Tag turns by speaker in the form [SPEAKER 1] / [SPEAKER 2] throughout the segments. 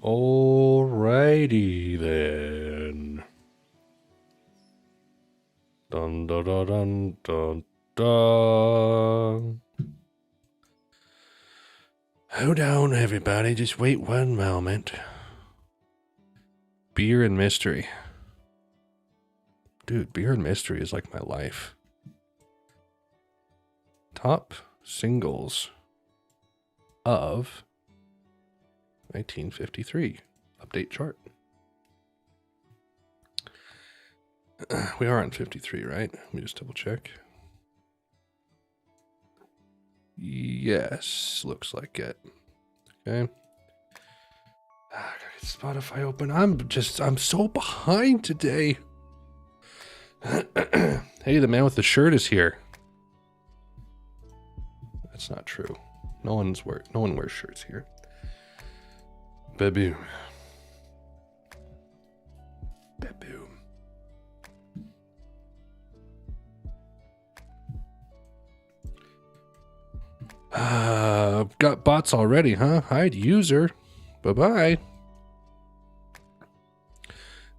[SPEAKER 1] Alrighty then. Dun dun dun dun dun dun. Hold on, everybody. Just wait one moment. Beer and mystery. Dude, beer and mystery is like my life. Top singles of 1953. Update chart. We are on 53, right? Let me just double check. Yes, looks like it. Okay. I gotta get Spotify open. I'm so behind today. Hey, the man with the shirt is here. That's not true. No one wears shirts here. Baboom. Baboom. Got bots already, huh? Hide user. Bye-bye.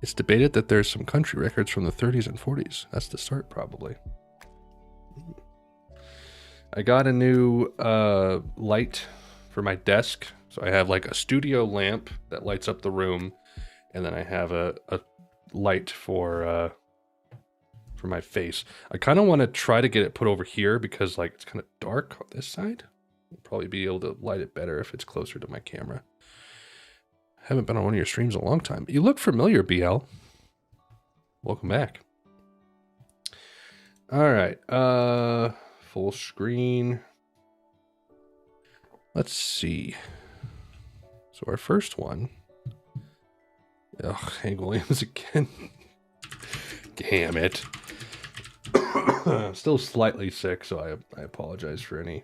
[SPEAKER 1] It's debated that there's some country records from the 30s and 40s. That's the start, probably. I got a new light for my desk. So I have like a studio lamp that lights up the room. And then I have a light for my face. I kind of want to try to get it put over here because like it's kind of dark on this side. I'll probably be able to light it better if it's closer to my camera. Haven't been on one of your streams in a long time. You look familiar, BL. Welcome back. All right. Full screen. Let's see. So our first one. Ugh, Hank Williams again. Damn it. I'm still slightly sick, so I apologize for any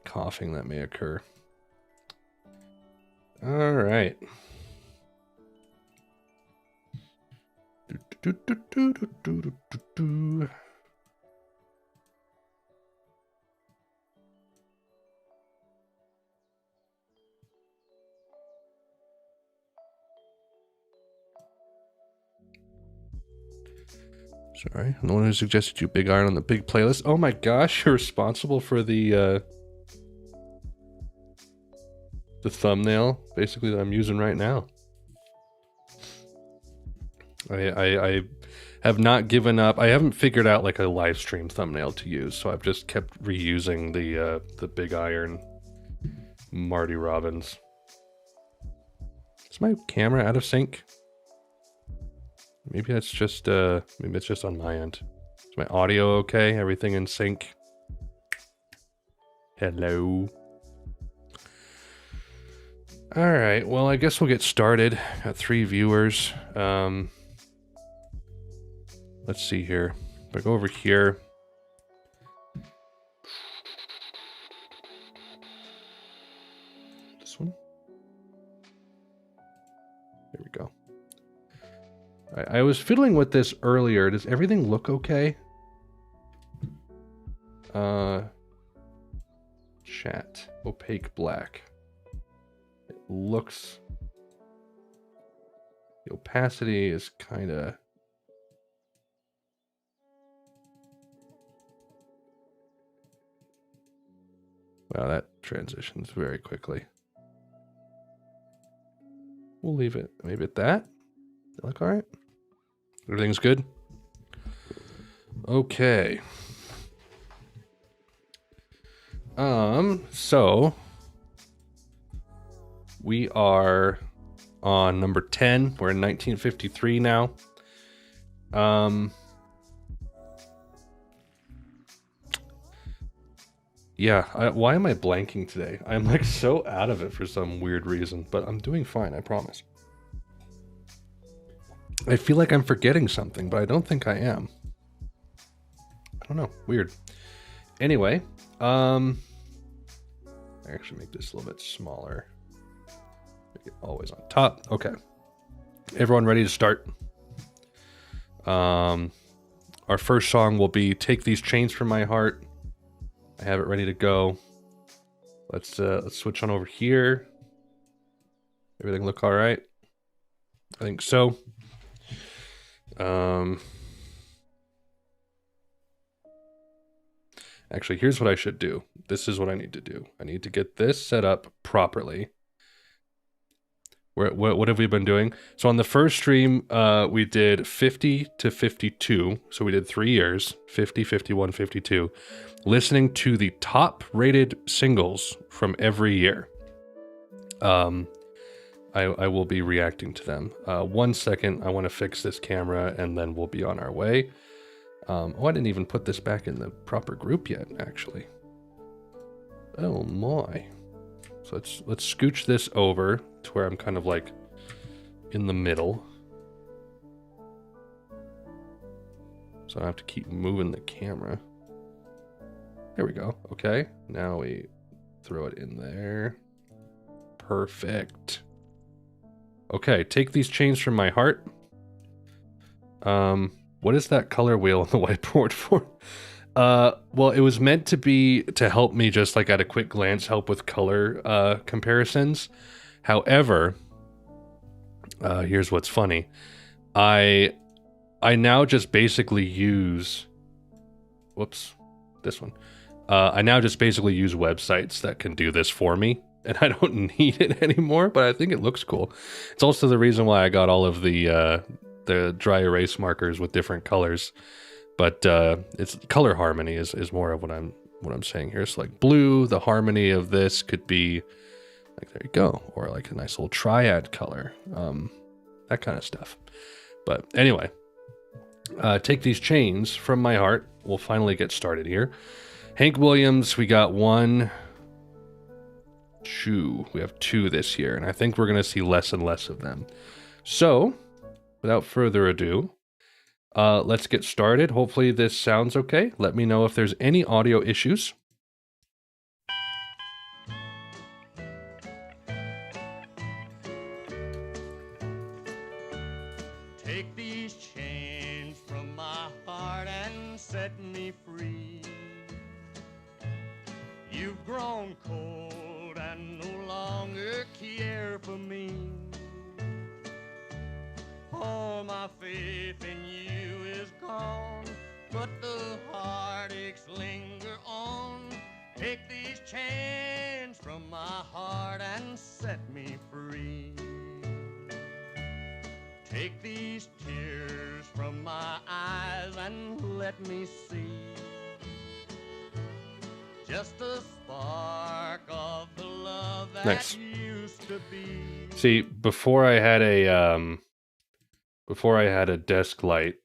[SPEAKER 1] coughing that may occur. All right. Sorry, I'm the one who suggested you Big Iron on the big playlist. Oh my gosh, you're responsible for the thumbnail, basically, that I'm using right now. I have not given up. I haven't figured out like a live stream thumbnail to use, so I've just kept reusing the Big Iron Marty Robbins. Is my camera out of sync? Maybe that's just maybe it's just on my end. Is my audio okay? Everything in sync? Hello. All right, well, I guess we'll get started. Got 3 viewers. Let's see here. If I go over here. This one. There we go. I was fiddling with this earlier. Does everything look okay? Chat. Opaque black. It looks... The opacity is kind of... Wow, that transitions very quickly. We'll leave it maybe at that. Look all right? Everything's good? Okay. So we are on number 10. We're in 1953 now. Yeah, why am I blanking today? I'm like so out of it for some weird reason, but I'm doing fine, I promise. I feel like I'm forgetting something, but I don't think I am. I don't know, weird. Anyway, I actually make this a little bit smaller. Make it always on top. Okay. Everyone ready to start? Our first song will be Take These Chains From My Heart. I have it ready to go. Let's switch on over here. Everything look all right? I think so. Actually, here's what I should do. This is what I need to do. I need to get this set up properly. What have we been doing? So on the first stream, we did 50 to 52. So we did 3 years, 50, 51, 52, listening to the top rated singles from every year. I will be reacting to them. 1 second, I want to fix this camera and then we'll be on our way. Oh, I didn't even put this back in the proper group yet, actually. Oh my. So let's scooch this over to where I'm kind of like in the middle. So I have to keep moving the camera. There we go. Okay, now we throw it in there. Perfect. Okay, take these chains from my heart. What is that color wheel on the whiteboard for? Well, it was meant to be to help me just like at a quick glance help with color comparisons. However, here's what's funny. I now just basically use this one. I now just basically use websites that can do this for me, and I don't need it anymore, but I think it looks cool. It's also the reason why I got all of the dry erase markers with different colors. But it's color harmony is more of what I'm saying here. So like blue, the harmony of this could be like, there you go, or like a nice little triad color, that kind of stuff. But anyway, take these chains from my heart. We'll finally get started here. Hank Williams, we got 1, 2. We have 2 this year, and I think we're gonna see less and less of them. So, without further ado, let's get started. Hopefully this sounds okay. Let me know if there's any audio issues.
[SPEAKER 2] Take these chains from my heart and set me free. You've grown cold and no longer care for me. All my faith in you is gone, but the heartaches linger on. Take these chains from my heart and set me free. Take these tears from my eyes and let me see just a spark of the love that
[SPEAKER 1] Nice.
[SPEAKER 2] used to be.
[SPEAKER 1] See, before I had a desk light,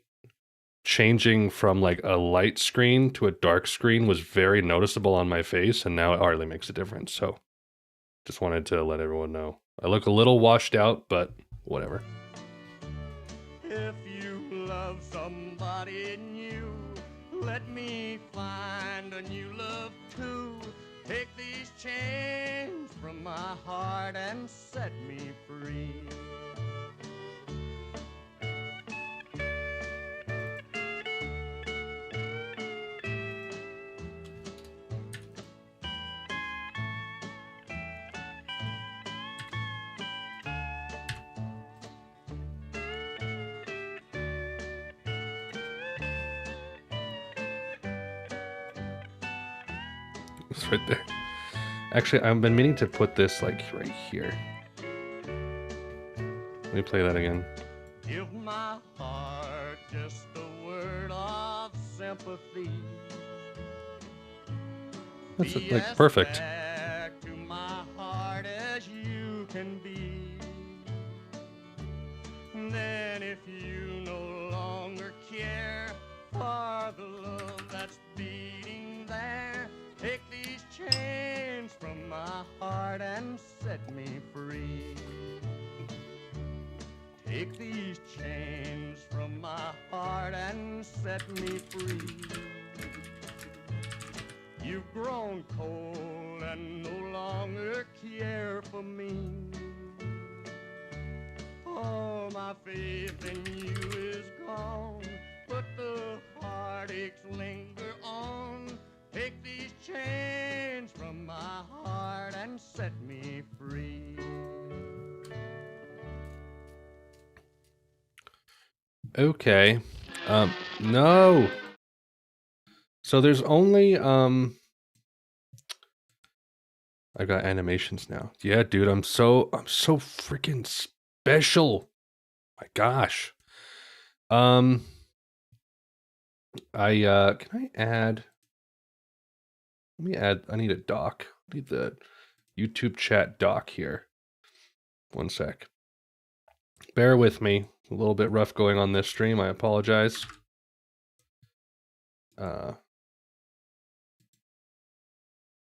[SPEAKER 1] changing from like a light screen to a dark screen was very noticeable on my face, and now it hardly makes a difference. So just wanted to let everyone know. I look a little washed out, but whatever.
[SPEAKER 2] If you love somebody new, let me find a new love too. Take these chains from my heart and set me free.
[SPEAKER 1] It's right there. Actually, I've been meaning to put this like right here. Let me play that again.
[SPEAKER 2] Give my heart just a word of sympathy.
[SPEAKER 1] That's
[SPEAKER 2] Be
[SPEAKER 1] like
[SPEAKER 2] as
[SPEAKER 1] perfect.
[SPEAKER 2] back to my heart as you can be. Then if you no longer care for the love that's beating there, take these chains from my heart and set me free. Take these chains from my heart and set me free. You've grown cold and no longer care for me. All my faith in you is gone, but the heartaches linger on. Take these chains from my heart and set me free.
[SPEAKER 1] Okay. No. So there's only I got animations now. Yeah, dude, I'm so freaking special. My gosh. Um can I add let me add I need a doc. I need the YouTube chat doc here. One sec. Bear with me. A little bit rough going on this stream. I apologize.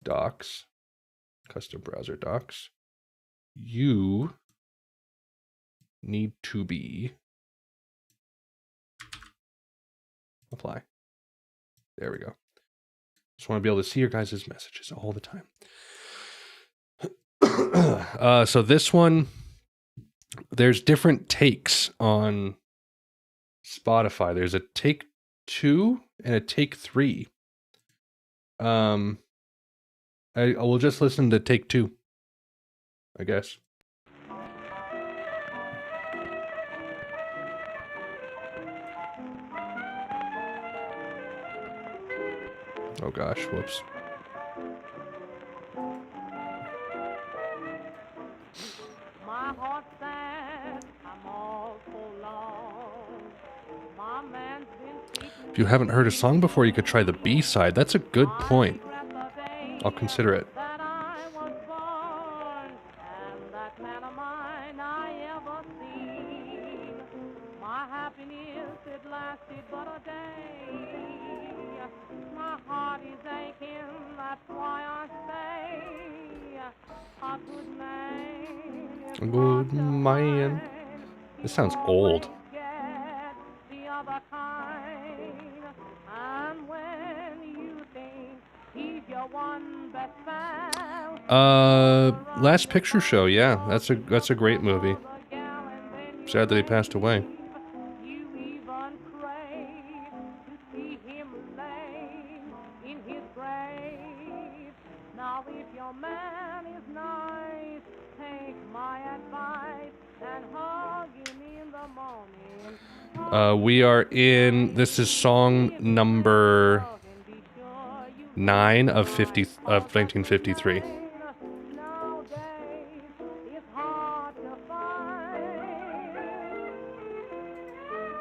[SPEAKER 1] Docs. Custom browser docs. You need to be apply. There we go. Just want to be able to see your guys' messages all the time. So this one, there's different takes on Spotify. There's a take 2 and a take 3. I will just listen to take 2, I guess. Oh gosh, whoops.
[SPEAKER 2] My heart sad, I'm all forlorn. My man's been
[SPEAKER 1] If you haven't heard a song before, you could try the B-side. That's a good point. I'll consider it.
[SPEAKER 2] that I was born, and that man of mine I ever seen. My happiness, it lasted but a day. My heart is aching, that's why I say, a good man is
[SPEAKER 1] Good man. This sounds old.
[SPEAKER 2] the other kind. And when you think he's your one best fan,
[SPEAKER 1] Last Picture Show, yeah. That's a great movie. Sad that he passed away.
[SPEAKER 2] you even crave to see him lay in his grave. Now if your man is nice, take my advice and hug him in the morning.
[SPEAKER 1] We are in, this is song number 9 of 1953.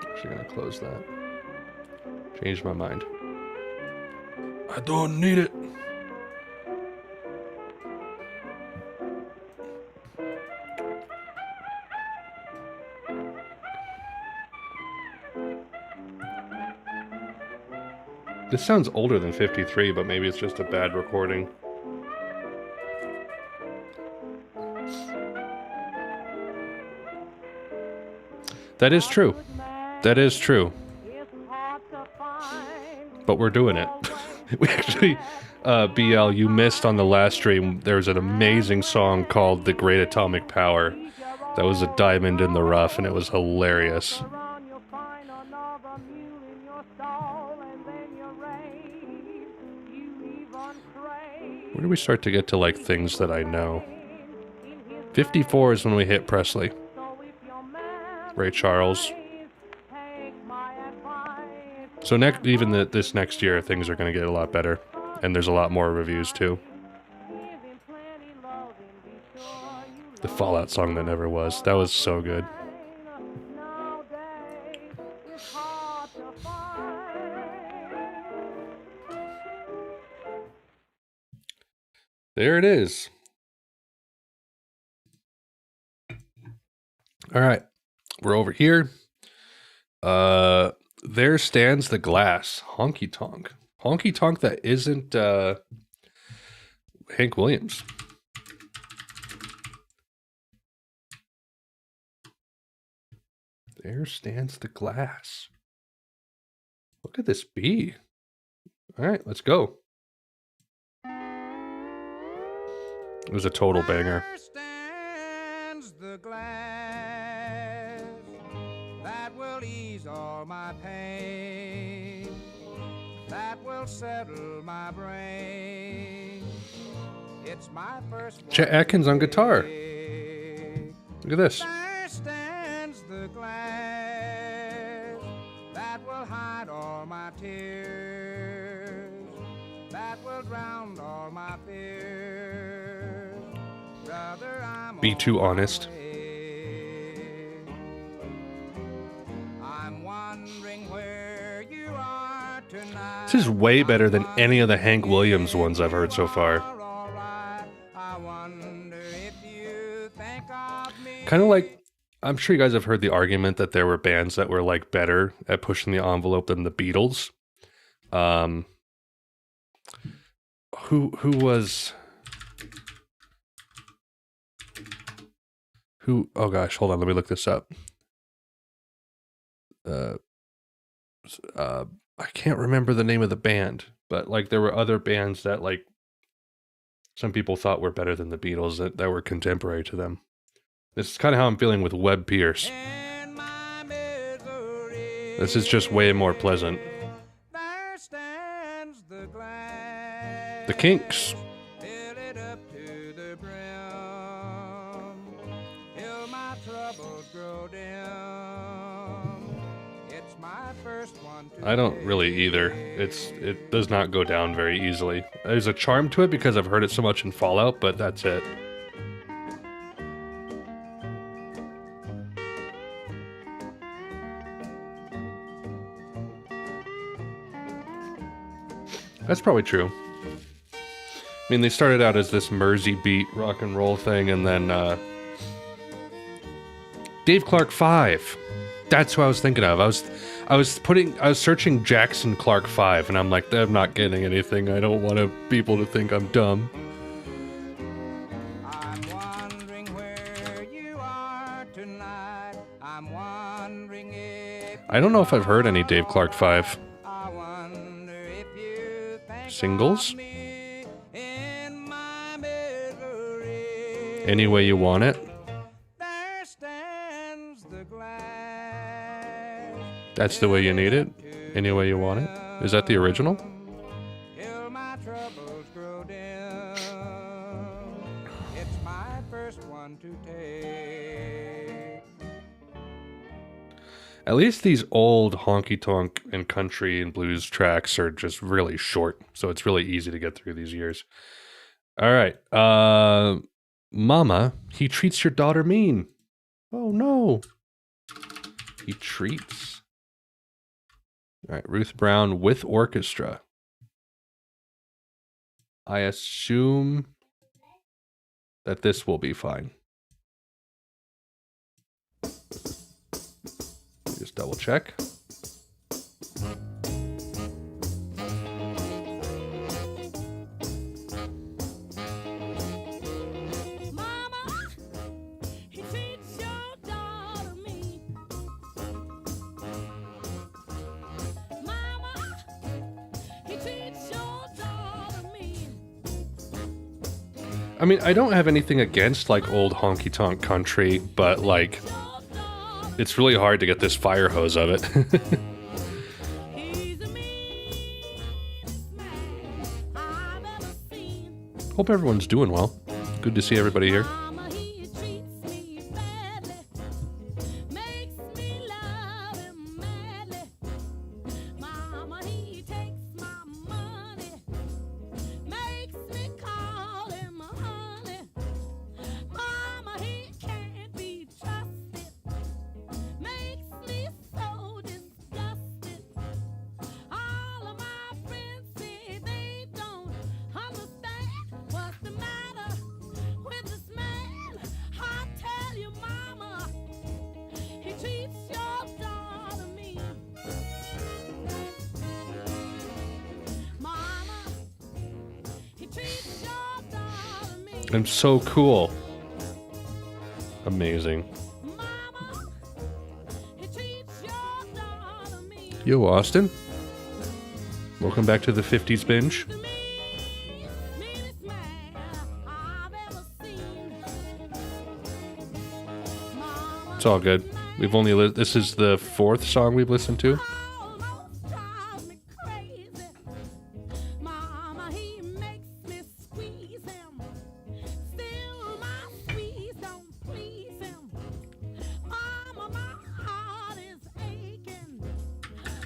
[SPEAKER 1] Actually gonna close that. Changed my mind. I don't need it. This sounds older than 53, but maybe it's just a bad recording. That is true. That is true. But we're doing it. We actually, BL, you missed on the last stream. There's an amazing song called The Great Atomic Power. That was a diamond in the rough, and it was hilarious. Where do we start to get to, like, things that I know? 54 is when we hit Presley. Ray Charles. So this next year, things are going to get a lot better. And there's a lot more reviews, too. The Fallout song that never was. That was so good. There it is. All right. We're over here. There stands the glass. Honky tonk. Honky tonk that isn't Hank Williams. There stands the glass. Look at this bee. All right, let's go. It was a total banger.
[SPEAKER 2] There stands the glass that will ease all my pain, that will settle my brain. It's my first
[SPEAKER 1] Chet Atkins on guitar. Look at this.
[SPEAKER 2] There stands the glass will drown all my fears. Brother, I'm
[SPEAKER 1] Be too
[SPEAKER 2] on my
[SPEAKER 1] honest.
[SPEAKER 2] way. I'm wondering where you are tonight.
[SPEAKER 1] This is way better than any of the Hank Williams ones I've heard so far.
[SPEAKER 2] I wonder if you think of me.
[SPEAKER 1] Kind of like, I'm sure you guys have heard the argument that there were bands that were like better at pushing the envelope than the Beatles. Who was who? Oh gosh, hold on, let me look this up. I can't remember the name of the band, but like there were other bands that like some people thought were better than the Beatles that were contemporary to them. This is kind of how I'm feeling with Webb Pierce. This is just way more pleasant. The Kinks.
[SPEAKER 2] Fill it up to the brim, till my troubles grow dim. It's my first one to
[SPEAKER 1] I don't really either. It does not go down very easily. There's a charm to it because I've heard it so much in Fallout, but that's it. That's probably true. I mean, they started out as this Mersey beat rock and roll thing, and then Dave Clark 5. That's who I was thinking of. I was searching Jackson Clark 5, and I'm like, I'm not getting anything. I don't want people to think I'm dumb.
[SPEAKER 2] I'm wondering where you are tonight. I'm wondering if
[SPEAKER 1] I don't know if I've heard any Dave Clark 5
[SPEAKER 2] I wonder if you think
[SPEAKER 1] singles.
[SPEAKER 2] of me in my misery.
[SPEAKER 1] Any Way You Want It.
[SPEAKER 2] There stands the glass.
[SPEAKER 1] That's the Way You Need It. Any Way You Want It. Is that the original?
[SPEAKER 2] Till my troubles grow dim. It's my first one to take.
[SPEAKER 1] At least these old honky tonk and country and blues tracks are just really short, so it's really easy to get through these years. All right. Mama, he treats your daughter mean. Oh no. He treats. All right, Ruth Brown with orchestra. I assume that this will be fine. Just double check.
[SPEAKER 3] Mama, he treats your daughter mean. Mama, he treats your daughter mean.
[SPEAKER 1] I mean, I don't have anything against like old honky tonk country, but like it's really hard to get this fire hose of it.
[SPEAKER 3] He's the meanest man I've ever seen.
[SPEAKER 1] Hope everyone's doing well. Good to see everybody here.
[SPEAKER 3] Mama, he treats me badly, makes me love him madly. Mama, he takes my money, makes me call him honey. Mama, he can't be trusted, makes me so disgusted. All of my friends say they don't understand what's the matter with this man. I tell you, Mama, he treats your daughter mean. Mama, he treats your daughter mean.
[SPEAKER 1] I'm so cool. Amazing.
[SPEAKER 3] Mama, he treats your daughter mean.
[SPEAKER 1] Yo, Austin. Welcome back to the 50s binge.
[SPEAKER 3] The meanest man I've ever seen. Mama,
[SPEAKER 1] It's all good. We've only this is the 4th song we've listened to.
[SPEAKER 3] almost drives me crazy. Mama, he makes me squeeze him. Still my squeeze don't please him. Mama, my heart is aching.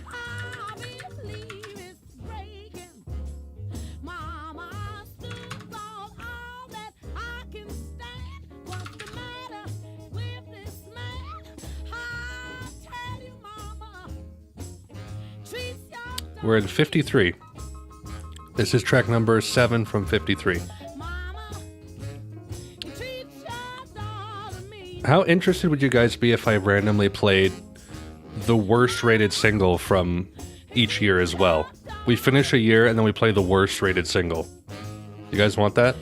[SPEAKER 3] I believe it's breaking. Mama,
[SPEAKER 1] We're in 53. This is track number 7 from 53. How interested would you guys be if I randomly played the worst rated single from each year as well? We finish a year and then we play the worst rated single. You guys want that?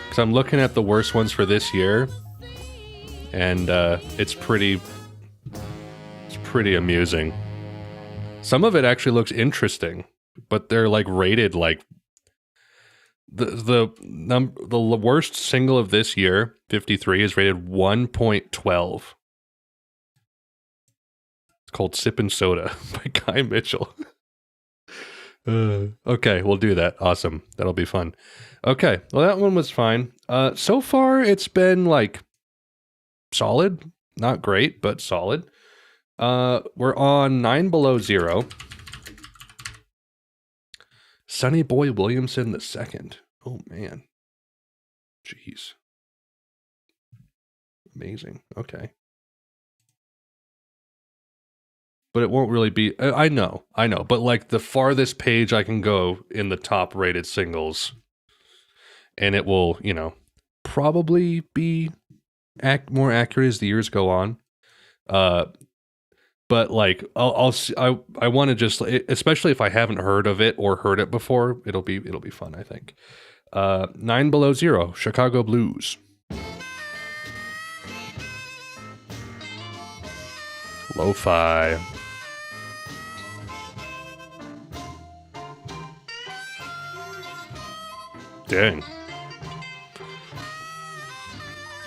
[SPEAKER 1] Because I'm looking at the worst ones for this year, and it's pretty amusing. Some of it actually looks interesting, but they're like rated like the worst single of this year, 53, is rated 1.12. It's called "Sippin' Soda" by Guy Mitchell. Okay, we'll do that. Awesome. That'll be fun. Okay, well, that one was fine. So far, it's been like solid. Not great, but solid. We're on 9 Below Zero. Sonny Boy Williamson the second. Oh, man. Jeez. Amazing. Okay. But it won't really be... I know. But like the farthest page I can go in the top rated singles, and it will, you know, probably be more accurate as the years go on. But like I want to just, especially if I haven't heard of it or heard it before, it'll be fun, I think. 9 Below Zero, Chicago Blues. Lo-fi. Dang.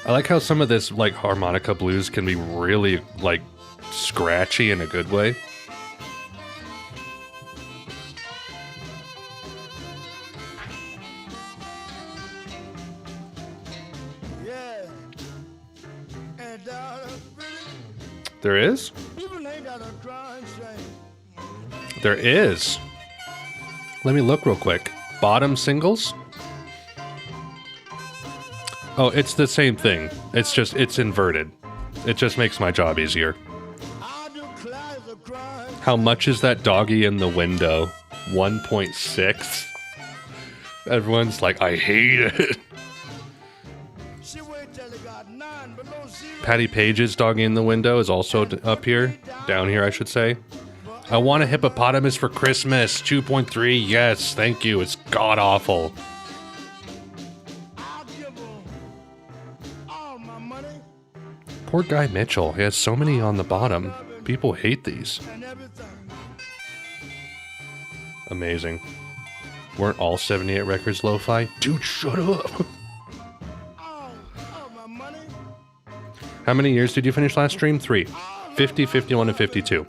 [SPEAKER 1] I like how some of this like harmonica blues can be really like scratchy in a good way.
[SPEAKER 2] Yeah.
[SPEAKER 1] There is? There is. Let me look real quick. Bottom singles? Oh, it's the same thing. It's just, it's inverted. It just makes my job easier. How much is that doggy in the window? 1.6? Everyone's like, I hate it. Patty Page's Doggy in the Window is also up here. Down here, I should say. I want a hippopotamus for Christmas. 2.3. Yes, thank you. It's god-awful. Poor Guy Mitchell. He has so many on the bottom. People hate these. Amazing. Weren't all 78 records lo-fi? Dude, shut up! How many years did you finish last stream? 3. 50, 51, and 52.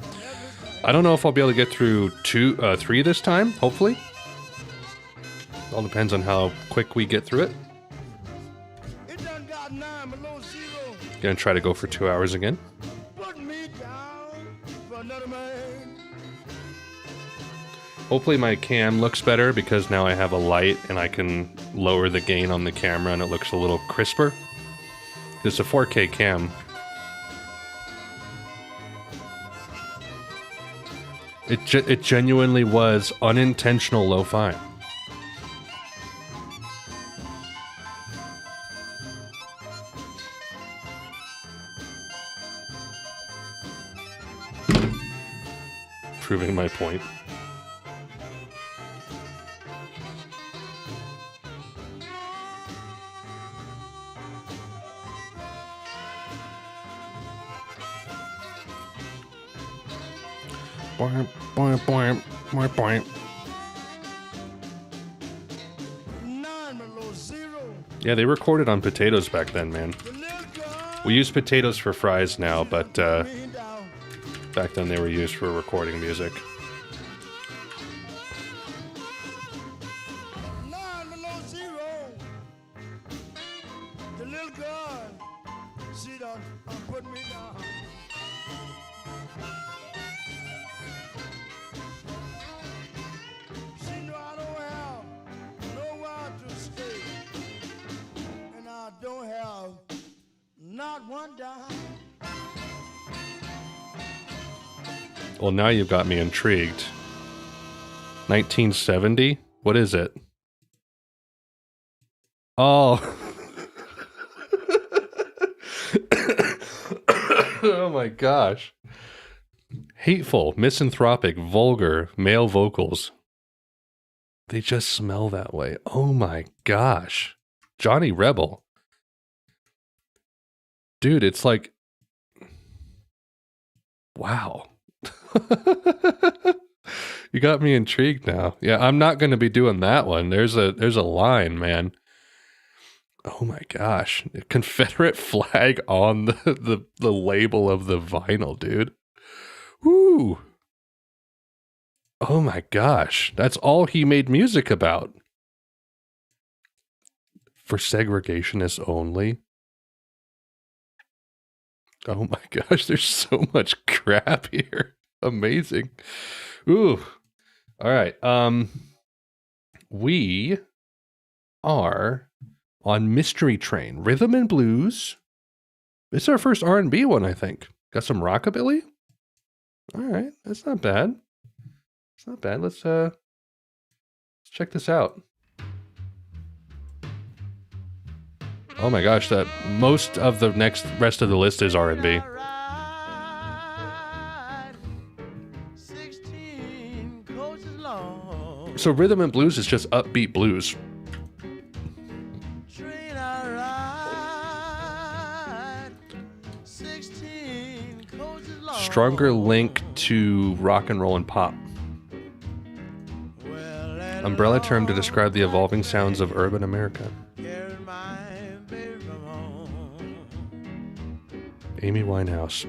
[SPEAKER 1] I don't know if I'll be able to get through 3 this time, hopefully. All depends on how quick we get through it. Gonna try to go for 2 hours again. Hopefully my cam looks better because now I have a light and I can lower the gain on the camera and it looks a little crisper. It's a 4K cam. It genuinely was unintentional lo-fi. Proving my point. Boing, boing, boing, boing, boing. Yeah, they recorded on potatoes back then, man. We use potatoes for fries now, but back then they were used for recording music. Well, now you've got me intrigued. 1970? What is it? Oh. Oh my gosh. Hateful, misanthropic, vulgar, male vocals. They just smell that way. Oh my gosh. Johnny Rebel. Dude, it's like... Wow. You got me intrigued now. Yeah, I'm not going to be doing that one. There's a line, man. Oh my gosh. A Confederate flag on the label of the vinyl, dude. Woo. Oh my gosh. That's all he made music about. For segregationists only. Oh my gosh, there's so much crap here. Amazing. Ooh. All right. We are on Mystery Train, Rhythm and Blues. It's our first R&B one, I think. Got some rockabilly? All right, that's not bad. It's not bad. Let's check this out. Oh my gosh, that most of the rest of the list is R&B. So Rhythm and Blues is just upbeat blues. Stronger link to rock and roll and pop. Umbrella term to describe the evolving sounds of urban America. Amy Winehouse.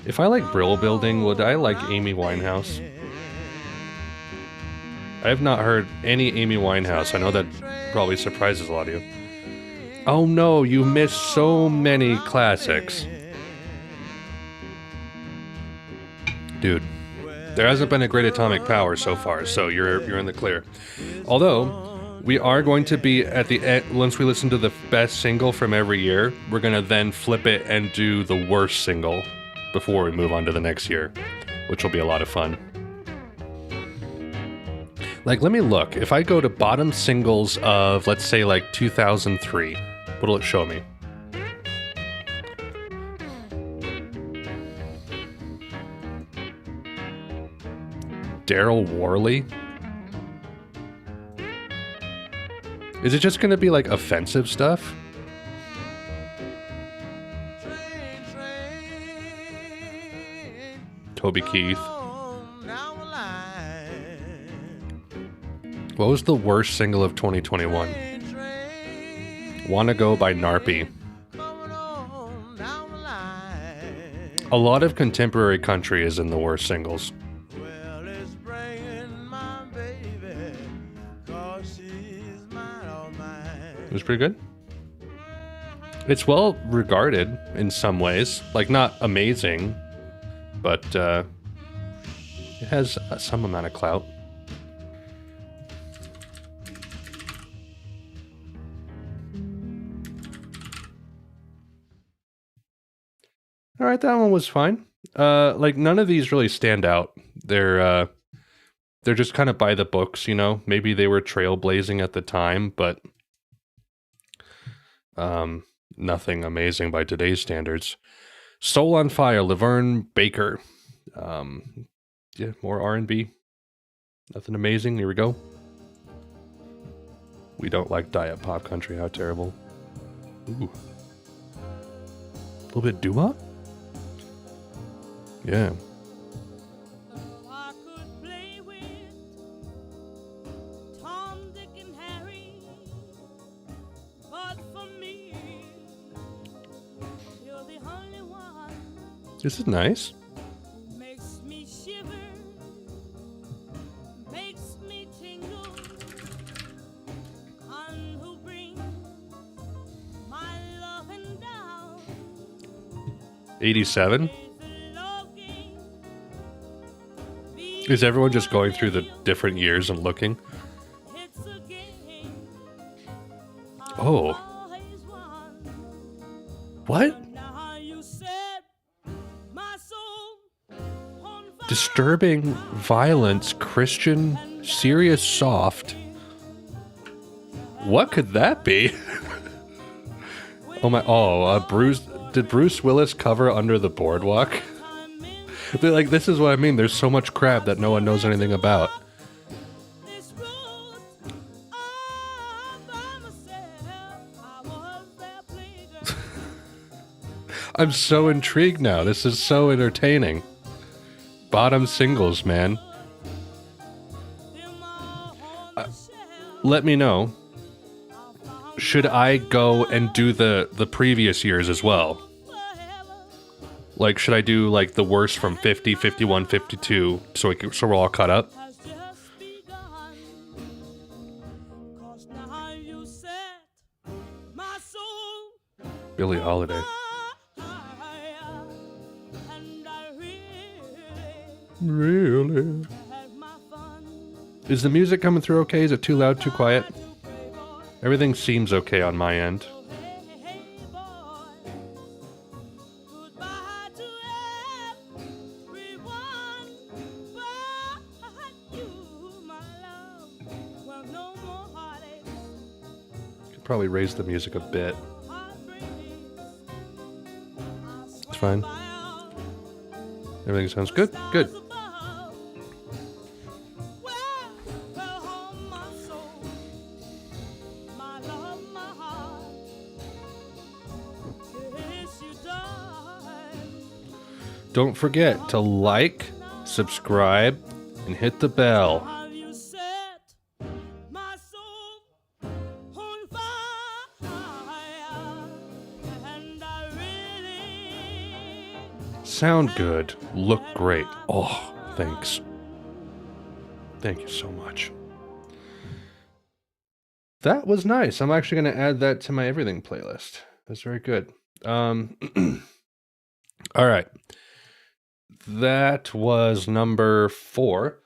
[SPEAKER 1] If I like Brill Building, would I like Amy Winehouse? I have not heard any Amy Winehouse. I know that probably surprises a lot of you. Oh no, you missed so many classics. Dude, there hasn't been a Great Atomic Power so far, so you're in the clear. Although, we are going to be at the end, once we listen to the best single from every year, we're going to then flip it and do the worst single before we move on to the next year, which will be a lot of fun. Like, let me look. If I go to bottom singles of, let's say, like 2003, what'll it show me? Daryl Worley? Is it just going to be like offensive stuff? Toby Keith. What was the worst single of 2021? Wanna Go by Narpy. A lot of contemporary country is in the worst singles. It was pretty good. It's well regarded in some ways. Like, not amazing, but it has some amount of clout. All right, that one was fine. Like, none of these really stand out. They're just kind of by the books, you know. Maybe they were trailblazing at the time, but nothing amazing by today's standards. Soul on Fire, Laverne Baker. Yeah, more R&B. Nothing amazing. Here we go. We don't like diet pop country. How terrible. Ooh. A little bit doo-wop? Yeah.
[SPEAKER 3] I could play with Tom, Dick, and Harry, but for me, you're the only one
[SPEAKER 1] This is nice.
[SPEAKER 3] who makes me shiver, makes me tingle, and who brings my loving down.
[SPEAKER 1] 87. Is everyone just going through the different years and looking? Oh. What? Disturbing, violence, Christian, serious, soft. What could that be? Oh my! Oh, Bruce. Did Bruce Willis cover Under the Boardwalk? Like, this is what I mean. There's so much crap that no one knows anything about. I'm so intrigued now. This is so entertaining. Bottom singles, man. Let me know. Should I go and do the previous years as well? Like, should I do, like, the worst from 50, 51, 52, so we're all caught up? Billie Holiday. Really? Is the music coming through okay? Is it too loud, too quiet? Everything seems okay on my end. Could probably raise the music a bit. It's fine. Everything sounds good? Good. Don't forget to like, subscribe, and hit the bell. Sound good. Look great. Oh, thanks. Thank you so much. That was nice. I'm actually going to add that to my everything playlist. That's very good. All right. That was number 4.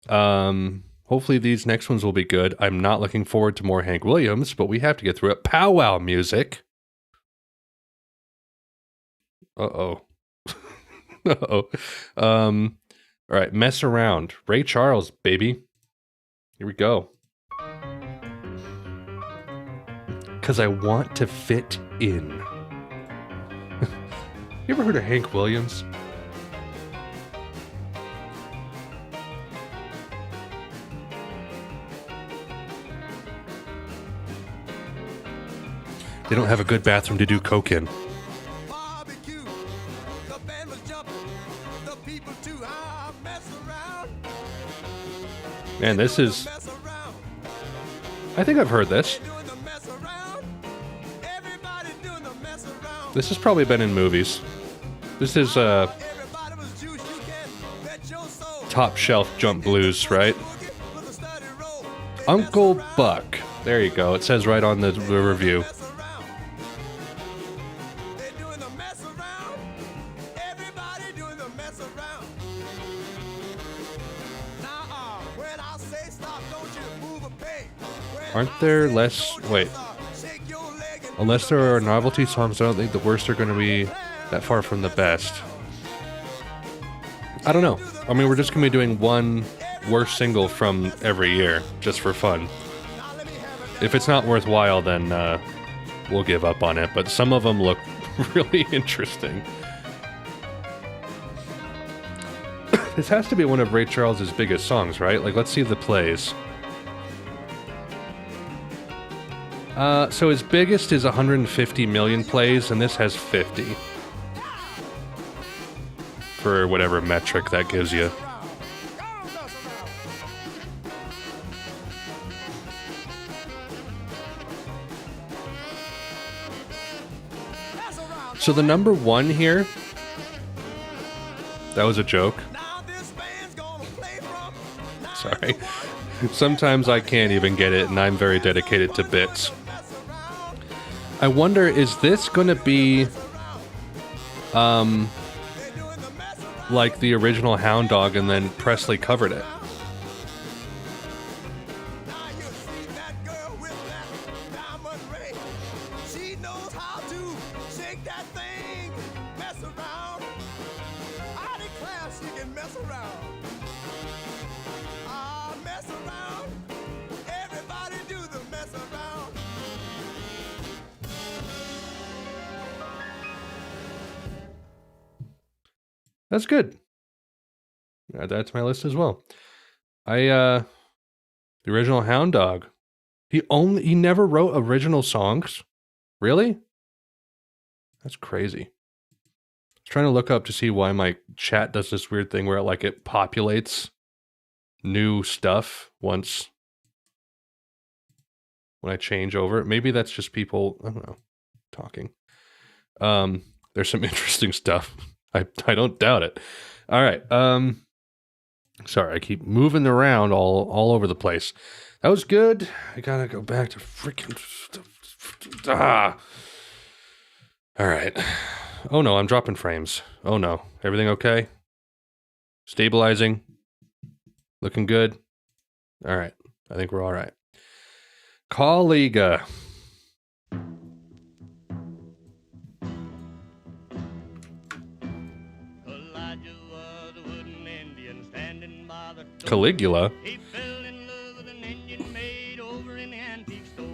[SPEAKER 1] Hopefully these next ones will be good. I'm not looking forward to more Hank Williams, but we have to get through it. Powwow music. Uh-oh. Uh-oh. All right, Mess Around. Ray Charles, baby. Here we go. 'Cause I want to fit in. You ever heard of Hank Williams? They don't have a good bathroom to do coke in. Man, this is... I think I've heard this. This has probably been in movies. This is top shelf jump blues, right? Uncle Buck. There you go. It says right on the review. Aren't there less... Wait. Unless there are novelty songs, I don't think the worst are going to be that far from the best. I don't know. I mean, we're just going to be doing one worst single from every year, just for fun. If it's not worthwhile, then we'll give up on it. But some of them look really interesting. This has to be one of Ray Charles' biggest songs, right? Like, let's see the plays. So his biggest is 150 million plays, and this has 50. For whatever metric that gives you. So the number 1 here... That was a joke. Sorry. Sometimes I can't even get it, and I'm very dedicated to bits. I wonder, is this going to be, like the original Hound Dog, and then Presley covered it? That's good. Add that to my list as well. The original Hound Dog. He never wrote original songs? Really? That's crazy. I was trying to look up to see why my chat does this weird thing where it populates new stuff when I change over. Maybe that's just people, I don't know, talking. There's some interesting stuff. I don't doubt it. All right. Sorry, I keep moving around all over the place. That was good. I gotta go back to freaking... All right. Oh no, I'm dropping frames. Oh no. Everything okay? Stabilizing? Looking good? All right. I think we're all right. Colleague. Caligula?
[SPEAKER 2] He fell in love with an Indian maid over in the antique store.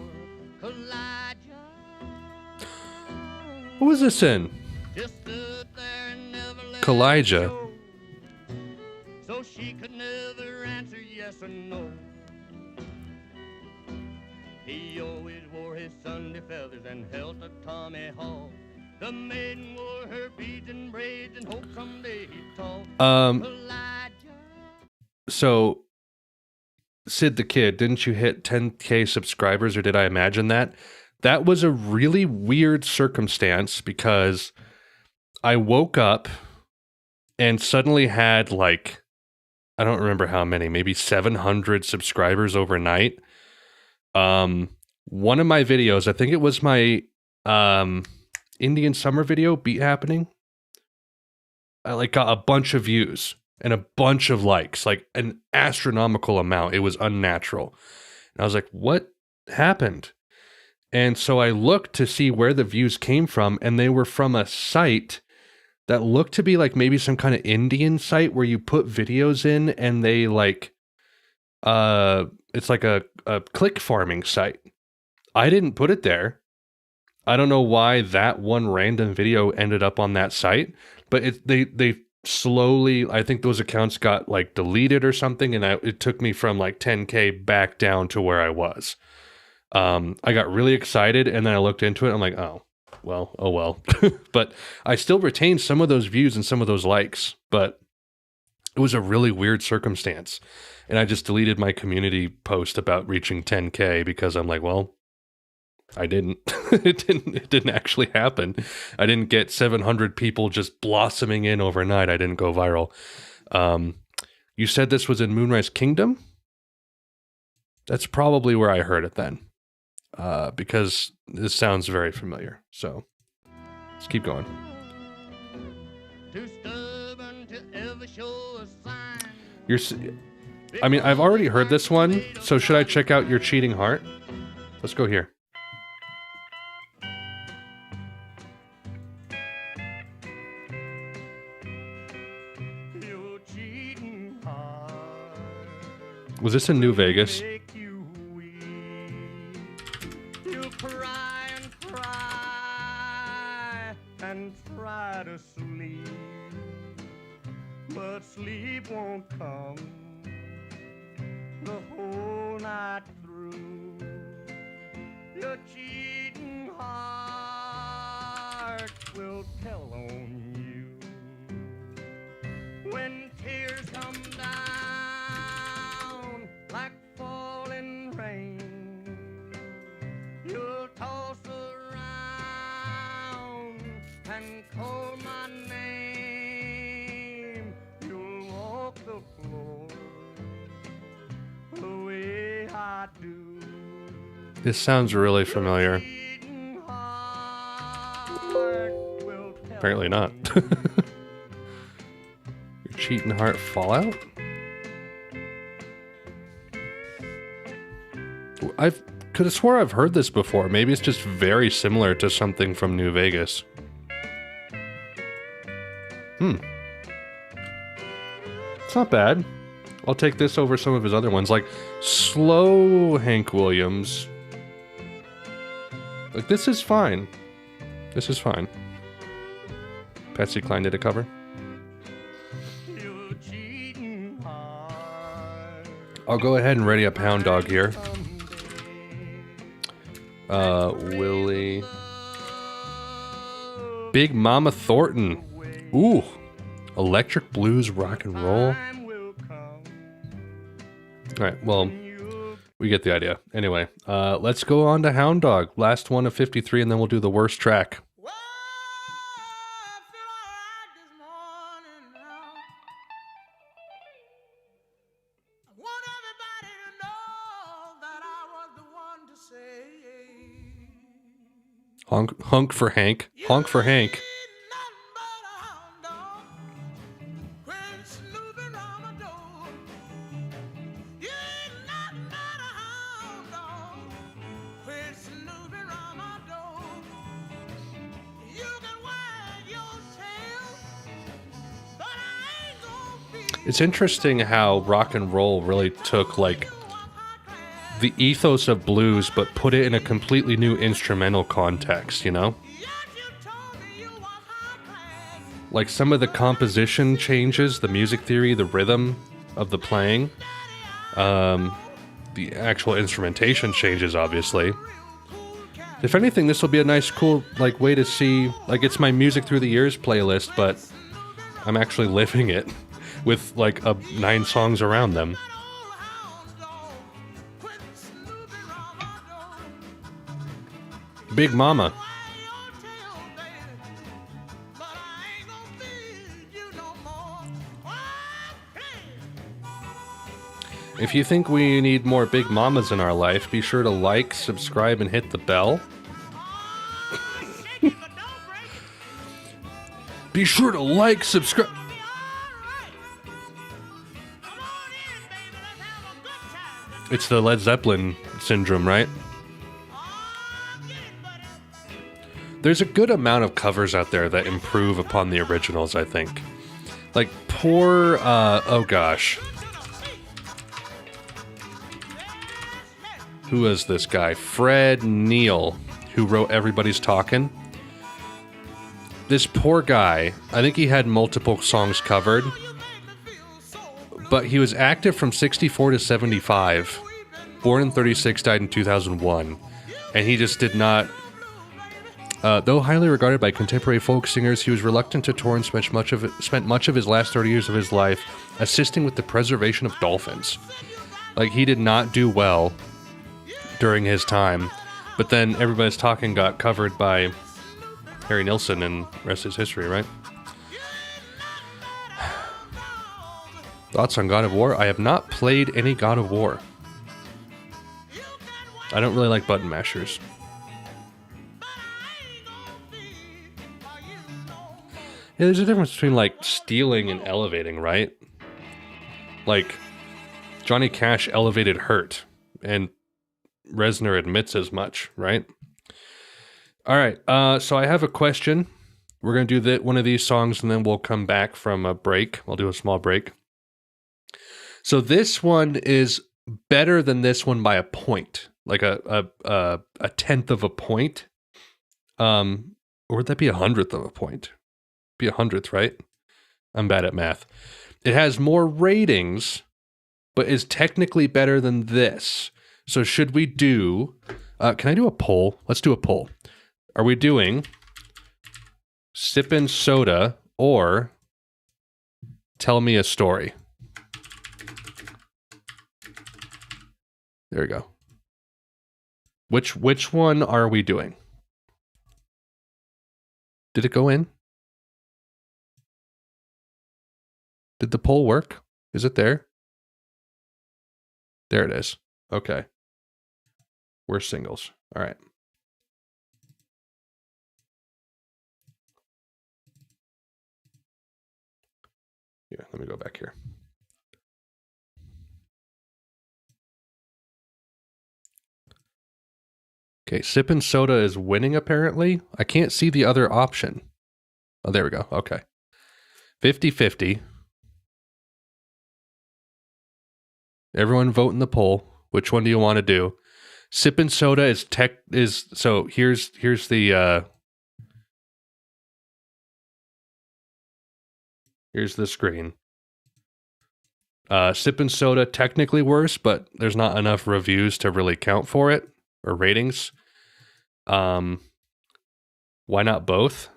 [SPEAKER 1] Who was this in?
[SPEAKER 2] Just stood there and never let
[SPEAKER 1] Kalijah.
[SPEAKER 2] it show. So she could never answer yes or no. He always wore his Sunday feathers and held a tomahawk. The maiden wore her beads and braids and hoped someday he'd talk.
[SPEAKER 1] So, Sid the Kid, didn't you hit 10K subscribers, or did I imagine that? That was a really weird circumstance because I woke up and suddenly had I don't remember how many, maybe 700 subscribers overnight. One of my videos, I think it was my Indian summer video, Beat Happening. I got a bunch of views and a bunch of likes, an astronomical amount. It was unnatural. And I was like, what happened? And so I looked to see where the views came from, and they were from a site that looked to be maybe some kind of Indian site where you put videos in and they it's like a click farming site. I didn't put it there. I don't know why that one random video ended up on that site, but they slowly, I think those accounts got deleted or something, and it took me from 10K back down to where I was. I got really excited, and then I looked into it. I'm like, oh well. But I still retained some of those views and some of those likes, but it was a really weird circumstance. And I just deleted my community post about reaching 10K because I'm like, well, I didn't. It didn't actually happen. I didn't get 700 people just blossoming in overnight. I didn't go viral. You said this was in Moonrise Kingdom? That's probably where I heard it then. Because this sounds very familiar. So let's keep going. I've already heard this one, so should I check out Your Cheating Heart? Let's go here. Was this in New Vegas?
[SPEAKER 2] And try to sleep, but sleep won't come the whole night through. Your cheating heart will tell on you when tears come down like falling rain. You'll toss and call my name. You'll walk the floor the way I do.
[SPEAKER 1] This sounds really familiar. Apparently not. Your Cheating Heart Fallout? I could have swore I've heard this before. Maybe it's just very similar to something from New Vegas. It's not bad. I'll take this over some of his other ones, like slow Hank Williams. This is fine. This is fine. Patsy Cline did a cover. I'll go ahead and ready up Hound Dog here. Willie. Big Mama Thornton. Ooh. Electric blues rock and roll. Alright, well, we get the idea. Anyway, let's go on to Hound Dog. Last one of 53, and then we'll do the worst track. Honk for Hank. Honk for Hank. It's interesting how rock and roll really took, like, the ethos of blues, but put it in a completely new instrumental context, you know? Like, some of the composition changes, the music theory, the rhythm of the playing, the actual instrumentation changes, obviously. If anything, this will be a nice, cool, like, way to see, like, it's my Music Through the Years playlist, but I'm actually living it with, like, 9 songs around them. Big Mama. If you think we need more Big Mamas in our life, be sure to like, subscribe, and hit the bell. Be sure to like, subscribe. It's the Led Zeppelin syndrome, right? There's a good amount of covers out there that improve upon the originals, I think. Like, poor, oh gosh. Who is this guy? Fred Neil, who wrote Everybody's Talkin'. This poor guy, I think he had multiple songs covered, but he was active from 64 to 75, born in 36, died in 2001, and he just did not... though highly regarded by contemporary folk singers, he was reluctant to tour and spent much of his last 30 years of his life assisting with the preservation of dolphins. Like, he did not do well during his time, but then Everybody's Talking got covered by Harry Nilsson, and rest is history, right? Thoughts on God of War? I have not played any God of War. I don't really like button mashers. Yeah, there's a difference between, like, stealing and elevating, right? Like, Johnny Cash elevated Hurt, and Reznor admits as much, right? All right, so I have a question. We're going to do one of these songs, and then we'll come back from a break. We'll do a small break. So this one is better than this one by a point, like a tenth of a point. Or would that be 100th of a point? Be 100th, right? I'm bad at math. It has more ratings, but is technically better than this. So should we do... can I do a poll? Let's do a poll. Are we doing Sippin' Soda or Tell Me a Story? There we go. Which one are we doing? Did it go in? Did the poll work? Is it there? There it is. Okay. We're singles. All right. Yeah, let me go back here. Okay, Sippin' Soda is winning, apparently. I can't see the other option. Oh, there we go. Okay. 50-50. Everyone vote in the poll. Which one do you want to do? Sippin' Soda is so here's the here's the screen. Sippin' Soda, technically worse, but there's not enough reviews to really count for it, or ratings. Why not both?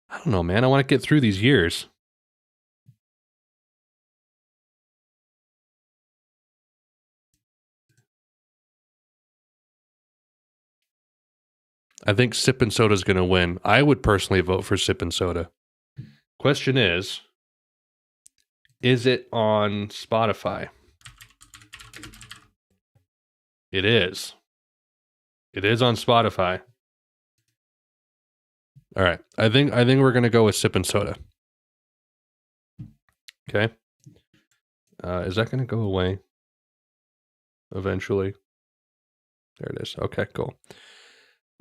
[SPEAKER 1] I don't know, man. I want to get through these years. I think Sippin' Soda is going to win. I would personally vote for Sippin' Soda. Question is it on Spotify? It is. It is on Spotify. All right. I think we're going to go with Sippin' Soda. Okay. Is that going to go away eventually? There it is. Okay, cool.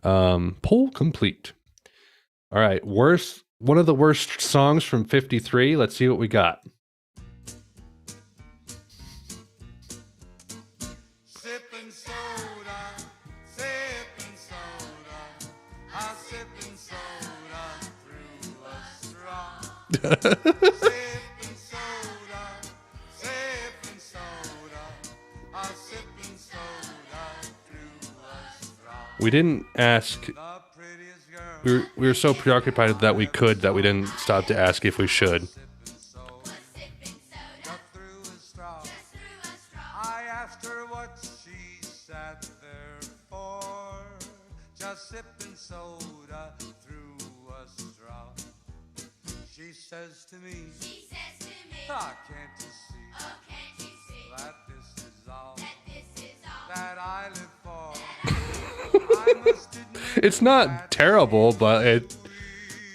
[SPEAKER 1] Poll complete. All right. One of the worst songs from 53. Let's see what we got.
[SPEAKER 2] Sipping soda, sipping soda, I'm sipping soda through a straw. Sipping soda, sipping soda, I'm sipping soda through a straw.
[SPEAKER 1] We didn't ask.
[SPEAKER 2] The prettiest girl.
[SPEAKER 1] We were so preoccupied that we didn't stop to ask if we should.
[SPEAKER 2] Through a straw. I asked her what she sat there for. Just sipping soda through a straw. She says to me, ah, can't you see that this is all that I live for? I must admit
[SPEAKER 1] It's not terrible, but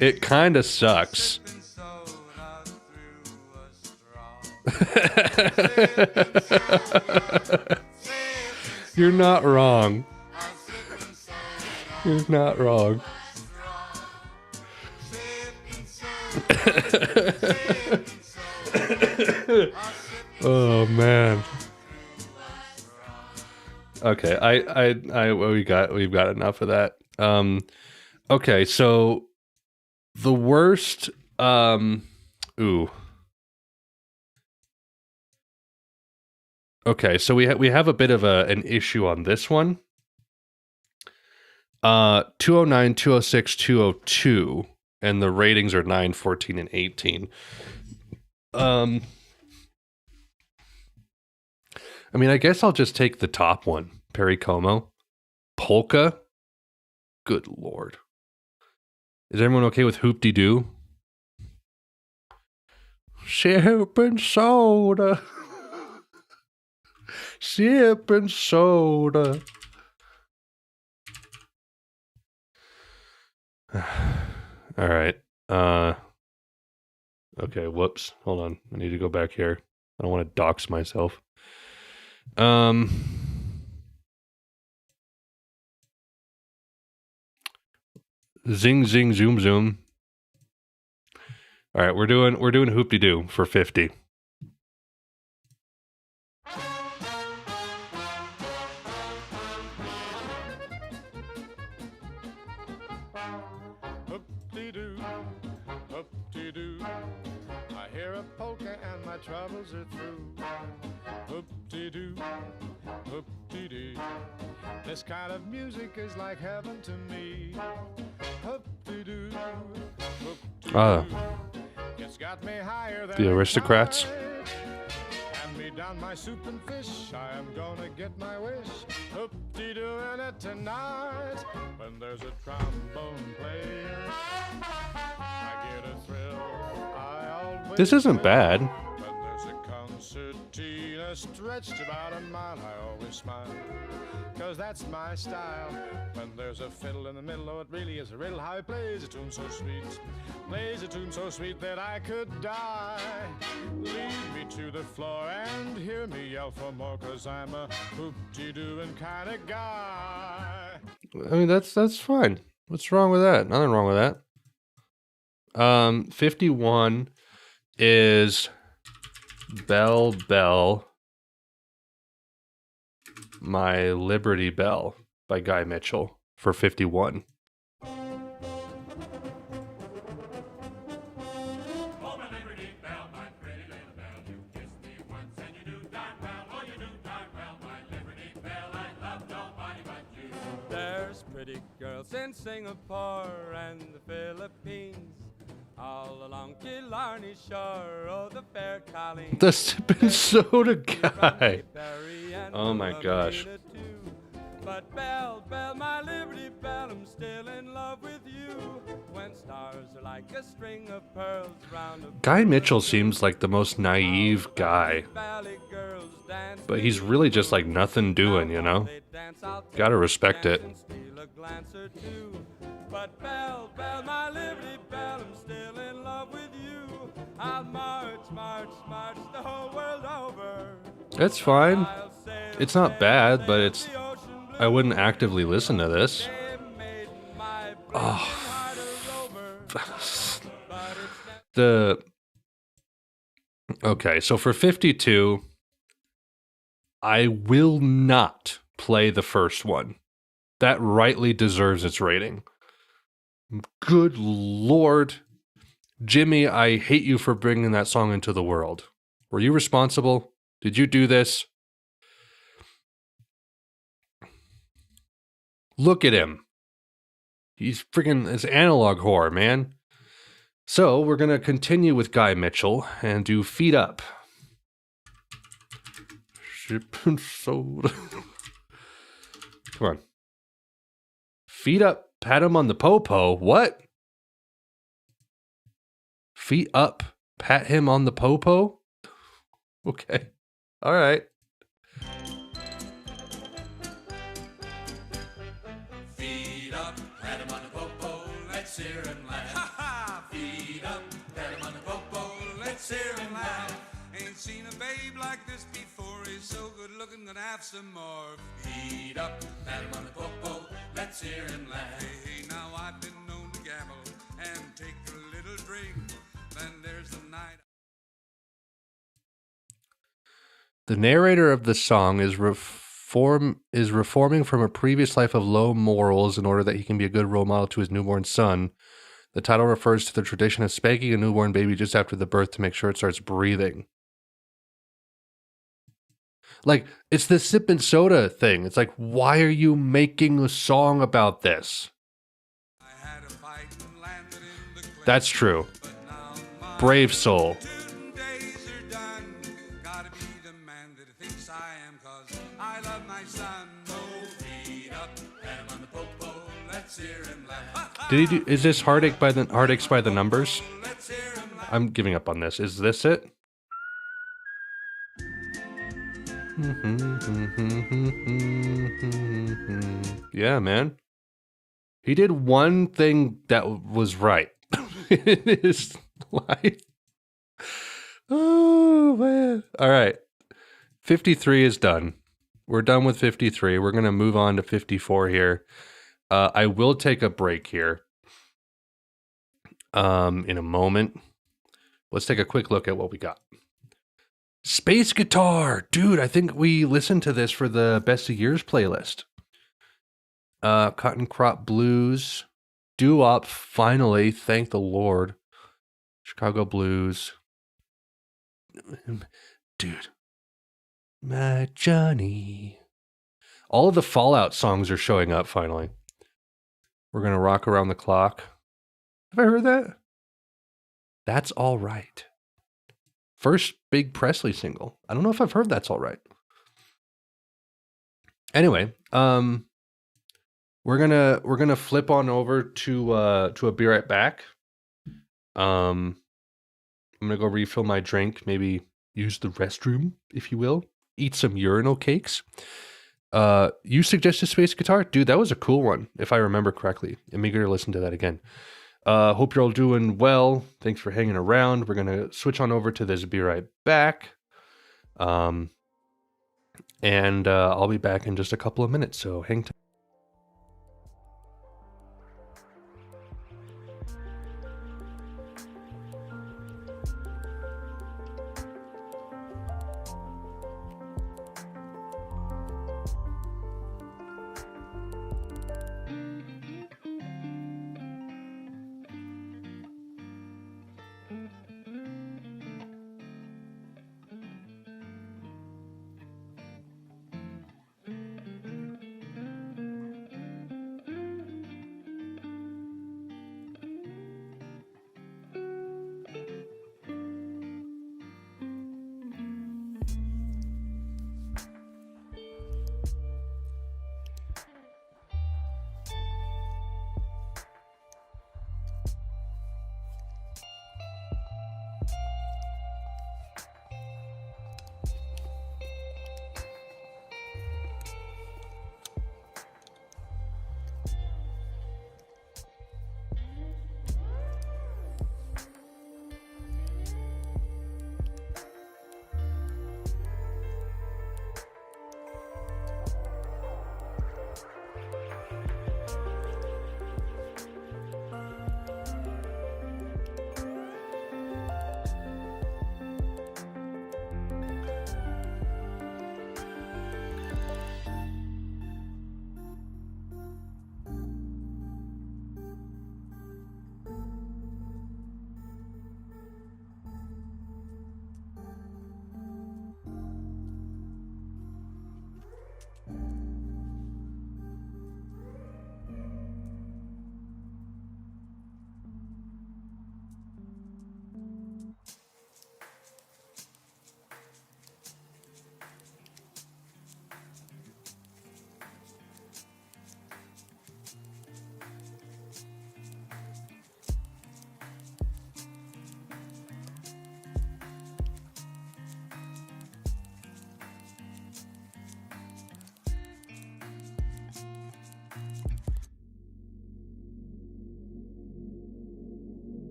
[SPEAKER 1] it kind of sucks.
[SPEAKER 2] sipping soda through a straw.
[SPEAKER 1] You're not wrong. You're not wrong. Oh man. Okay, we've got enough of that. Okay, so the worst Okay, so we have a bit of an issue on this one. 209, 206, 202, and the ratings are 9, 14, and 18. I mean, I guess I'll just take the top one, Perry Como. Polka? Good lord. Is everyone okay with Hoop-de-Doo? Sipping soda. Sipping soda. All right. Okay, whoops. Hold on. I need to go back here. I don't want to dox myself. Zing zing zoom zoom. All right, we're doing Hoop-de-Doo for 50.
[SPEAKER 2] Hoop-de-doo, hoop-de-doo. I hear a polka and my troubles are through. Hoop-de-doo, hoop-de-doo. This kind of music is like heaven to me. Hoop-de-doo, hoop-de-doo. It's got me higher than
[SPEAKER 1] The Aristocrats.
[SPEAKER 2] Hand me down my soup and fish. I am gonna get my wish. Hoop-de-doo in it tonight. When there's a trombone player, I get a thrill. I always
[SPEAKER 1] This isn't bad.
[SPEAKER 2] when there's a concertina stretched about a mile, I always smile, 'cause that's my style. When there's a fiddle in the middle, oh, it really is a riddle how he plays a tune so sweet. Plays a tune so sweet that I could die. Lead me to the floor and hear me yell for more, 'cause I'm a hoop-de-dooing kind of guy.
[SPEAKER 1] I mean, that's fine. What's wrong with that? Nothing wrong with that. 51 is Bell Bell, My Liberty Bell by Guy Mitchell for 51.
[SPEAKER 2] pretty girls in Singapore and the Philippines. All along Killarney shore, oh, the fair Colleen.
[SPEAKER 1] The sipping soda guy. Oh my gosh.
[SPEAKER 2] But Belle, Belle, my Liberty Belle, I'm still in love with you. When stars are like a string of pearls round a
[SPEAKER 1] Guy Mitchell seems like the most naive guy. But he's really just like nothing doing, you know? Gotta respect it.
[SPEAKER 2] But Belle, Belle, my Liberty Belle, I'm still in love with you. I'll march, march, march the whole world over.
[SPEAKER 1] It's fine. It's not bad, but it's... I wouldn't actively listen to this. Oh. Okay, so for 52, I will not play the first one. That rightly deserves its rating. Good Lord. Jimmy, I hate you for bringing that song into the world. Were you responsible? Did you do this? Look at him. He's freaking this analog whore, man. So we're going to continue with Guy Mitchell and do Feet Up. Shipping soda. Come on. Feet up, pat him on the po-po. What? Feet up, pat him on the po-po? Okay. All right.
[SPEAKER 4] Feet up, pat him on the po-po, let's hear him laugh. Ha ha! Feet up, pat him on the po-po, let's hear him laugh.
[SPEAKER 5] Ain't seen a babe like this before. He's so good looking, gonna have some more.
[SPEAKER 4] Feet up, pat him on the po-po, let's hear him laugh.
[SPEAKER 5] Hey, now I've been known to gamble and take a little drink. Then there's the night.
[SPEAKER 1] The narrator of the song is reforming from a previous life of low morals in order that he can be a good role model to his newborn son. The title refers to the tradition of spanking a newborn baby just after the birth to make sure it starts breathing. Like, it's the sip and soda thing. It's like, why are you making a song about this?
[SPEAKER 5] I had a fight and landed in the clinch,
[SPEAKER 1] That's true.
[SPEAKER 5] but now my
[SPEAKER 1] Brave soul.
[SPEAKER 5] 2 days are done. Gotta be the man that thinks I am, 'cause I love my son.
[SPEAKER 4] Oh, feet up, pat him on the po-po, let's hear him laugh.
[SPEAKER 1] Did he do? Is this Heartaches by the Numbers?
[SPEAKER 4] Let's hear him laugh.
[SPEAKER 1] I'm giving up on this. Is this it? Yeah, man. He did one thing that was right in his life. Oh, man. All right. 53 is done. We're done with 53. We're going to move on to 54 here. I will take a break here in a moment. Let's take a quick look at what we got. Space Guitar. Dude, I think we listened to this for the Best of Years playlist. Cotton Crop Blues. Doo-Wop, finally. Thank the Lord. Chicago Blues. Dude. My Johnny. All of the Fallout songs are showing up finally. We're going to rock around the clock. Have I heard that? That's All Right. First big Presley single. I don't know if I've heard That's All Right. Anyway, we're gonna flip on over to a Be Right Back. I'm gonna go refill my drink, maybe use the restroom, if you will. Eat some urinal cakes. You suggested Space Guitar? Dude, that was a cool one, if I remember correctly. I'm eager to listen to that again. Hope you're all doing well. Thanks for hanging around. We're going to switch on over to this Be Right Back. And I'll be back in just a couple of minutes, so hang tight.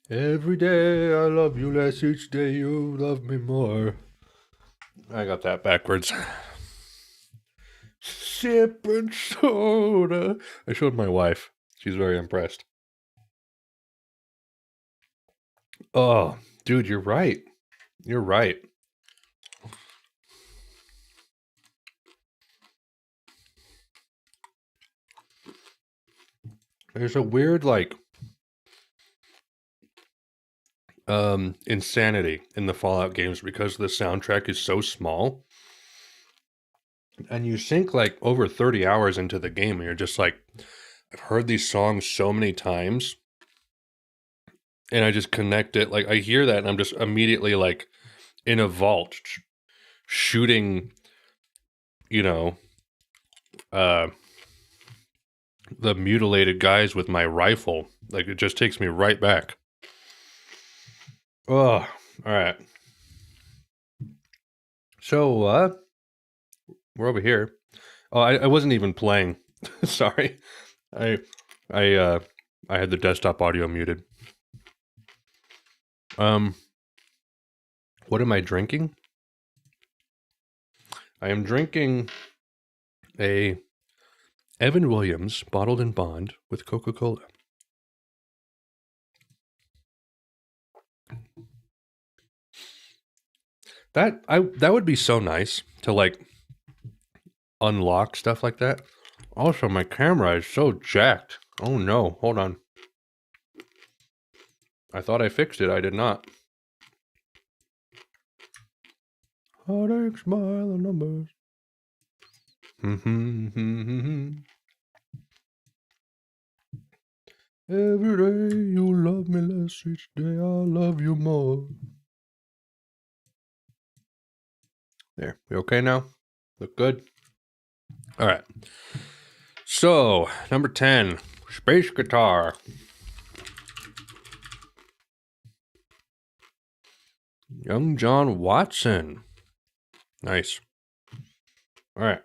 [SPEAKER 1] Every day I love you less, each day you love me more. I got that backwards. Sipping soda. I showed my wife. She's very impressed. Oh, dude, you're right. You're right. There's a weird, like, insanity in the Fallout games because the soundtrack is so small. And you sink like over 30 hours into the game and you're just like, I've heard these songs so many times. And I just connect it. Like I hear that and I'm just immediately like in a vault shooting, you know, the mutilated guys with my rifle. Like it just takes me right back. Oh, all right. So, we're over here. Oh, I wasn't even playing. Sorry. I had the desktop audio muted. What am I drinking? I am drinking a Evan Williams bottled in bond with Coca-Cola. That would be so nice to like unlock stuff like that. Also, my camera is so jacked. Oh no, hold on. I thought I fixed it. I did not. Heartache, smile, and numbers. Every day you love me less, each day I love you more. There, we okay now? Look good? All right. So, number 10, space guitar. Young John Watson. Nice. All right.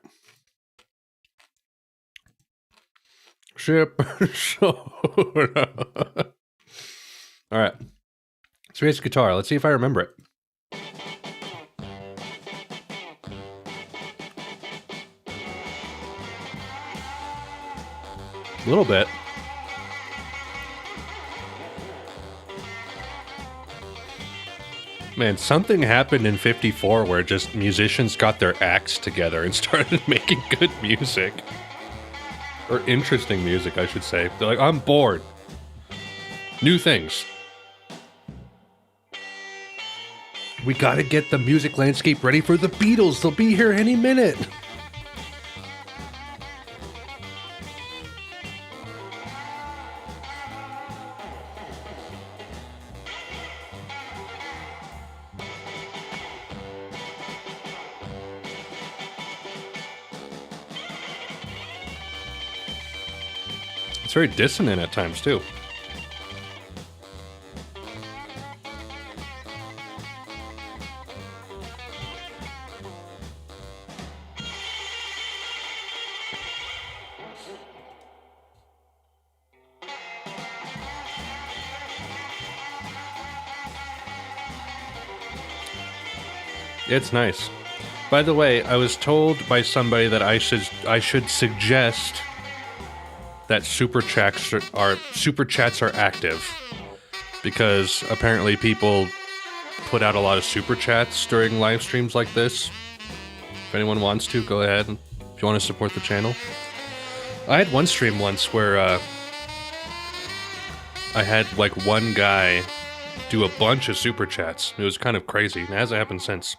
[SPEAKER 1] Sip soda. All right. Space guitar. Let's see if I remember it. little bit. Man, something happened in 54 where just musicians got their acts together and started making good music. Or interesting music, I should say. They're like, I'm bored. New things. We gotta get the music landscape ready for the Beatles. They'll be here any minute. It's very dissonant at times, too. It's nice. By the way, I was told by somebody that I should suggest that super chats are active, because apparently people put out a lot of super chats during live streams like this. If anyone wants to, go ahead. If you want to support the channel, I had one stream once where I had like one guy do a bunch of super chats. It was kind of crazy. It hasn't happened since.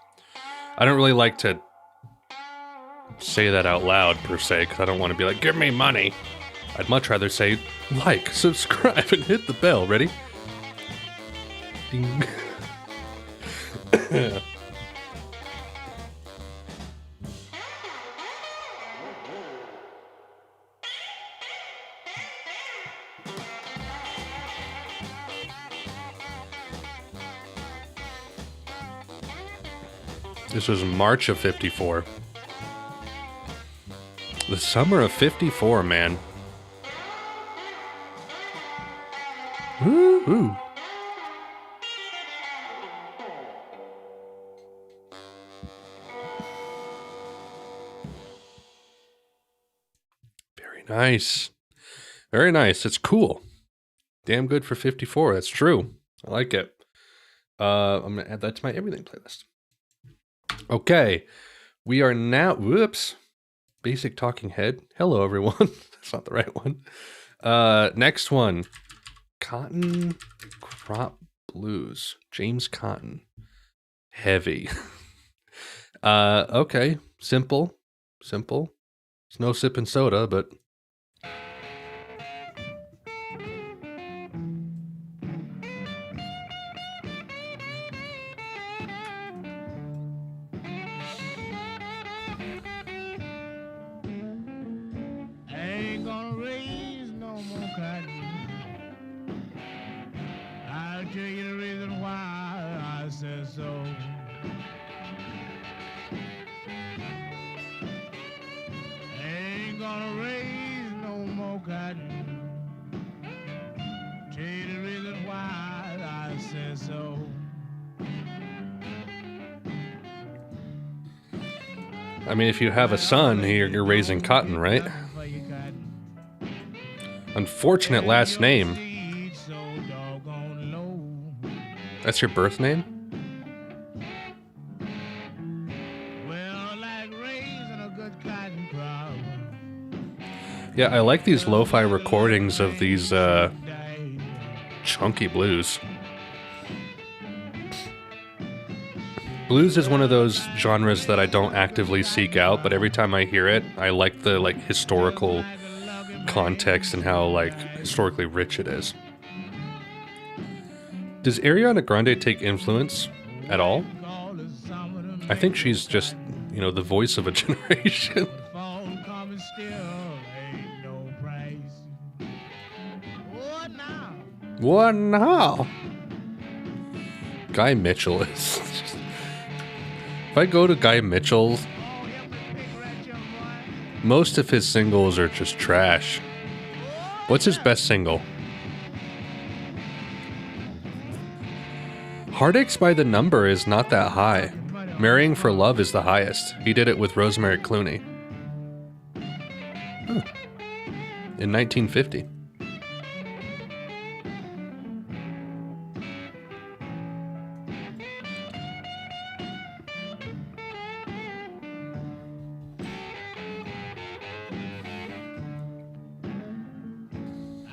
[SPEAKER 1] I don't really like to say that out loud per se, because I don't want to be like, give me money. I'd much rather say, like, subscribe, and hit the bell. Ready? Ding. This was March of 54. The summer of 54, man. Woo-hoo. Very nice. Very nice. It's cool. Damn good for 54. That's true. I like it. I'm going to add that to my everything playlist. Okay. We are now... Whoops. Basic Talking Head. Hello, everyone. That's not the right one. Next one. Cotton Crop Blues. James Cotton. Heavy. Okay. Simple. Simple. It's no sipping soda, but...
[SPEAKER 2] Ain't gonna raise no more cotton. I'll tell you the reason why I said so. Ain't gonna raise no more cotton. Tell you the reason why I said so.
[SPEAKER 1] I mean, if you have a son, you're raising cotton, right? Unfortunate last name. That's your birth name? Yeah, I like these lo-fi recordings of these chunky blues. Blues is one of those genres that I don't actively seek out, but every time I hear it, I like the historical context and how historically rich it is. Does Ariana Grande take influence at all? I think she's just, the voice of a generation. What now? Guy Mitchell is just... If I go to Guy Mitchell, most of his singles are just trash. What's his best single? Heartaches by the Number is not that high. Marrying for Love is the highest. He did it with Rosemary Clooney. Huh. in 1950.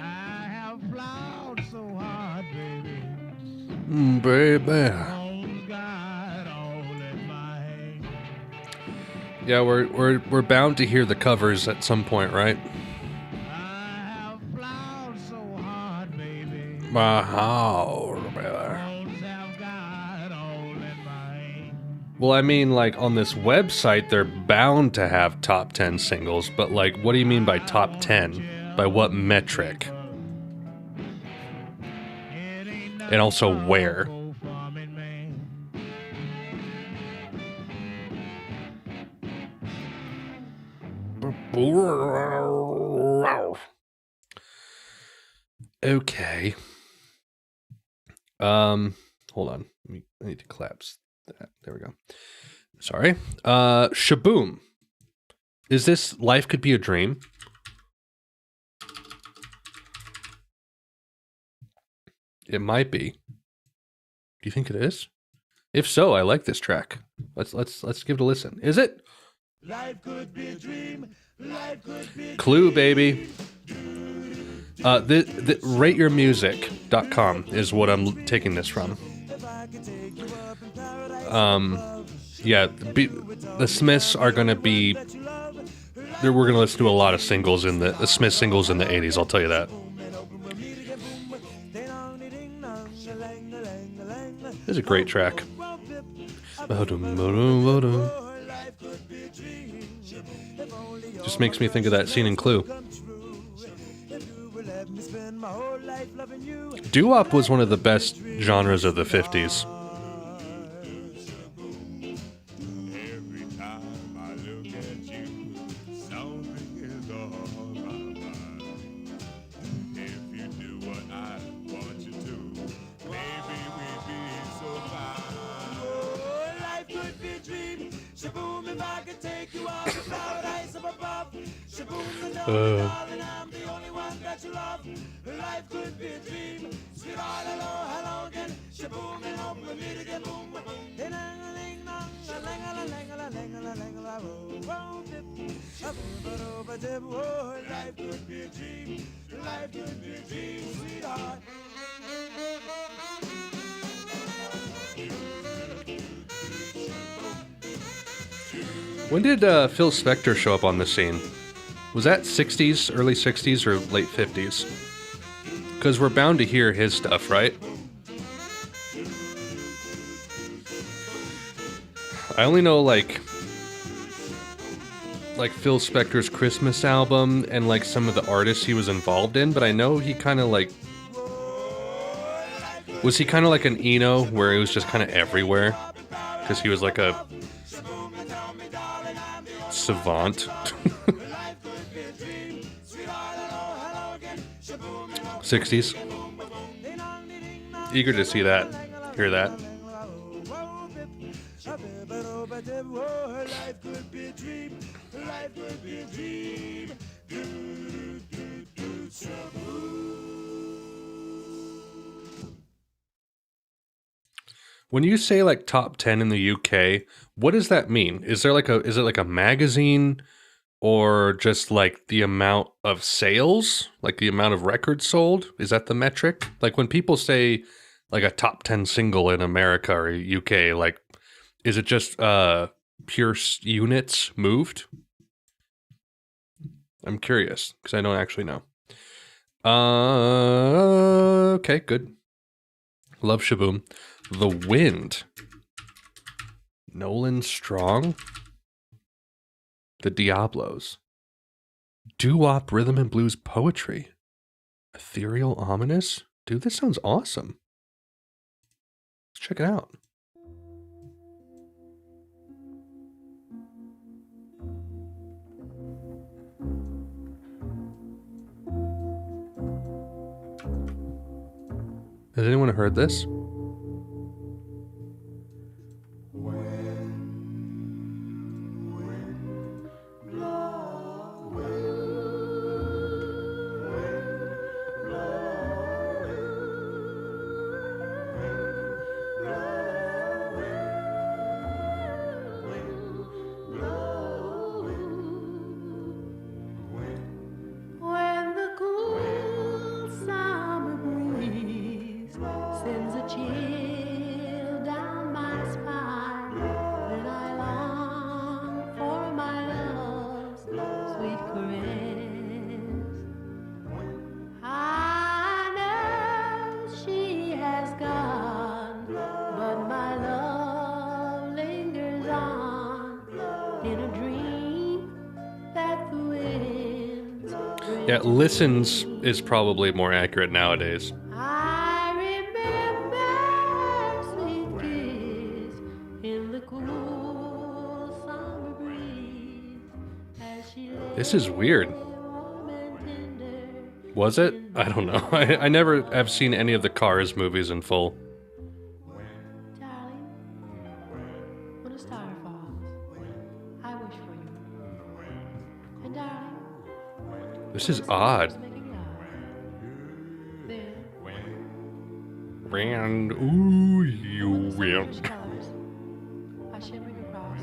[SPEAKER 2] I have plowed so hard, baby.
[SPEAKER 1] Baby.
[SPEAKER 2] Bones got all in my hand.
[SPEAKER 1] Yeah, we're bound to hear the covers at some point, right?
[SPEAKER 2] I have plowed so hard, baby.
[SPEAKER 1] Wow.
[SPEAKER 2] Bones have got all in my hand.
[SPEAKER 1] Well, I mean, like, on this website, they're bound to have top 10 singles, but, like, what do you mean by top 10? By what metric? And also where? Okay. Hold on. I need to collapse that. There we go. Sorry. Shaboom. Is this Life Could Be a Dream? It might be. Do you think it is? If so, I like this track. Let's give it a listen. Is it?
[SPEAKER 2] Life could be a dream. Life could be a
[SPEAKER 1] Clue, baby. RateYourMusic.com is what I'm taking this from. Yeah, the Smiths are going to be... We're going to listen to a lot of singles in the Smith singles in the 80s, I'll tell you that. This is a great track. Just makes me think of that scene in Clue. Doo-wop was one of the best genres of the 50s.
[SPEAKER 2] Every time I look at you, something is on my mind. If you do what I want you to, maybe we'd be so fine. Oh, life could be a dream. Shaboom, if I could take you out the paradise up above. Shaboom, and darling, I'm the only one that you love. Life could be a dream. Sweetheart, hello again. Shaboom, and hope we'll meet again. Boom. Life could be a dream. Life could be a dream, sweetheart.
[SPEAKER 1] When did Phil Spector show up on the scene? Was that 60s, early 60s, or late 50s? Because we're bound to hear his stuff, right? I only know, like Phil Spector's Christmas album and, like, some of the artists he was involved in, but I know he kind of, like... Was he kind of like an Eno, where he was just kind of everywhere? Because he was like a... savant. 60s. Eager to see that. Hear that.
[SPEAKER 2] Life could be a dream. Life could be a dream.
[SPEAKER 1] When you say like top 10 in the UK, what does that mean? Is it like a magazine, or just like the amount of sales, like the amount of records sold? Is that the metric? Like when people say like a top 10 single in America or UK, like is it just pure units moved? I'm curious because I don't actually know. Okay, good. Love Shaboom. The Wind. Nolan Strong. The Diablos. Doo-wop rhythm and blues poetry. Ethereal ominous. Dude, this sounds awesome. Let's check it out. Has anyone heard this? Yeah, listens is probably more accurate nowadays.
[SPEAKER 3] I remember sweet kiss in the cool summer breeze as she lay
[SPEAKER 1] This is weird.
[SPEAKER 3] warm and tender.
[SPEAKER 1] Was it? I don't know. I never have seen any of the Cars movies in full.
[SPEAKER 3] Darling, when a star falls, I wish for you. And darling,
[SPEAKER 1] This is odd.
[SPEAKER 3] making love. Then,
[SPEAKER 1] And ooh, you
[SPEAKER 3] when the
[SPEAKER 1] will.
[SPEAKER 3] sun's colors are shimmering across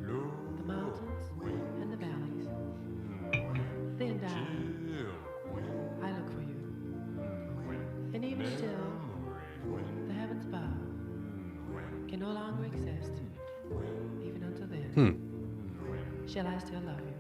[SPEAKER 3] the mountains and the valleys. Then, darling, I look for you. And even still, the heavens above can no longer exist. Even until then, shall I still love you?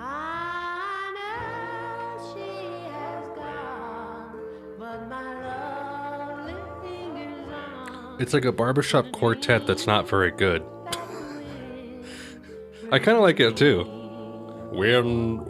[SPEAKER 3] I know she has gone, but my love lingers on.
[SPEAKER 1] It's like a barbershop quartet that's not very good.
[SPEAKER 3] That wind
[SPEAKER 1] I kind of like it too. Wind.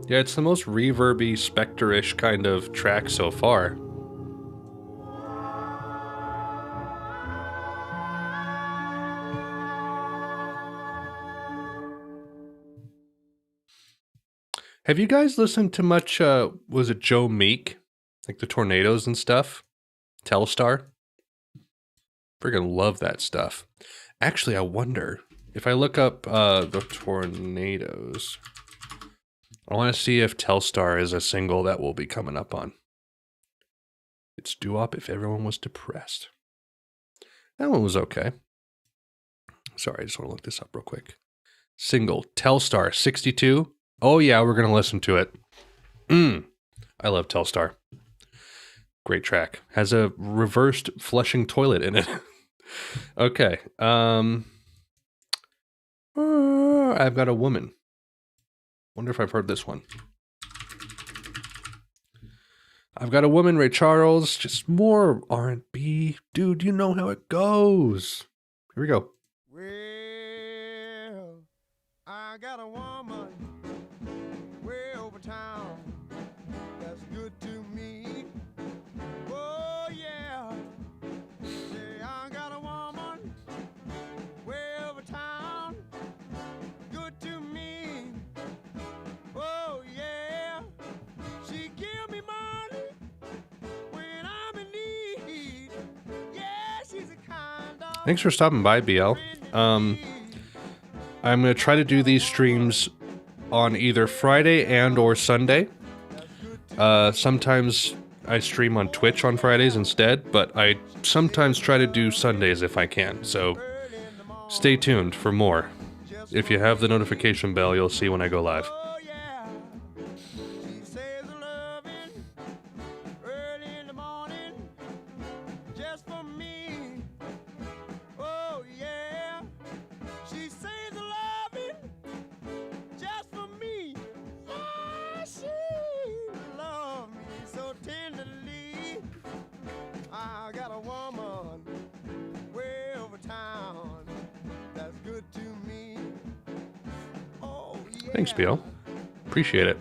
[SPEAKER 1] Yeah, it's the most reverby, Spectre-ish kind of track so far. Have you guys listened to much, was it Joe Meek? Like the Tornadoes and stuff? Telstar? Friggin' love that stuff. Actually, I wonder if I look up the Tornadoes. I want to see if Telstar is a single that will be coming up on. It's doo-wop if everyone was depressed. That one was okay. Sorry, I just want to look this up real quick. Single, Telstar, 62. Oh yeah, we're going to listen to it. I love Telstar. Great track. Has a reversed flushing toilet in it. Okay. I've Got a Woman. Wonder if I've heard this one. I've Got a Woman, Ray Charles. Just more R&B. Dude, you know how it goes. Here we go.
[SPEAKER 2] Well, I got a woman way over town that's good to me. Oh yeah, say I got a woman way over town, good to me. Oh yeah, she give me money when I'm in need. Yeah, she's a kind of
[SPEAKER 1] Thanks for stopping by, BL. I'm going to try to do these streams on either Friday and or Sunday. Sometimes I stream on Twitch on Fridays instead, but I sometimes try to do Sundays if I can. So stay tuned for more. If you have the notification bell, you'll see when I go live.
[SPEAKER 2] Oh yeah, she says loving early in the morning just for me. Oh yeah, she says loving just for me. Yeah, she loves me so tenderly. I got a woman way over town that's good to me. Oh yeah.
[SPEAKER 1] Thanks, BL. Appreciate it.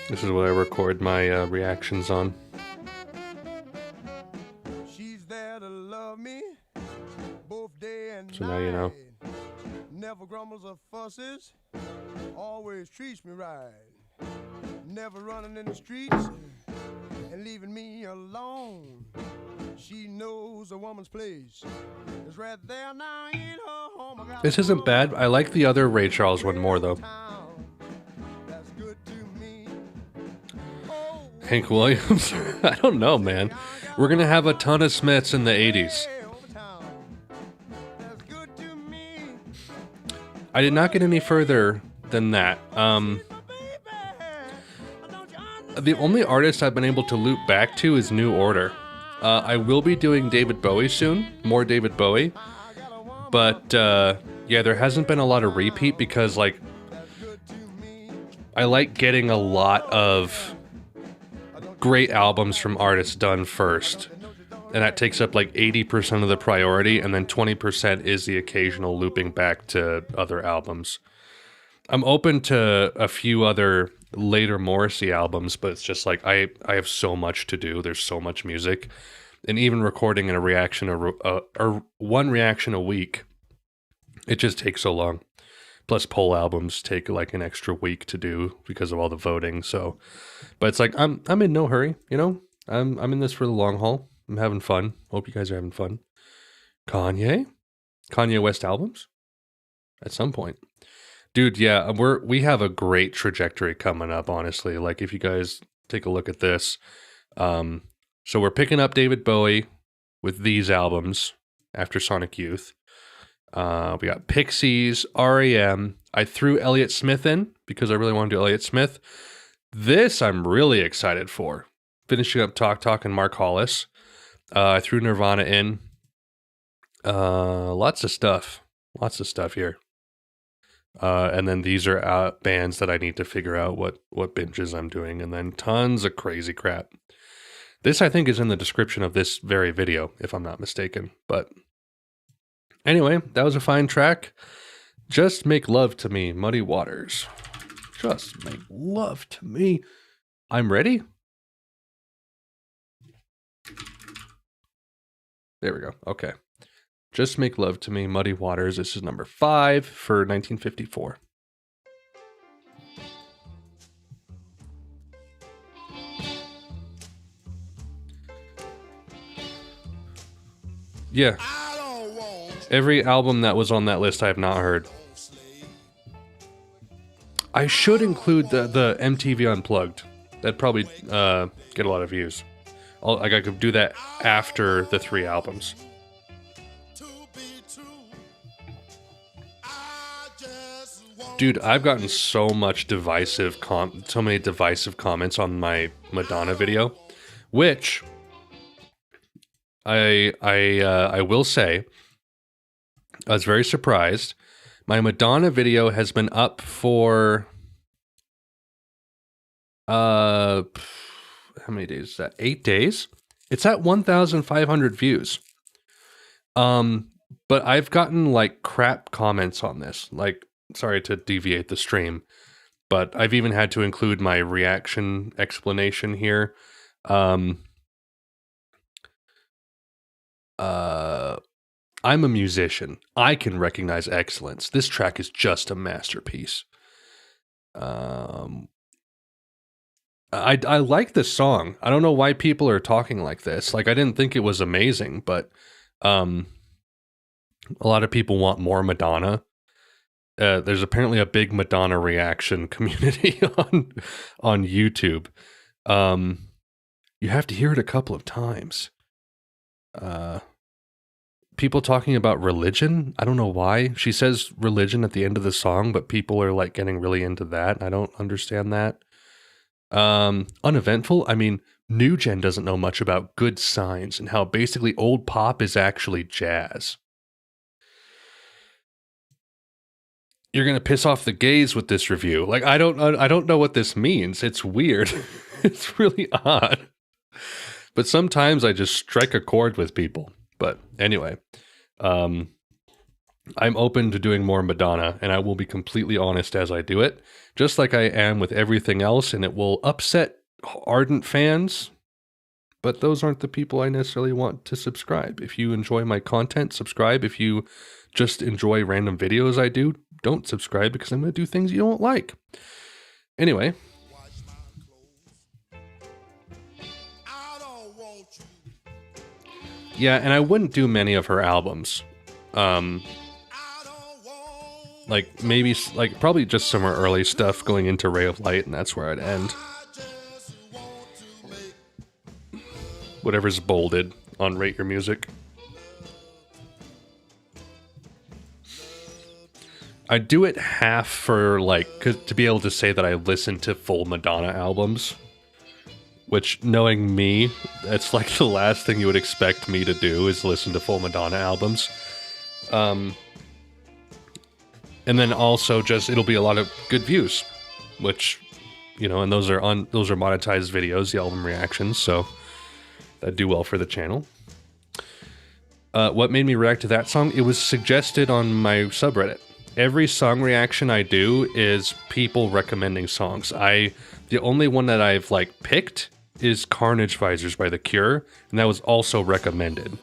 [SPEAKER 1] This is what I record my reactions on.
[SPEAKER 2] She's there to love me both day and
[SPEAKER 1] So
[SPEAKER 2] night.
[SPEAKER 1] now you know.
[SPEAKER 2] Never grumbles or fusses, always treats me right. Never running in the streets and leaving me alone. She knows a woman's place is right there now in her home. I got
[SPEAKER 1] This
[SPEAKER 2] a
[SPEAKER 1] isn't bad. I like the other Ray Charles one more, though.
[SPEAKER 2] town that's good to me. Oh,
[SPEAKER 1] Hank Williams? I don't know, man. We're gonna have a ton of Smiths in the 80s. I did not get any further than that. The only artist I've been able to loop back to is New Order. I will be doing David Bowie soon, more David Bowie. But, yeah, there hasn't been a lot of repeat because, like, I like getting a lot of great albums from artists done first. And that takes up like 80% of the priority, and then 20% is the occasional looping back to other albums. I'm open to a few other later Morrissey albums, but it's just like I have so much to do. There's so much music. And even recording in a reaction or one reaction a week, it just takes so long. Plus poll albums take like an extra week to do because of all the voting. So, but it's like I'm in no hurry, you know? I'm in this for the long haul. I'm having fun. Hope you guys are having fun. Kanye West albums at some point. Dude, yeah, we have a great trajectory coming up, honestly. Like if you guys take a look at this. So we're picking up David Bowie with these albums after Sonic Youth. We got Pixies, REM. I threw Elliott Smith in because I really want to do Elliott Smith. This I'm really excited for. Finishing up Talk and Mark Hollis. I threw Nirvana in. Lots of stuff here. And then these are bands that I need to figure out what binges I'm doing, and then tons of crazy crap. This I think is in the description of this very video, if I'm not mistaken. But anyway, that was a fine track. Just Make Love to Me, Muddy Waters. Just make love to me. I'm ready. There we go. Okay. Just Make Love to Me, Muddy Waters. This is number 5 for 1954. Yeah. Every album that was on that list I have not heard. I should include the MTV Unplugged. That'd probably get a lot of views. I could do that after the 3 albums. Dude, I've gotten so many divisive comments on my Madonna video, which I will say I was very surprised. My Madonna video has been up for how many days is that? 8 days? It's at 1,500 views. But I've gotten like crap comments on this. Like, sorry to deviate the stream, but I've even had to include my reaction explanation here. I'm a musician. I can recognize excellence. This track is just a masterpiece. I like this song. I don't know why people are talking like this. Like, I didn't think it was amazing, but a lot of people want more Madonna. There's apparently a big Madonna reaction community on YouTube. You have to hear it a couple of times. People talking about religion. I don't know why. She says religion at the end of the song, but people are like getting really into that. I don't understand that. Uneventful. I mean, New Gen doesn't know much about Good Signs and how basically old pop is actually jazz. You're gonna piss off the gays with this review. Like, I don't know what this means. It's weird. It's really odd. But sometimes I just strike a chord with people. But anyway, I'm open to doing more Madonna, and I will be completely honest as I do it, just like I am with everything else, and it will upset ardent fans, but those aren't the people I necessarily want to subscribe. If you enjoy my content, subscribe. If you just enjoy random videos I do, don't subscribe, because I'm going to do things you don't like. Anyway. Yeah, and I wouldn't do many of her albums. Like, maybe, like, probably just some early stuff going into Ray of Light, and that's where I'd end. whatever's bolded on Rate Your Music. I do it half for, like, to be able to say that I listen to full Madonna albums. Which, knowing me, that's like the last thing you would expect me to do is listen to full Madonna albums. And then also just, it'll be a lot of good views. Which, you know, and those are monetized videos, the album reactions, so that do well for the channel. What made me react to that song? It was suggested on my subreddit. Every song reaction I do is people recommending songs. The only one that I've like picked is Carnage Visors by The Cure, and that was also recommended.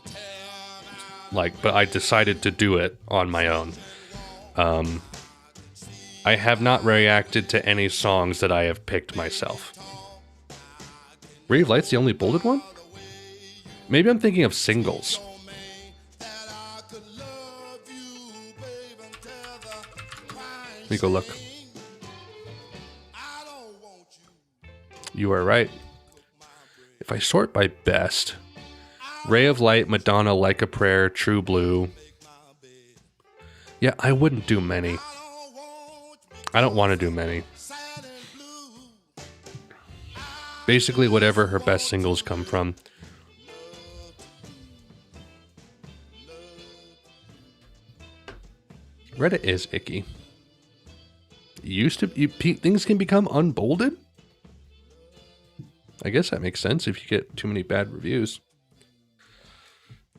[SPEAKER 1] Like, but I decided to do it on my own. I have not reacted to any songs that I have picked myself. Ray of Light's the only bolded one? Maybe I'm thinking of singles. Let me go look. You are right. If I sort by best, Ray of Light, Madonna, Like a Prayer, True Blue. Yeah, I wouldn't do many. I don't want to do many. Basically, whatever her best singles come from. Reddit is icky. Things can become unbolded? I guess that makes sense if you get too many bad reviews.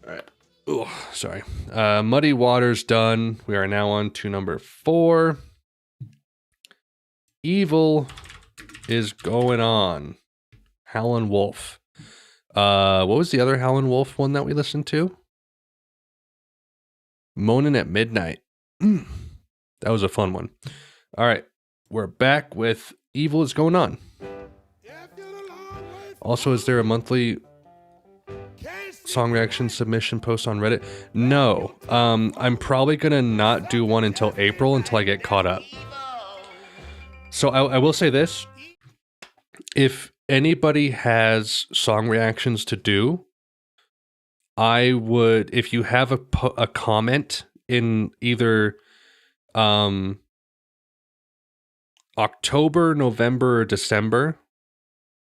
[SPEAKER 1] Alright. Oh, sorry. Muddy Waters done. We are now on to number 4. Evil is going on. Howlin' Wolf. What was the other Howlin' Wolf one that we listened to? Moanin' at Midnight. That was a fun one. All right, we're back with Evil is Going On. Also, is there a monthly song reaction submission post on Reddit? No. I'm probably going to not do one until April until I get caught up. So I will say this. If anybody has song reactions to do, I would, if you have a comment in either October, November, or December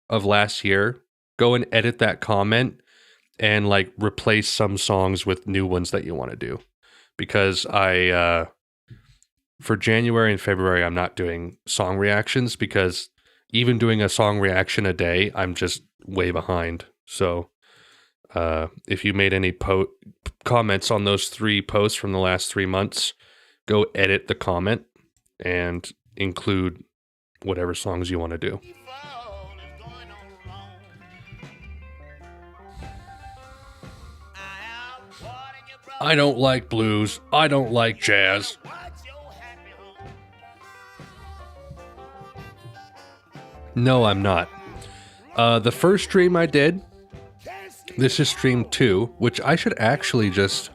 [SPEAKER 1] of last year, go and edit that comment and like replace some songs with new ones that you want to do. Because for January and February, I'm not doing song reactions because even doing a song reaction a day, I'm just way behind. So if you made any comments on those 3 posts from the last 3 months, go edit the comment and include whatever songs you want to do. I don't like blues. I don't like jazz. No, I'm not. The first stream I did, this is stream 2, which I should actually just...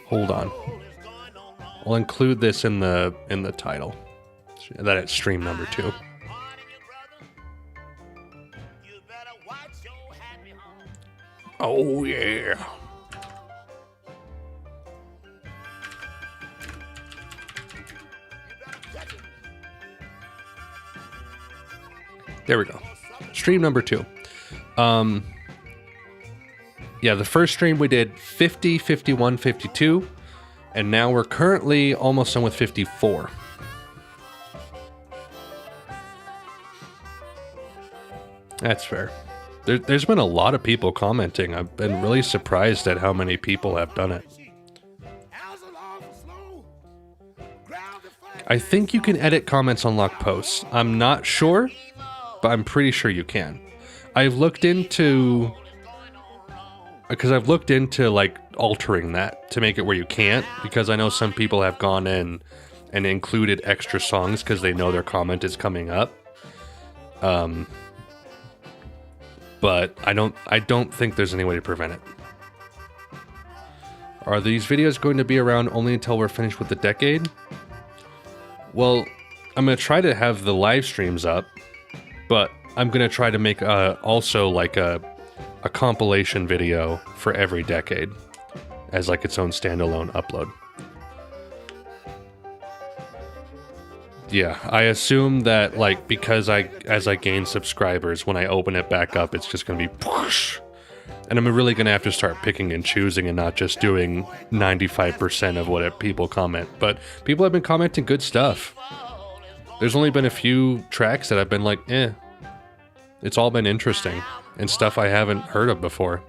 [SPEAKER 1] Hold on. I'll include this in the title. That it's stream number 2. Oh yeah. There we go. Stream number 2. Yeah, the first stream we did 50, 51, 52, and now we're currently almost done with 54. That's fair. There's been a lot of people commenting. I've been really surprised at how many people have done it. I think you can edit comments on locked posts. I'm not sure, but I'm pretty sure you can. I've looked into like altering that to make it where you can't, because I know some people have gone in and included extra songs because they know their comment is coming up. But I don't think there's any way to prevent it. Are these videos going to be around only until we're finished with the decade? Well, I'm gonna try to have the live streams up, but I'm gonna try to make also like a compilation video for every decade as like its own standalone upload. Yeah, I assume that like because as I gain subscribers, when I open it back up, it's just gonna be whoosh. And I'm really gonna have to start picking and choosing and not just doing 95% of what people comment. But people have been commenting good stuff. There's only been a few tracks that I've been like, eh. It's all been interesting and stuff I haven't heard of before.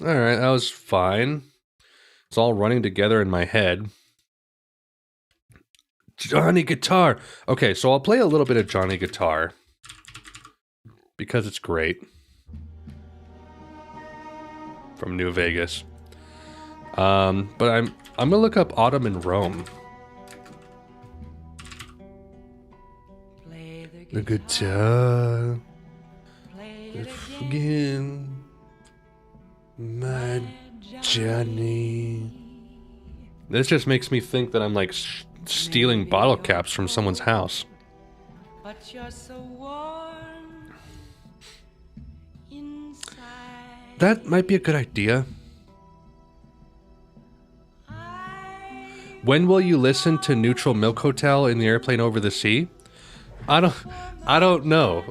[SPEAKER 1] Alright, that was fine. It's all running together in my head. Johnny Guitar! Okay, so I'll play a little bit of Johnny Guitar. Because it's great. From New Vegas. But I'm gonna look up Autumn in Rome. The guitar. Again. My Johnny. This just makes me think that I'm like stealing bottle caps from someone's house.
[SPEAKER 3] But you're so warm inside.
[SPEAKER 1] That might be a good idea. When will you listen to Neutral Milk Hotel in the airplane over the sea? I don't know.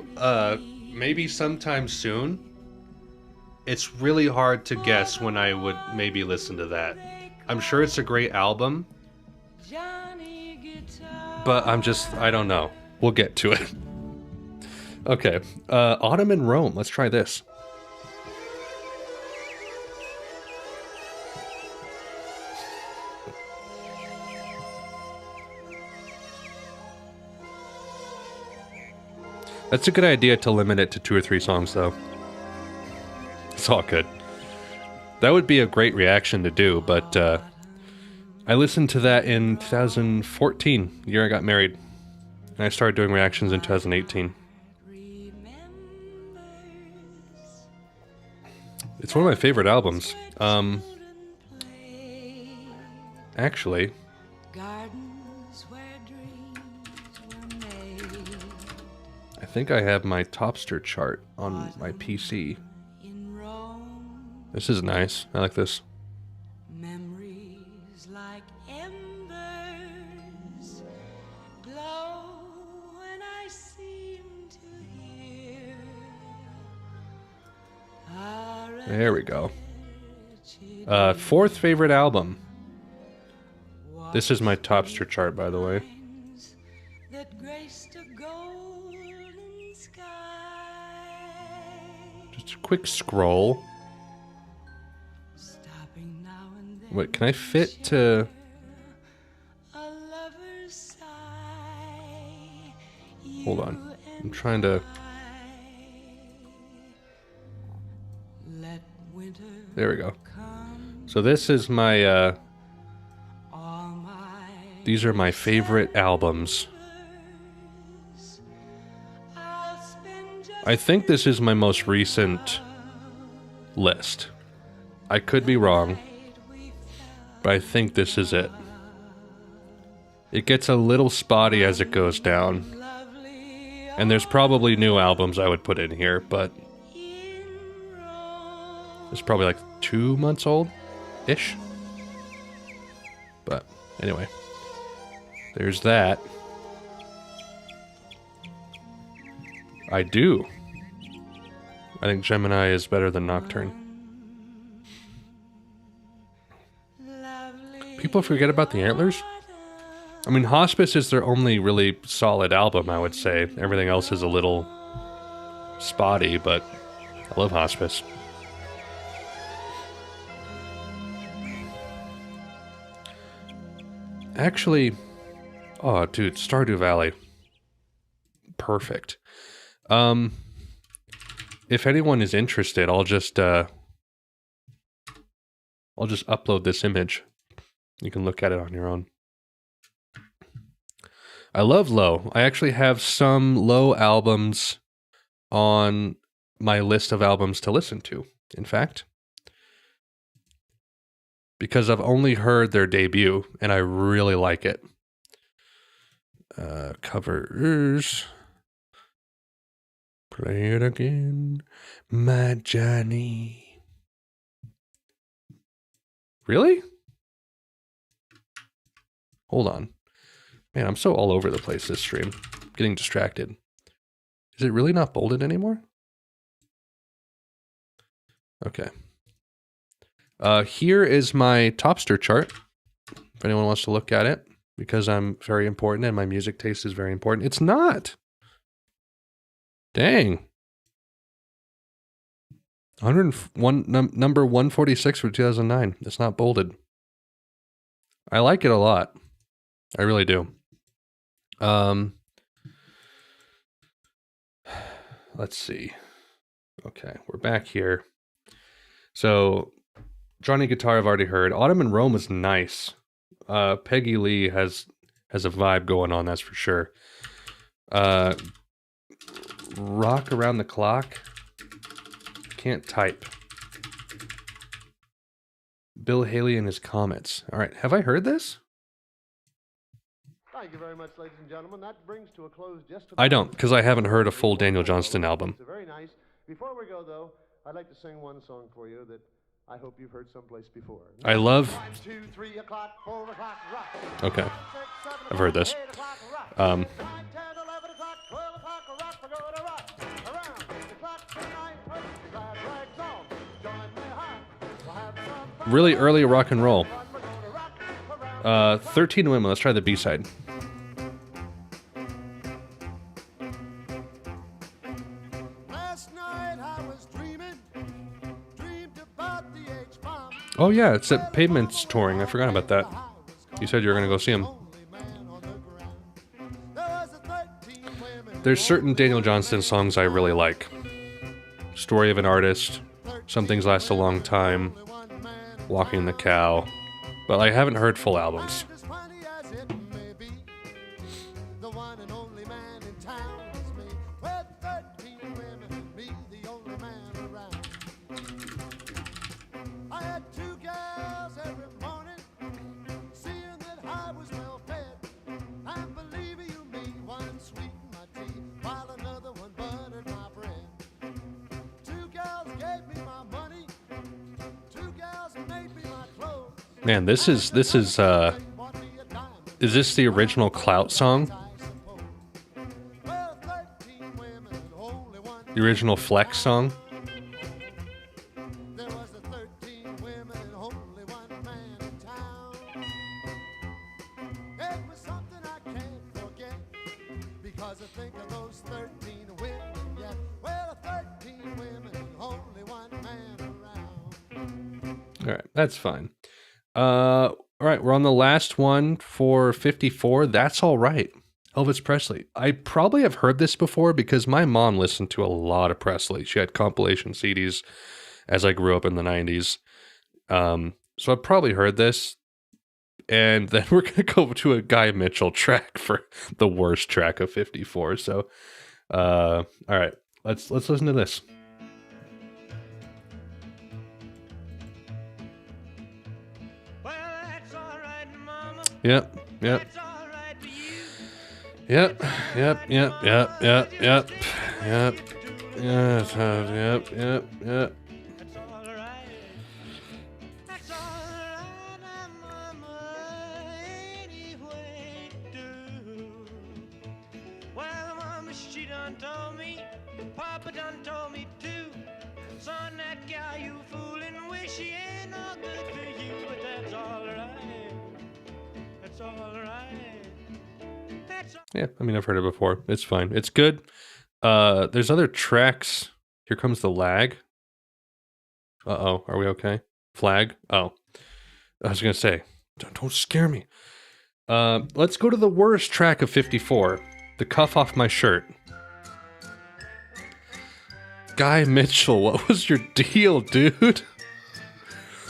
[SPEAKER 1] Maybe sometime soon. It's really hard to guess when I would maybe listen to that. I'm sure it's a great album. But I don't know. We'll get to it. Okay. Autumn in Rome. Let's try this. That's a good idea to limit it to 2 or 3 songs, though. It's all good. That would be a great reaction to do, but I listened to that in 2014, the year I got married. And I started doing reactions in 2018. It's one of my favorite albums. Actually, I think I have my Topster chart on my PC. This is nice. I like this.
[SPEAKER 3] Memories like embers glow when I seem to hear.
[SPEAKER 1] There we go. 4th favorite album. This is my Topster chart, by the way.
[SPEAKER 3] That graced a golden sky.
[SPEAKER 1] Just a quick scroll.
[SPEAKER 3] Stopping now and then.
[SPEAKER 1] Wait, can I fit to...
[SPEAKER 3] A lover's sigh.
[SPEAKER 1] Hold on. I'm trying to...
[SPEAKER 3] Let winter
[SPEAKER 1] There we go.
[SPEAKER 3] come.
[SPEAKER 1] So this is my,
[SPEAKER 3] All my
[SPEAKER 1] these are my favorite albums.
[SPEAKER 3] I'll spend just
[SPEAKER 1] I think this is my most recent list. I could be wrong, but I think this is it. It gets a little spotty as it goes down. And there's probably new albums I would put in here, but it's probably like 2 months old-ish. But anyway, there's that. I do. I think Gemini is better than Nocturne. People forget about the Antlers? I mean, Hospice is their only really solid album, I would say. Everything else is a little spotty, but I love Hospice. Actually, oh, dude, Stardew Valley. Perfect. If anyone is interested, I'll just upload this image. You can look at it on your own. I love Low. I actually have some Low albums on my list of albums to listen to. in fact, because I've only heard their debut and I really like it. Covers. Play it again, my Johnny. Really? Hold on. Man, I'm so all over the place this stream. I'm getting distracted. Is it really not bolded anymore? Okay. Here is my Topster chart, if anyone wants to look at it, because I'm very important and my music taste is very important. It's not. Dang. 101, number 146 for 2009. It's not bolded. I like it a lot. I really do. Let's see. Okay, we're back here. So, Johnny Guitar I've already heard. Autumn in Rome is nice. Peggy Lee has a vibe going on, that's for sure. Rock Around the Clock. Can't type. Bill Haley and His Comets. All right, have I heard this?
[SPEAKER 6] Thank you very much, ladies and gentlemen. That brings to a close just
[SPEAKER 1] I don't, because I haven't heard a full Daniel Johnston album.
[SPEAKER 6] It's very nice. Before we go, though, I'd like to sing one song for you that I hope you've heard someplace before.
[SPEAKER 1] I love...
[SPEAKER 6] 1, 2, 3 o'clock, 4 o'clock, rock.
[SPEAKER 1] Okay.
[SPEAKER 6] 5, 6, 7,
[SPEAKER 1] I've heard this.
[SPEAKER 6] 8 o'clock, rock. 9, 10, 11 o'clock, 12 o'clock, rock. We're going to rock. Around the clock tonight, glad rags on. Join me high. We'll have some fun.
[SPEAKER 1] Really early rock and roll.
[SPEAKER 6] We're going to rock around.
[SPEAKER 1] 13 Women. Let's try the B-side.
[SPEAKER 6] Last night I was dreamed about the H-bomb.
[SPEAKER 1] Oh yeah, it's at Pavement's touring. I forgot about that. You said you were going to go see him. There's certain Daniel Johnston songs I really like. Story of an Artist, Some Things Last a Long Time, Walking the Cow. But I haven't heard full albums.
[SPEAKER 6] As funny as it may be, the one and only man in town is me. With 13 women and me, the only man around. I had 2 gals every morning, seeing that I was well fed. And believe you me, one sweetened my tea, while another one buttered my bread. 2 gals gave me my money, 2 gals made me my clothes.
[SPEAKER 1] Man, this is this is the original Clout song? The original Flex song?
[SPEAKER 6] There was a 13 women and only one man in town. It was something I can't forget, because I think of those 13 women yet. Well, 13 women and only one man around.
[SPEAKER 1] All right, that's fine. All right, we're on the last one for 54. That's All Right. Elvis Presley. I probably have heard this before because my mom listened to a lot of Presley. She had compilation CDs as I grew up in the 90s. So I've probably heard this. And then we're going to go to a Guy Mitchell track for the worst track of 54. So, all right, let's listen to this.
[SPEAKER 2] Well, that's all right, Mama.
[SPEAKER 1] Yep.
[SPEAKER 2] That's all right for you.
[SPEAKER 1] Yep. Yep. Yes. Yep.
[SPEAKER 2] That's all right. That's all right, Mama. Anyway, do. Well, Mama, she done told me. Papa done told me too. Son, that guy you fooling, wish he ain't no good for you. But that's all right. That's all right. That's all
[SPEAKER 1] Yeah, I mean, I've heard it before. It's fine. It's good. There's other tracks. Here comes the lag. Uh-oh, are we okay? Flag? Oh. I was going to say, don't scare me. Let's go to the worst track of 54. The Cuff Off My Shirt. Guy Mitchell, what was your deal, dude?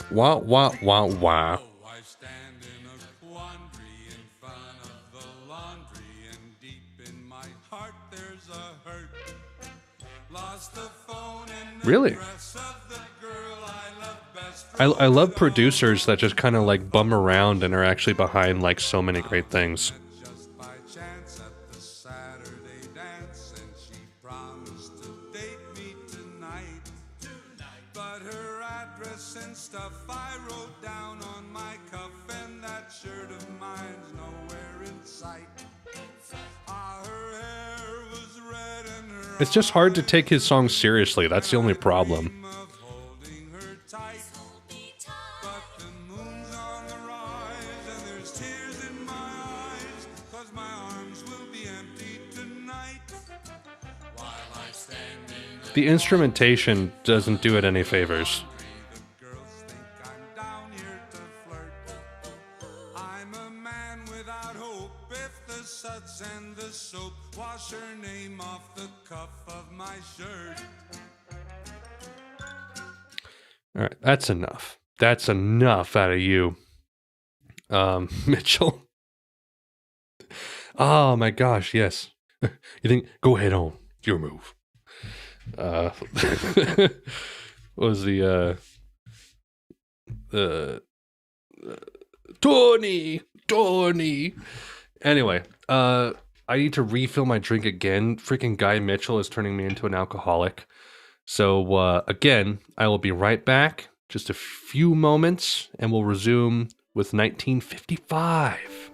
[SPEAKER 1] Wah, wah, wah, wah.
[SPEAKER 5] Oh, I stand in a quandary in front of the laundry, and deep in my heart there's a hurt. Lost the phone and the
[SPEAKER 1] Really?
[SPEAKER 5] address of the girl
[SPEAKER 1] I love producers that just kind of like bum around and are actually behind like so many great things.
[SPEAKER 5] Just by chance at the Saturday dance, and she promised to date me tonight. But her address and stuff I wrote down on my cuff, and that shirt of mine's nowhere in sight. Her hair was red and her
[SPEAKER 1] It's just hard to take his songs seriously. That's the only problem.
[SPEAKER 5] of holding her tight. But the moon's on the rise, and there's tears in my eyes, 'cause my arms will be empty tonight.
[SPEAKER 4] While I stand in the
[SPEAKER 1] The instrumentation doesn't do it any favors.
[SPEAKER 5] The girls think I'm down here to flirt. I'm a man without hope. If the suds and the soap wash her name off the cuff of my shirt.
[SPEAKER 1] All right, that's enough. That's enough out of you, Mitchell. Oh my gosh, yes. You think? Go ahead on. It's your move. What was the Tony? Anyway, I need to refill my drink again. Freaking Guy Mitchell is turning me into an alcoholic. So again, I will be right back. Just a few moments, and we'll resume with 1955.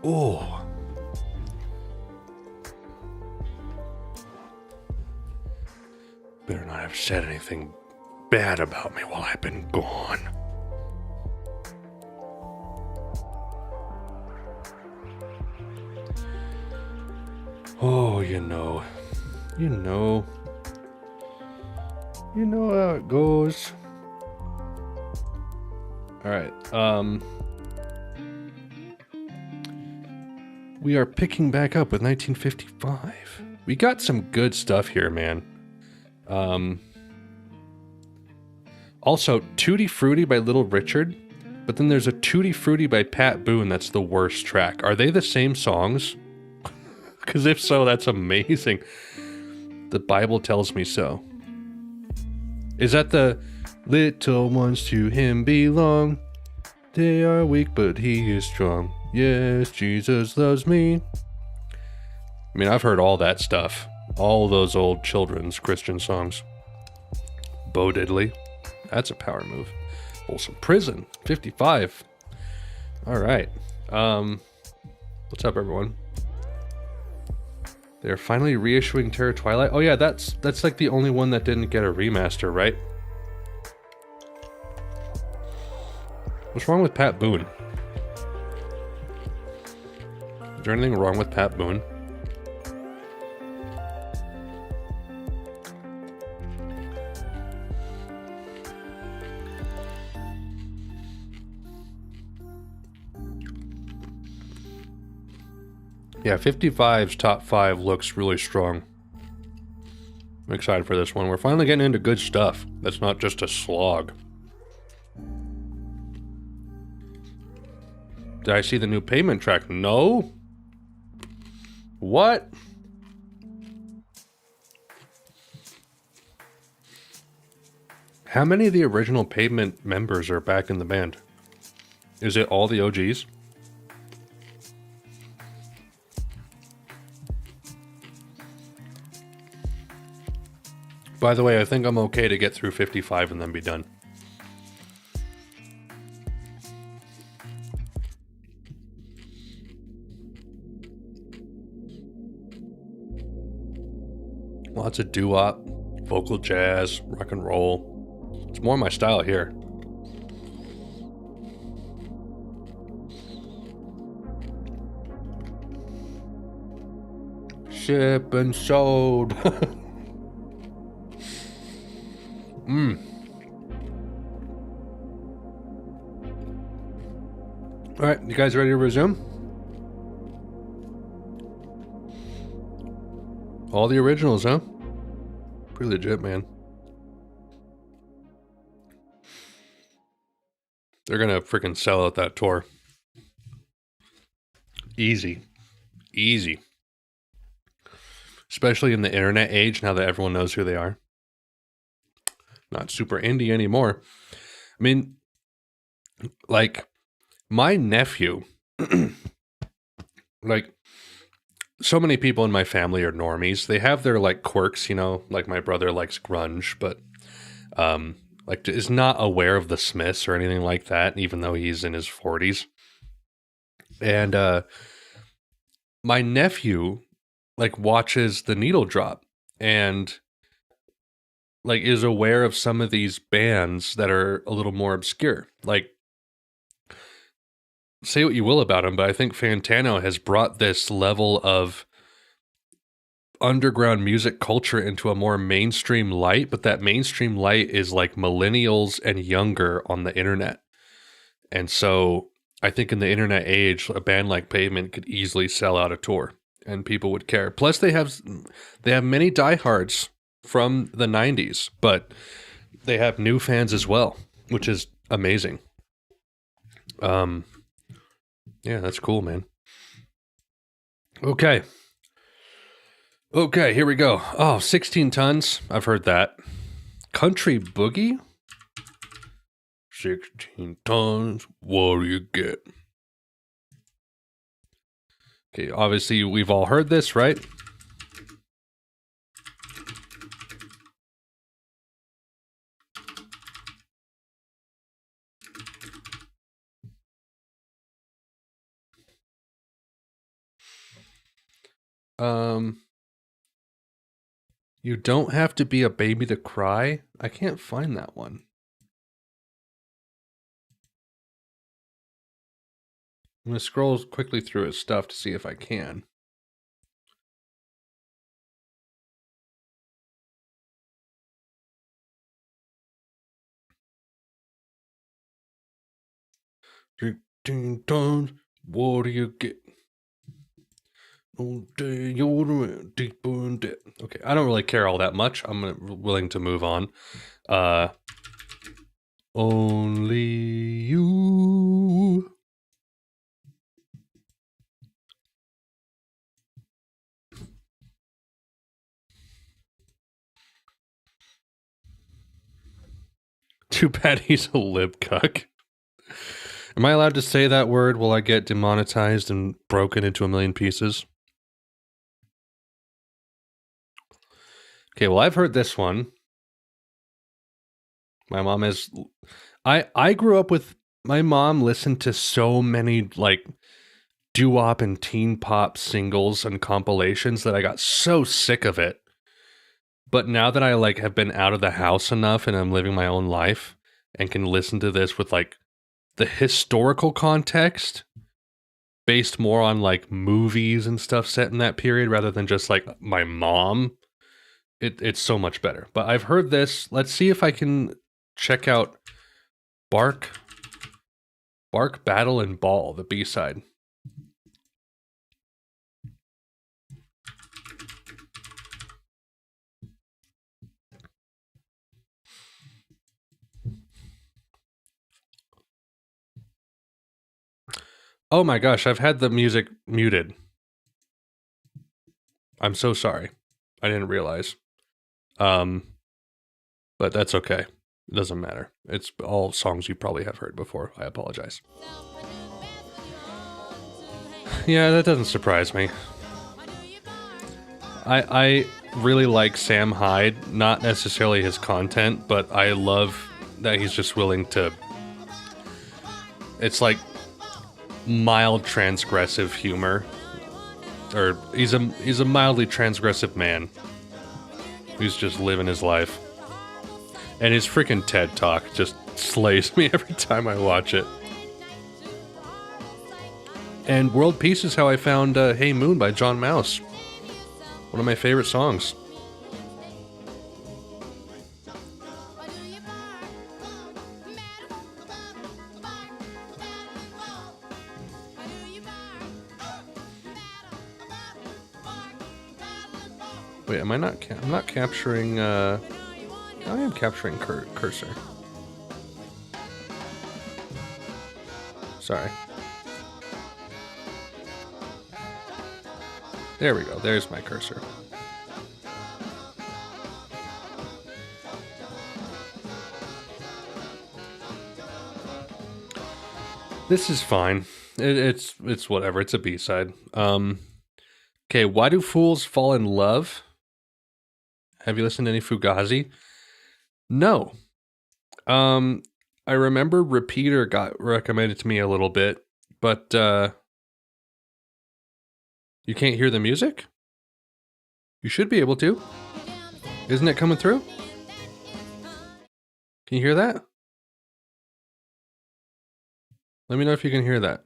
[SPEAKER 1] Oh. Better not have said anything bad about me while I've been gone. Oh, you know how it goes. All right. We are picking back up with 1955. We got some good stuff here, man. Also, Tutti Frutti by Little Richard, but then there's a Tutti Frutti by Pat Boone that's the worst track. Are they the same songs? Because if so, that's amazing. The Bible tells me so. Is that the little ones to him belong? They are weak, but he is strong. Yes, Jesus loves me. I mean, I've heard all that stuff. All those old children's Christian songs. Bo Diddley. That's a power move. Folsom Prison. 55. All right. What's up, everyone? They're finally reissuing Terror Twilight. Oh yeah, that's like the only one that didn't get a remaster, right? What's wrong with Pat Boone? Is there anything wrong with Pat Boone? Yeah, 55's top 5 looks really strong. I'm excited for this one. We're finally getting into good stuff. That's not just a slog. Did I see the new payment track? No? What? How many of the original Pavement members are back in the band? Is it all the OGs? By the way, I think I'm okay to get through 55 and then be done. Lots of doo-wop, vocal jazz, rock and roll. It's more my style here. Ship and sold. All right, you guys ready to resume? All the originals, huh? Pretty legit, man. They're gonna freaking sell out that tour. Easy. Easy. Especially in the internet age, now that everyone knows who they are. Not super indie anymore. I mean, like, my nephew, like, so many people in my family are normies. They have their, like, quirks, you know, like my brother likes grunge, but, like, is not aware of the Smiths or anything like that, even though he's in his 40s. And, my nephew, like, watches the needle drop and, like, is aware of some of these bands that are a little more obscure. Like, say what you will about him, but I think Fantano has brought this level of underground music culture into a more mainstream light, but that mainstream light is like millennials and younger on the internet. And so I think in the internet age, a band like Pavement could easily sell out a tour and people would care. Plus they have many diehards from the 90s, but they have new fans as well, which is amazing. Yeah, that's cool, man. Okay, here we go. Oh, 16 tons. I've heard that. Country Boogie? 16 tons. What do you get? Okay, obviously we've all heard this, right? You don't have to be a baby to cry. I can't find that one. I'm going to scroll quickly through his stuff to see if I can. Tons, what do you get? Okay, I don't really care all that much. I'm willing to move on. Only you. Too bad he's a lip cuck. Am I allowed to say that word? Will I get demonetized and broken into a million pieces? Okay, well, I've heard this one. My mom is... I grew up with... My mom listened to so many, like, doo-wop and teen pop singles and compilations that I got so sick of it. But now that I, like, have been out of the house enough and I'm living my own life and can listen to this with, like, the historical context, based more on like movies and stuff set in that period rather than just like my mom, it's so much better. But I've heard this. Let's see if I can check out Bark Battle and Ball, the B-side. Oh my gosh, I've had the music muted. I'm so sorry. I didn't realize. But that's okay. It doesn't matter. It's all songs you probably have heard before. I apologize. Yeah, that doesn't surprise me. I really like Sam Hyde, not necessarily his content, but I love that he's just willing to... It's like mild transgressive humor. Or he's a mildly transgressive man who's just living his life. And his freaking TED Talk just slays me every time I watch it. And World Peace is how I found Hey Moon by John Mouse. One of my favorite songs. Wait, am I not? I'm not capturing. I am capturing cursor. Sorry. There we go. There's my cursor. This is fine. It's whatever. It's a B-side. Okay, Why Do Fools Fall in Love? Have you listened to any Fugazi? No. I remember Repeater got recommended to me a little bit, but you can't hear the music? You should be able to. Isn't it coming through? Can you hear that? Let me know if you can hear that.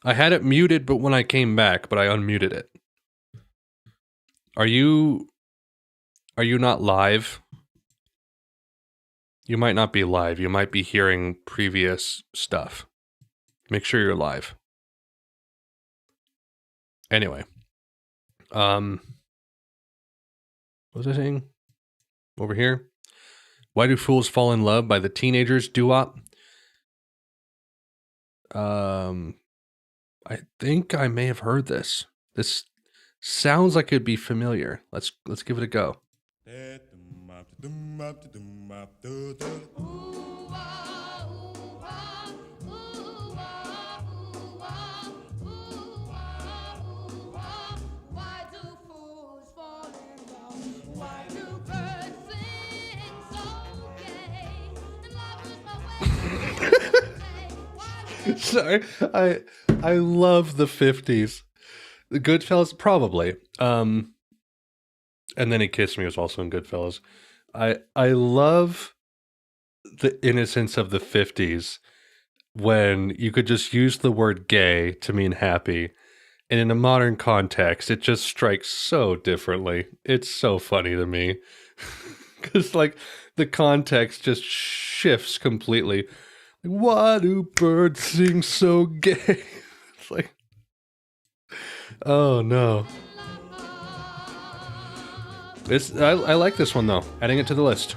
[SPEAKER 1] I had it muted, but when I came back, but I unmuted it. Are you not live? You might not be live. You might be hearing previous stuff. Make sure you're live. Anyway. What was I saying? Over here. Why Do Fools Fall in Love by the Teenagers doo-wop. I think I may have heard this. This sounds like it'd be familiar. Let's give it a go. Sorry, I love the 50s. The Goodfellas, probably. And Then He Kissed Me was also in Goodfellas. I love the innocence of the 50s when you could just use the word gay to mean happy. And in a modern context, it just strikes so differently. It's so funny to me. Because, like, the context just shifts completely. Why do birds sing so gay? It's like, oh no. I like this one though. Adding it to the list.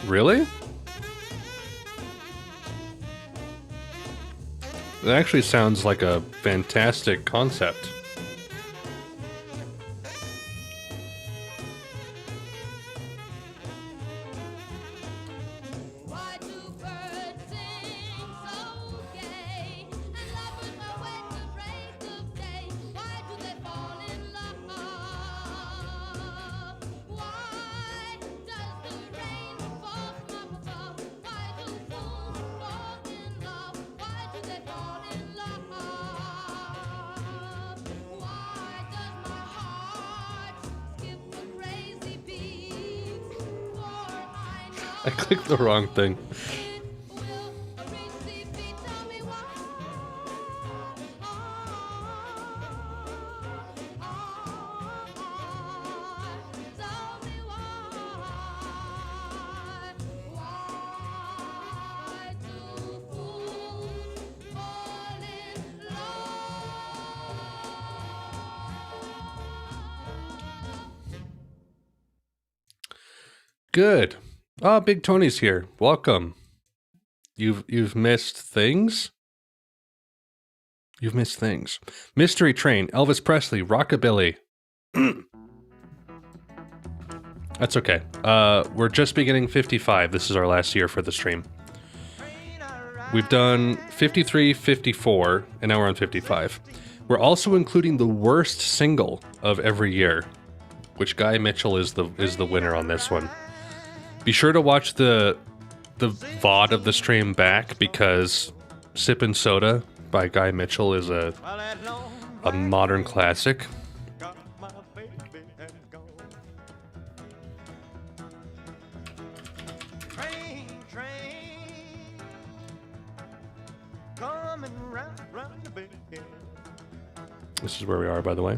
[SPEAKER 1] Really? It actually sounds like a fantastic concept. I clicked the wrong thing. Good. Oh, Big Tony's here. Welcome. You've missed things? You've missed things. Mystery Train, Elvis Presley, Rockabilly. That's okay. We're just beginning 55. This is our last year for the stream. We've done 53, 54, and now we're on 55. We're also including the worst single of every year, which Guy Mitchell is the winner on this one. Be sure to watch the VOD of the stream back, because Sippin' Soda by Guy Mitchell is a modern classic. This is where we are, by the way.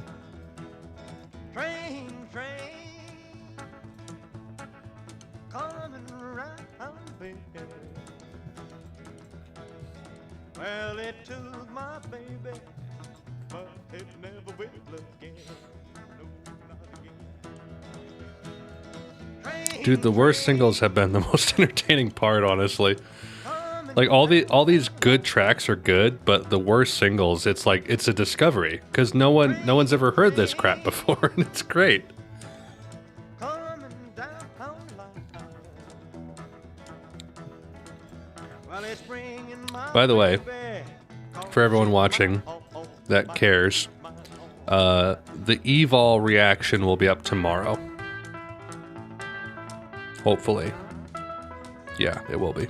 [SPEAKER 2] Well, it took my baby, but it never will again. No, not again.
[SPEAKER 1] Dude, the worst singles have been the most entertaining part, honestly. Like all these good tracks are good, but the worst singles, it's like it's a discovery, because no one's ever heard this crap before, and it's great. By the way, for everyone watching that cares, the Evol reaction will be up tomorrow. Hopefully. Yeah, it will be.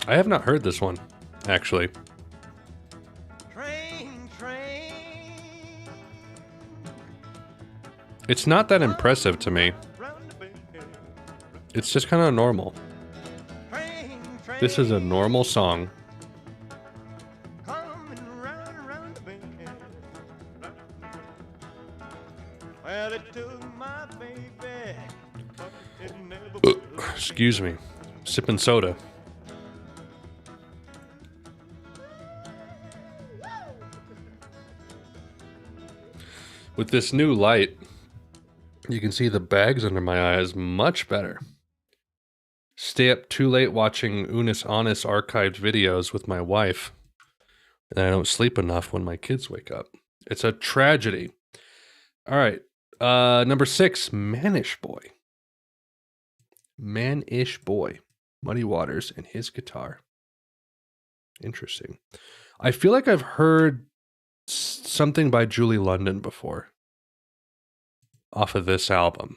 [SPEAKER 1] I have not heard this one, actually. It's not that impressive to me. It's just kind of normal. This is a normal song. Excuse me. Sipping soda. With this new light, you can see the bags under my eyes much better. Stay up too late watching Unis Honest archived videos with my wife, and I don't sleep enough when my kids wake up. It's a tragedy. All right. Number 6, Manish Boy. Manish Boy. Muddy Waters and his guitar. Interesting. I feel like I've heard something by Julie London before off of this album.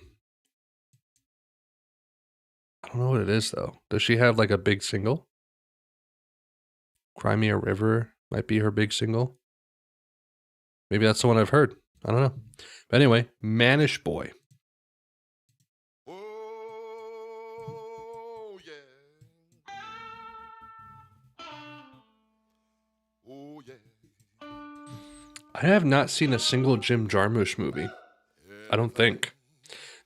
[SPEAKER 1] I don't know what it is, though. Does she have like a big single? Cry Me a River might be her big single. Maybe that's the one I've heard. I don't know. But anyway, Manish Boy.
[SPEAKER 6] Oh, yeah. Oh, yeah.
[SPEAKER 1] I have not seen a single Jim Jarmusch movie. I don't think.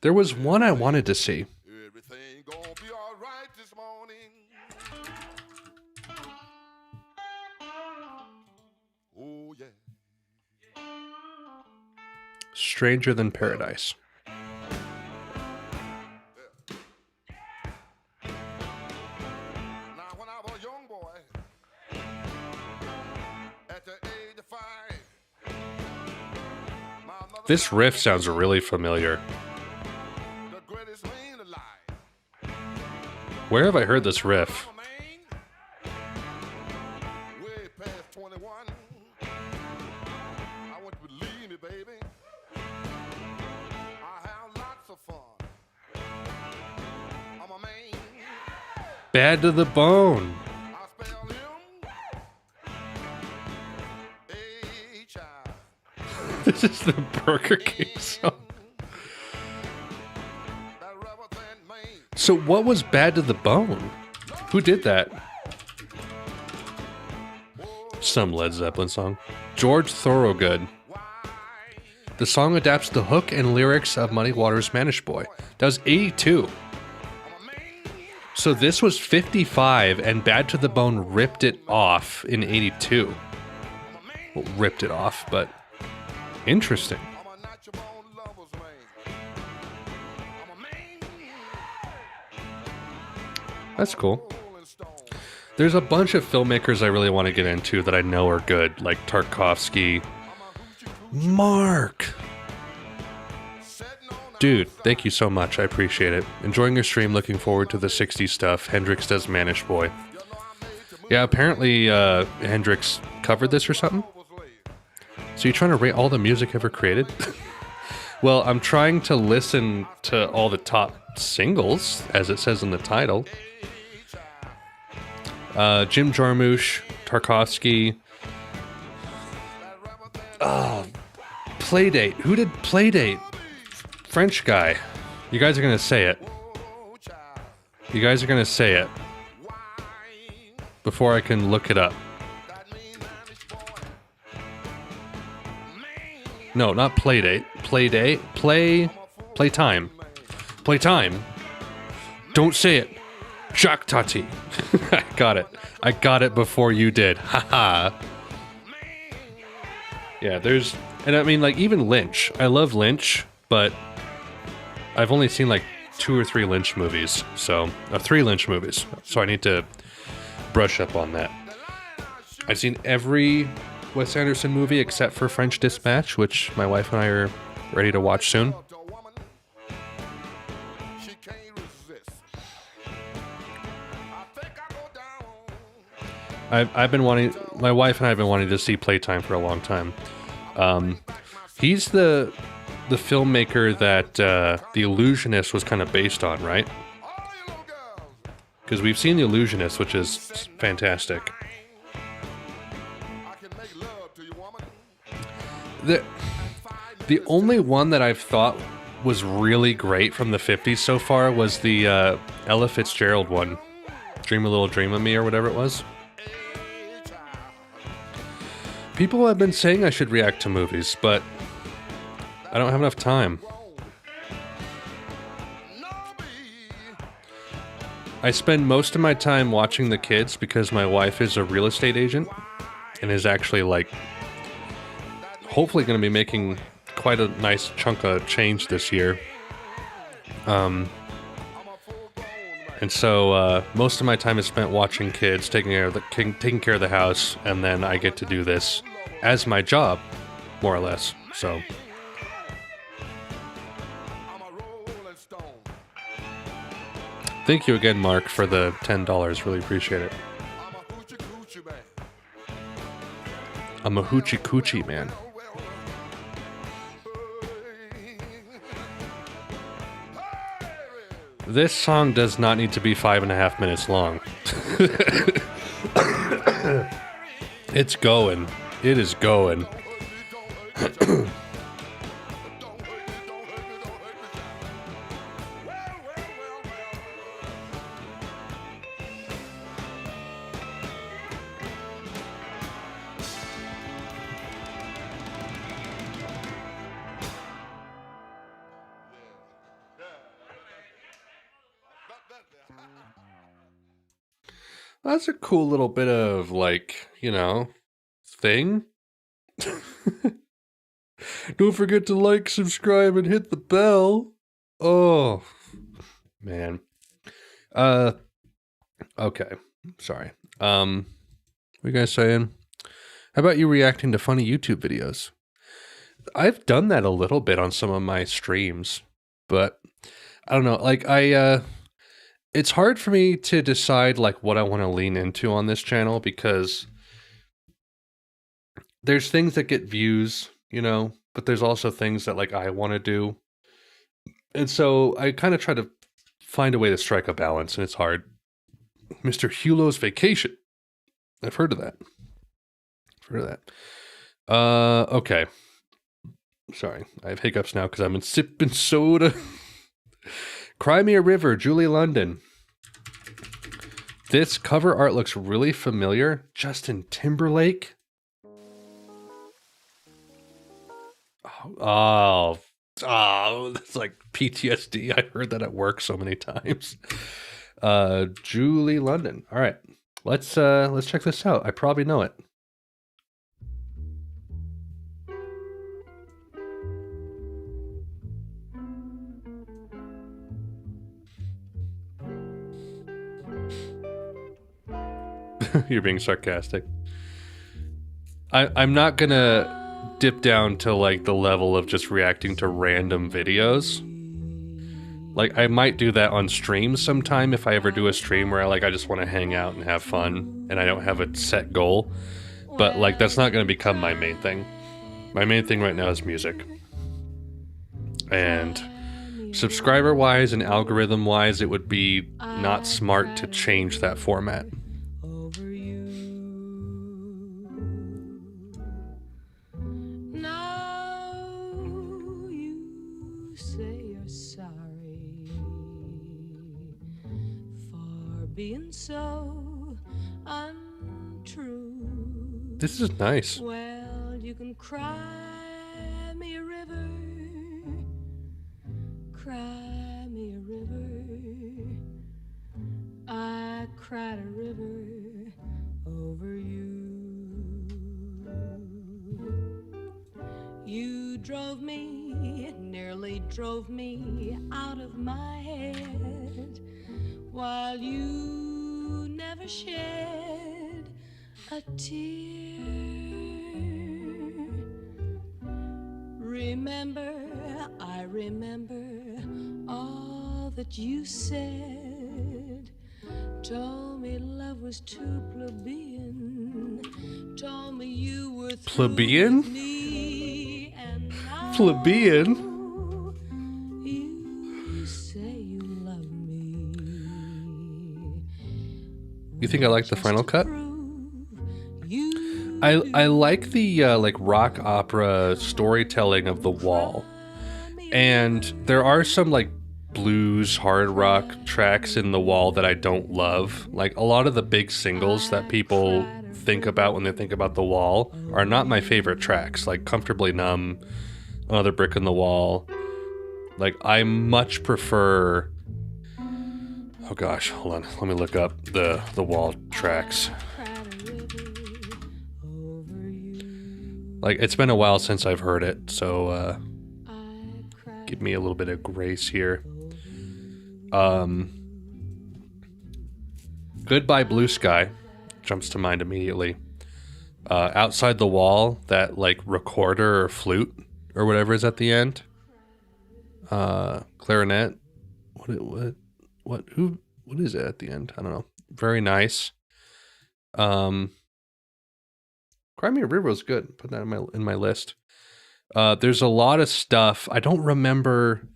[SPEAKER 1] There was one I wanted to see.
[SPEAKER 6] Everything gonna be all right this morning. Oh, yeah.
[SPEAKER 1] Stranger Than Paradise.
[SPEAKER 6] Now, when I was a young boy, at the age of 5, my mother
[SPEAKER 1] This riff sounds really familiar.
[SPEAKER 6] the greatest man alive.
[SPEAKER 1] Where have I heard this riff?
[SPEAKER 6] I'm a man, way past 21. I want you to believe me, baby. I have lots of fun. I'm a man.
[SPEAKER 1] Bad to the Bone.
[SPEAKER 6] I spell him H-I.
[SPEAKER 1] This is the Burger King song. So what was Bad to the Bone? Who did that? Some Led Zeppelin song. George Thorogood. The song adapts the hook and lyrics of Muddy Waters' Manish Boy. That was 82. So this was 55, and Bad to the Bone ripped it off in 82. Well, ripped it off, but interesting. That's cool. There's a bunch of filmmakers I really want to get into that I know are good, like Tarkovsky. Mark! Dude, thank you so much. I appreciate it. Enjoying your stream, looking forward to the 60s stuff. Hendrix does Manish Boy. Yeah, apparently Hendrix covered this or something? So you're trying to rate all the music ever created? Well, I'm trying to listen to all the top singles, as it says in the title. Jim Jarmusch, Tarkovsky. Oh, Playdate. Who did Playdate? French guy. You guys are going to say it. You guys are going to say it. Before I can look it up. No, not Playdate. Playdate. Playtime. Playtime. Don't say it. Jacques Tati. I got it. I got it before you did. Haha. Yeah, there's... And I mean, like, even Lynch. I love Lynch, but I've only seen, like, 2 or 3 Lynch movies. So, 3 Lynch movies. So I need to brush up on that. I've seen every Wes Anderson movie except for French Dispatch, which my wife and I are ready to watch soon. I've been wanting, my wife and I have been wanting to see Playtime for a long time. He's the filmmaker that The Illusionist was kind of based on, right? Because we've seen The Illusionist, which is fantastic. The only one that I've thought was really great from the 50s so far was the Ella Fitzgerald one. Dream a Little Dream of Me or whatever it was. People have been saying I should react to movies, but I don't have enough time. I spend most of my time watching the kids because my wife is a real estate agent and is actually, like, hopefully going to be making quite a nice chunk of change this year. And so most of my time is spent watching kids, taking care of the house, and then I get to do this as my job, more or less. So thank you again, Mark, for the $10. Really appreciate it. I'm a hoochie coochie man. This song does not need to be 5.5 minutes long. It's going. It is going. That's a cool little bit of, like, you know, thing. Don't forget to like, subscribe, and hit the bell. Oh, man. Okay. Sorry. What you guys saying? How about you reacting to funny YouTube videos? I've done that a little bit on some of my streams, but I don't know. Like, it's hard for me to decide, like, what I want to lean into on this channel because there's things that get views, you know, but there's also things that, like, I want to do. And so I kind of try to find a way to strike a balance, and it's hard. Mr. Hulo's Vacation. I've heard of that. Okay. Sorry, I have hiccups now because I've been sipping soda. Cry Me a River, Julie London. This cover art looks really familiar. Justin Timberlake. Oh, that's like PTSD. I heard that at work so many times. Julie London. All right, let's check this out. I probably know it. You're being sarcastic. I'm not gonna dip down to like the level of just reacting to random videos. Like I might do that on streams sometime if I ever do a stream where I just want to hang out and have fun and I don't have a set goal. But like that's not gonna become my main thing. My main thing right now is music. And subscriber wise and algorithm wise, it would be not smart to change that format.
[SPEAKER 3] Being so untrue.
[SPEAKER 1] This is nice.
[SPEAKER 3] Well, you can cry me a river, cry me a river. I cried a river over you. You drove me, nearly drove me out of my head. While you never shed a tear. Remember, I remember all that you said. Told me love was too plebeian. Told me you were through
[SPEAKER 1] plebeian?
[SPEAKER 3] with me, and now
[SPEAKER 1] Plebeian?
[SPEAKER 3] you say you love me.
[SPEAKER 1] You think I like the final cut? I like the like rock opera storytelling of The Wall. And there are some like blues hard rock tracks in The Wall that I don't love. Like a lot of the big singles that people think about when they think about The Wall are not my favorite tracks, like Comfortably Numb, Another Brick in the Wall. Like I much prefer, oh gosh, hold on, let me look up the Wall tracks. Like it's been a while since I've heard it, so give me a little bit of grace here. Goodbye Blue Sky jumps to mind immediately. Outside the Wall, that like recorder or flute or whatever is at the end. Clarinet. What is it at the end? I don't know. Very nice. Cry Me a River was good. Put that in my list. There's a lot of stuff. I don't remember.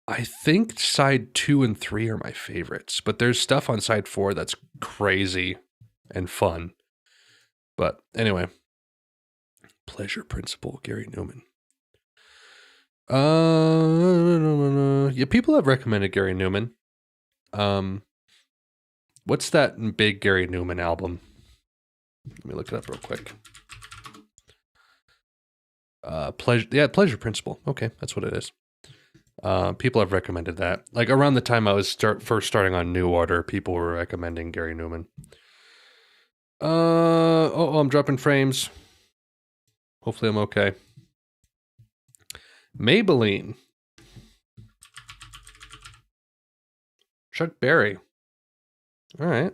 [SPEAKER 1] I think side 2 and 3 are my favorites, but there's stuff on side 4 that's crazy and fun. But anyway, Pleasure Principle, Gary Newman. Yeah, people have recommended Gary Newman. What's that big Gary Newman album? Let me look it up real quick. Pleasure Principle. Okay, that's what it is. People have recommended that. Like around the time I was first starting on New Order, people were recommending Gary Newman. I'm dropping frames. Hopefully I'm okay. Maybelline. Chuck Berry. All right.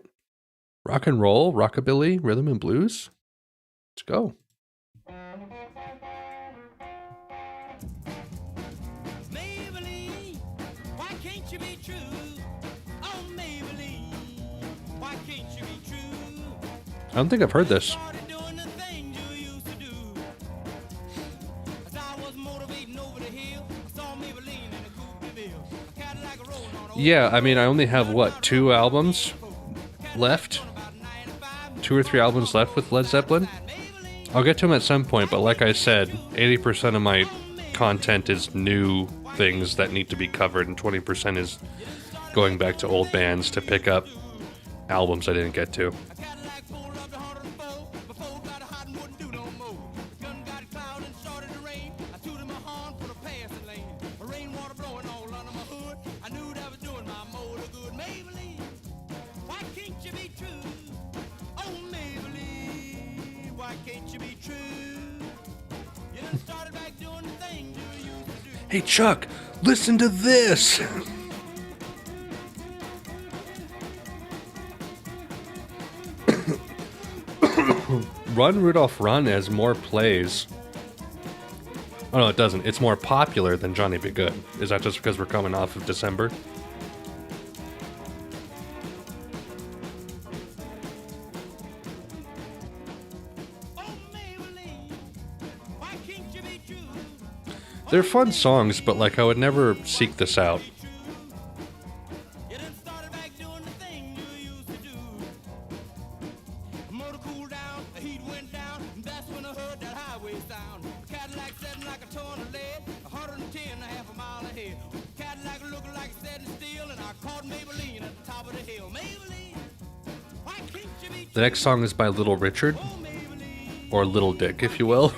[SPEAKER 1] Rock and roll, rockabilly, rhythm and blues. Let's go.
[SPEAKER 2] Maybelline, why can't you be true? Oh, Maybelline, why can't you be true?
[SPEAKER 1] I don't think I've heard this.
[SPEAKER 2] Started doing the things you used to do. As I was motivating over the hill, I saw Maybelline in a coupe de ville. A Cadillac rolling on a
[SPEAKER 1] Yeah, I mean, I only have, 2 albums left? 2 or 3 albums left with Led Zeppelin? I'll get to them at some point, but like I said, 80% of my content is new things that need to be covered, and 20% is going back to old bands to pick up albums I didn't get to. Hey Chuck, listen to this! Run Rudolph Run has more plays. Oh no, it doesn't. It's more popular than Johnny Be Good. Is that just because we're coming off of December? They're fun songs, but like I would never seek this out. The next song is by Little Richard, or Little Dick, if you will.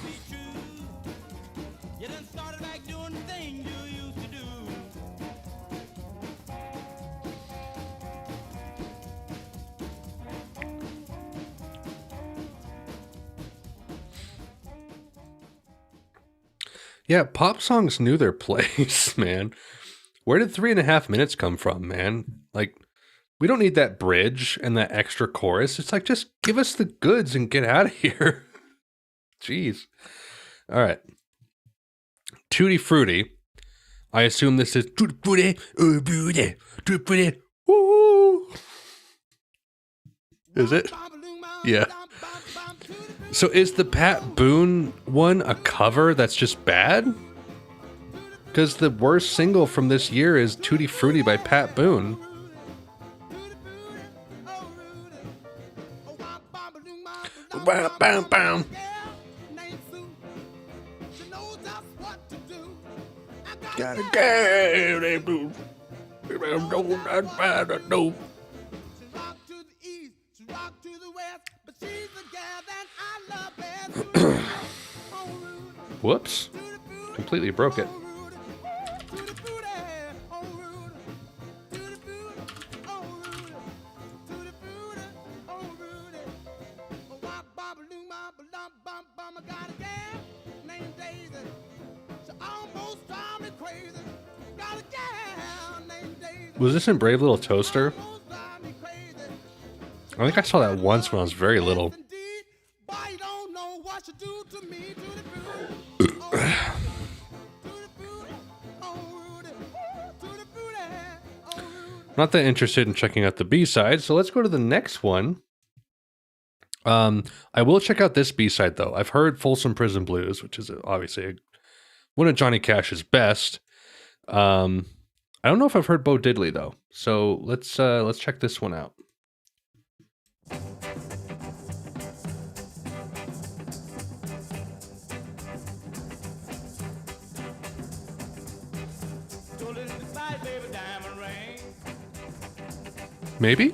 [SPEAKER 1] Yeah, pop songs knew their place, man. Where did 3.5 minutes come from, man? Like, we don't need that bridge and that extra chorus. It's like, just give us the goods and get out of here. Jeez. All right. Tutti Frutti. I assume this is Tutti Frutti, oh, Frutti, Tutti Frutti, woo. Is it? Yeah. So is the Pat Boone one a cover that's just bad? Because the worst single from this year is Tutti Frutti by Pat Boone. Bam, bam, bam. Gotta go. Whoops. Completely broke it. Was this in Brave Little Toaster? I think I saw that once when I was very little. Not that interested in checking out the B-side, so let's go to the next one. I will check out this B-side, though. I've heard Folsom Prison Blues, which is obviously one of Johnny Cash's best. I don't know if I've heard Bo Diddley, though. So let's check this one out. Maybe?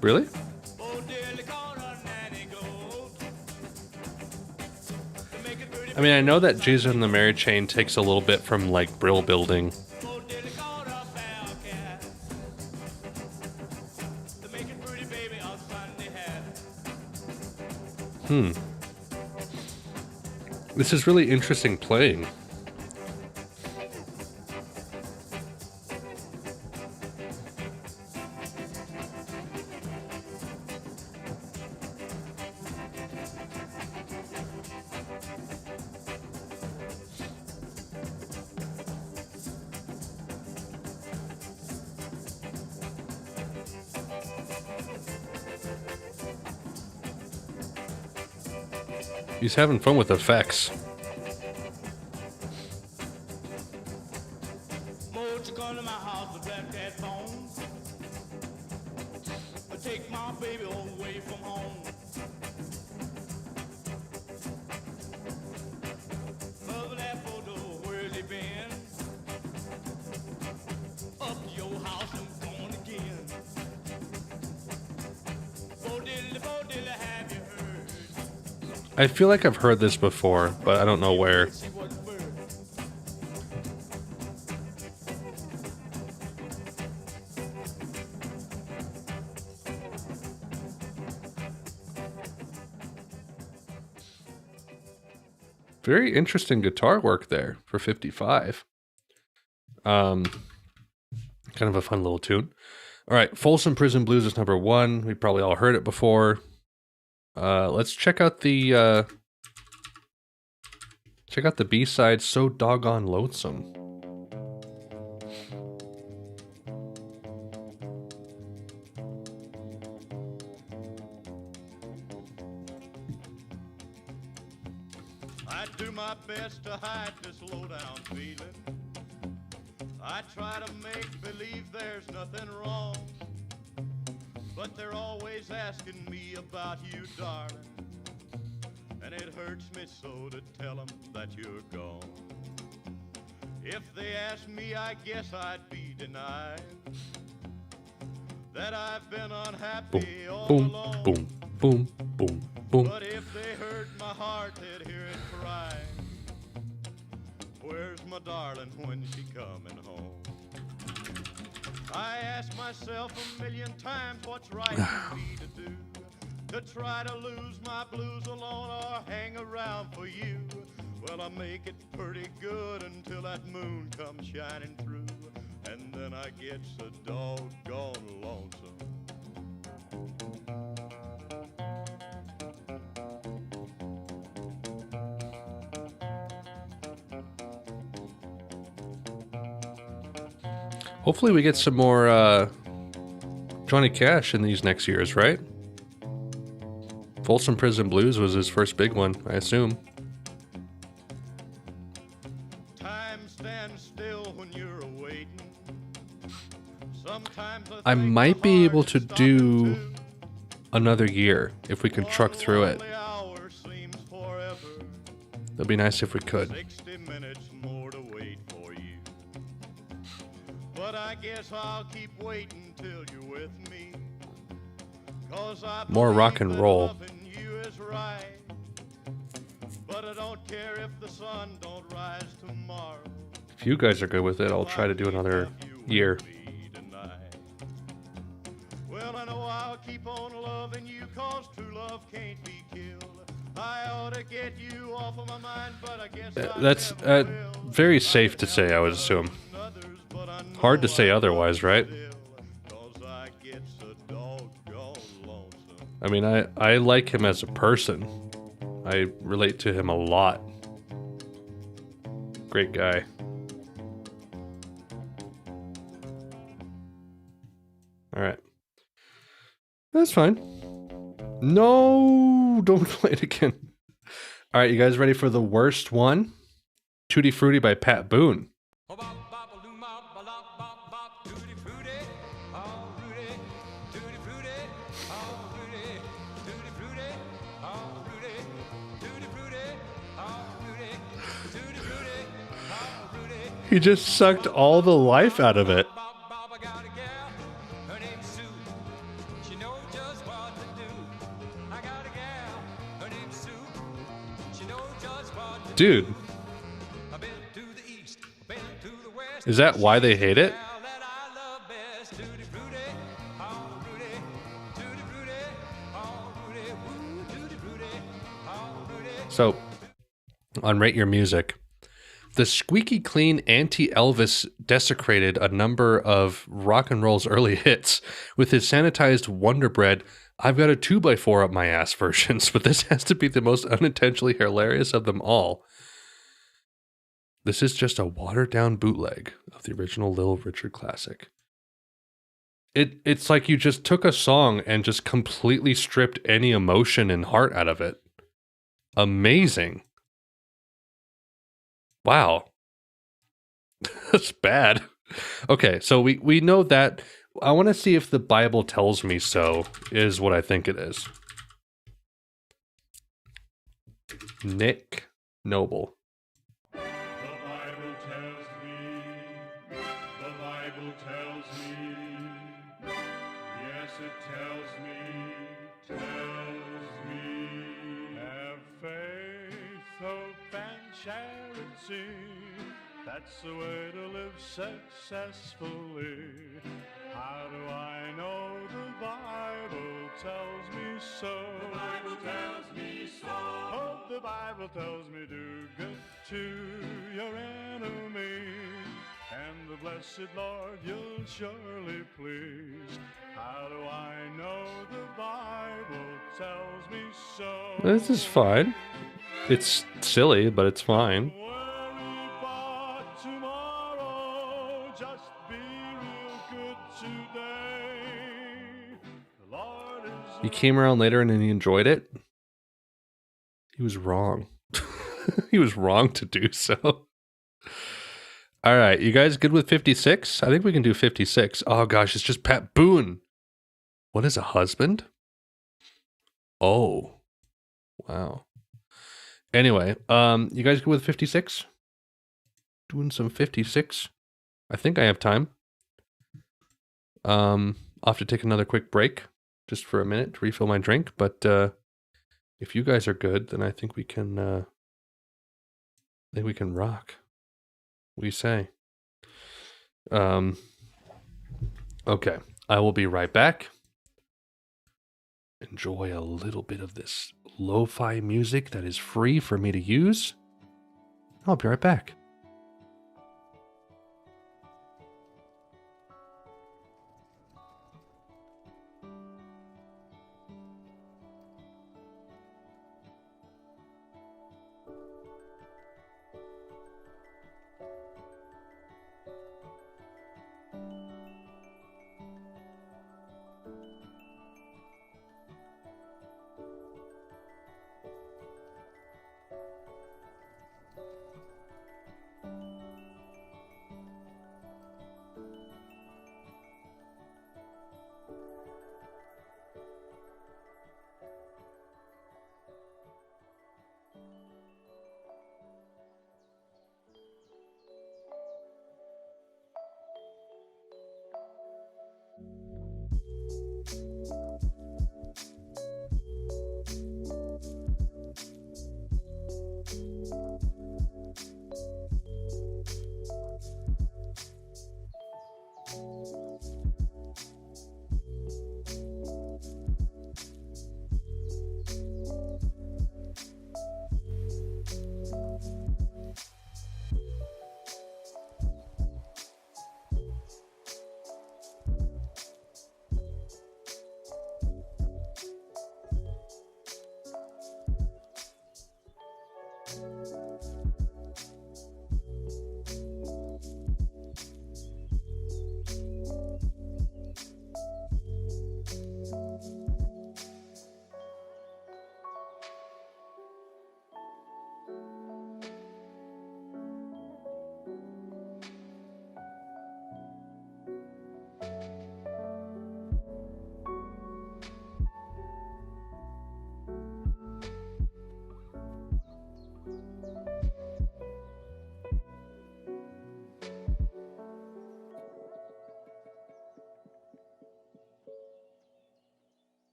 [SPEAKER 1] Really? I mean, I know that Jesus and the Mary Chain takes a little bit from, like, Brill Building. This is really interesting playing. He's having fun with effects.
[SPEAKER 2] Won't you come to my house with black cat bones? Take my baby away from home. Over that photo, where's he been? Up to your house and gone again. Bo diddly, have you heard?
[SPEAKER 1] I feel like I've heard this before, but I don't know where.
[SPEAKER 2] See what bird?
[SPEAKER 1] Very interesting guitar work there for 55. Kind of a fun little tune. All right, Folsom Prison Blues is number 1. We probably all heard it before. Let's check out the B-side, So Doggone Lonesome.
[SPEAKER 2] I do my best to hide this low-down feeling. I try to make believe there's nothing wrong, but they're always asking me about you, darling, and it hurts me so to tell them that you're gone. If they ask me, I guess I'd be denied that I've been unhappy all
[SPEAKER 1] Boom,
[SPEAKER 2] along.
[SPEAKER 1] boom, boom, boom, boom.
[SPEAKER 2] But if they heard my heart, they'd hear it cry. Where's my darling when she coming home? I ask myself a million times what's right for me to do. To try to lose my blues alone or hang around for you. Well, I make it pretty good until that moon comes shining through. And then I get so doggone lonesome.
[SPEAKER 1] Hopefully we get some more Johnny Cash in these next years, right? Folsom Prison Blues was his first big one, I assume.
[SPEAKER 2] Time stands still when you're awaiting. Sometimes
[SPEAKER 1] I
[SPEAKER 2] think
[SPEAKER 1] might
[SPEAKER 2] the
[SPEAKER 1] be
[SPEAKER 2] heart
[SPEAKER 1] able
[SPEAKER 2] is
[SPEAKER 1] to
[SPEAKER 2] stopping
[SPEAKER 1] do
[SPEAKER 2] too.
[SPEAKER 1] another year if we can truck through it.
[SPEAKER 2] One lonely hour seems forever.
[SPEAKER 1] It'd be nice if we could.
[SPEAKER 2] 60 minutes more to wait for you. But I guess I'll keep waiting till you're with me. 'Cause I
[SPEAKER 1] More
[SPEAKER 2] believe
[SPEAKER 1] rock and
[SPEAKER 2] that
[SPEAKER 1] roll.
[SPEAKER 2] loving you is right. But I don't care if the sun don't rise tomorrow.
[SPEAKER 1] If you guys are good with it, I'll try to do another year.
[SPEAKER 2] Well, I know I'll keep on loving you, 'cause true love can't be killed. I ought to get you off of my mind, but I guess I
[SPEAKER 1] That's
[SPEAKER 2] never will.
[SPEAKER 1] very safe to say, I would assume.
[SPEAKER 2] Others, but I know
[SPEAKER 1] Hard to say
[SPEAKER 2] I
[SPEAKER 1] otherwise, right?
[SPEAKER 2] will, 'cause I get so doggone lonesome.
[SPEAKER 1] I mean, I like him as a person. I relate to him a lot. Great guy. All right. That's fine. No, don't play it again. All right, you guys ready for the worst one? Tutti Frutti by Pat Boone. He just sucked all the life out of it. Dude, is that why they hate it? So, on Rate Your Music, the squeaky clean anti-Elvis desecrated a number of rock and roll's early hits with his sanitized Wonder Bread, I've got a 2x4 up my ass versions, but this has to be the most unintentionally hilarious of them all. This is just a watered-down bootleg of the original Little Richard classic. It's like you just took a song and just completely stripped any emotion and heart out of it. Amazing. Wow. That's bad. Okay, so we know that. I want to see if the Bible tells me so, is what I think it is. Nick Noble.
[SPEAKER 2] The Bible tells me, the Bible tells me, yes it tells me, have faith, hope and charity, that's the way to live successfully. How do I know the Bible tells me so? The Bible tells me so. Oh, the Bible tells me do good to your enemy, and the blessed Lord you'll surely please. How do I know the Bible tells me so?
[SPEAKER 1] This is fine. It's silly, but it's fine.
[SPEAKER 2] Worry about tomorrow, just be real good today. The Lord is
[SPEAKER 1] He came around later and then he enjoyed it. He was wrong. He was wrong to do so. All right, you guys good with 56? I think we can do 56. Oh gosh, it's just Pat Boone. What is a husband? Oh. Wow. Anyway, you guys good with 56? Doing some 56. I think I have time. I'll have to take another quick break just for a minute to refill my drink, but if you guys are good, then I think we can rock. What do you say? Okay, I will be right back. Enjoy a little bit of this lo-fi music that is free for me to use. I'll be right back.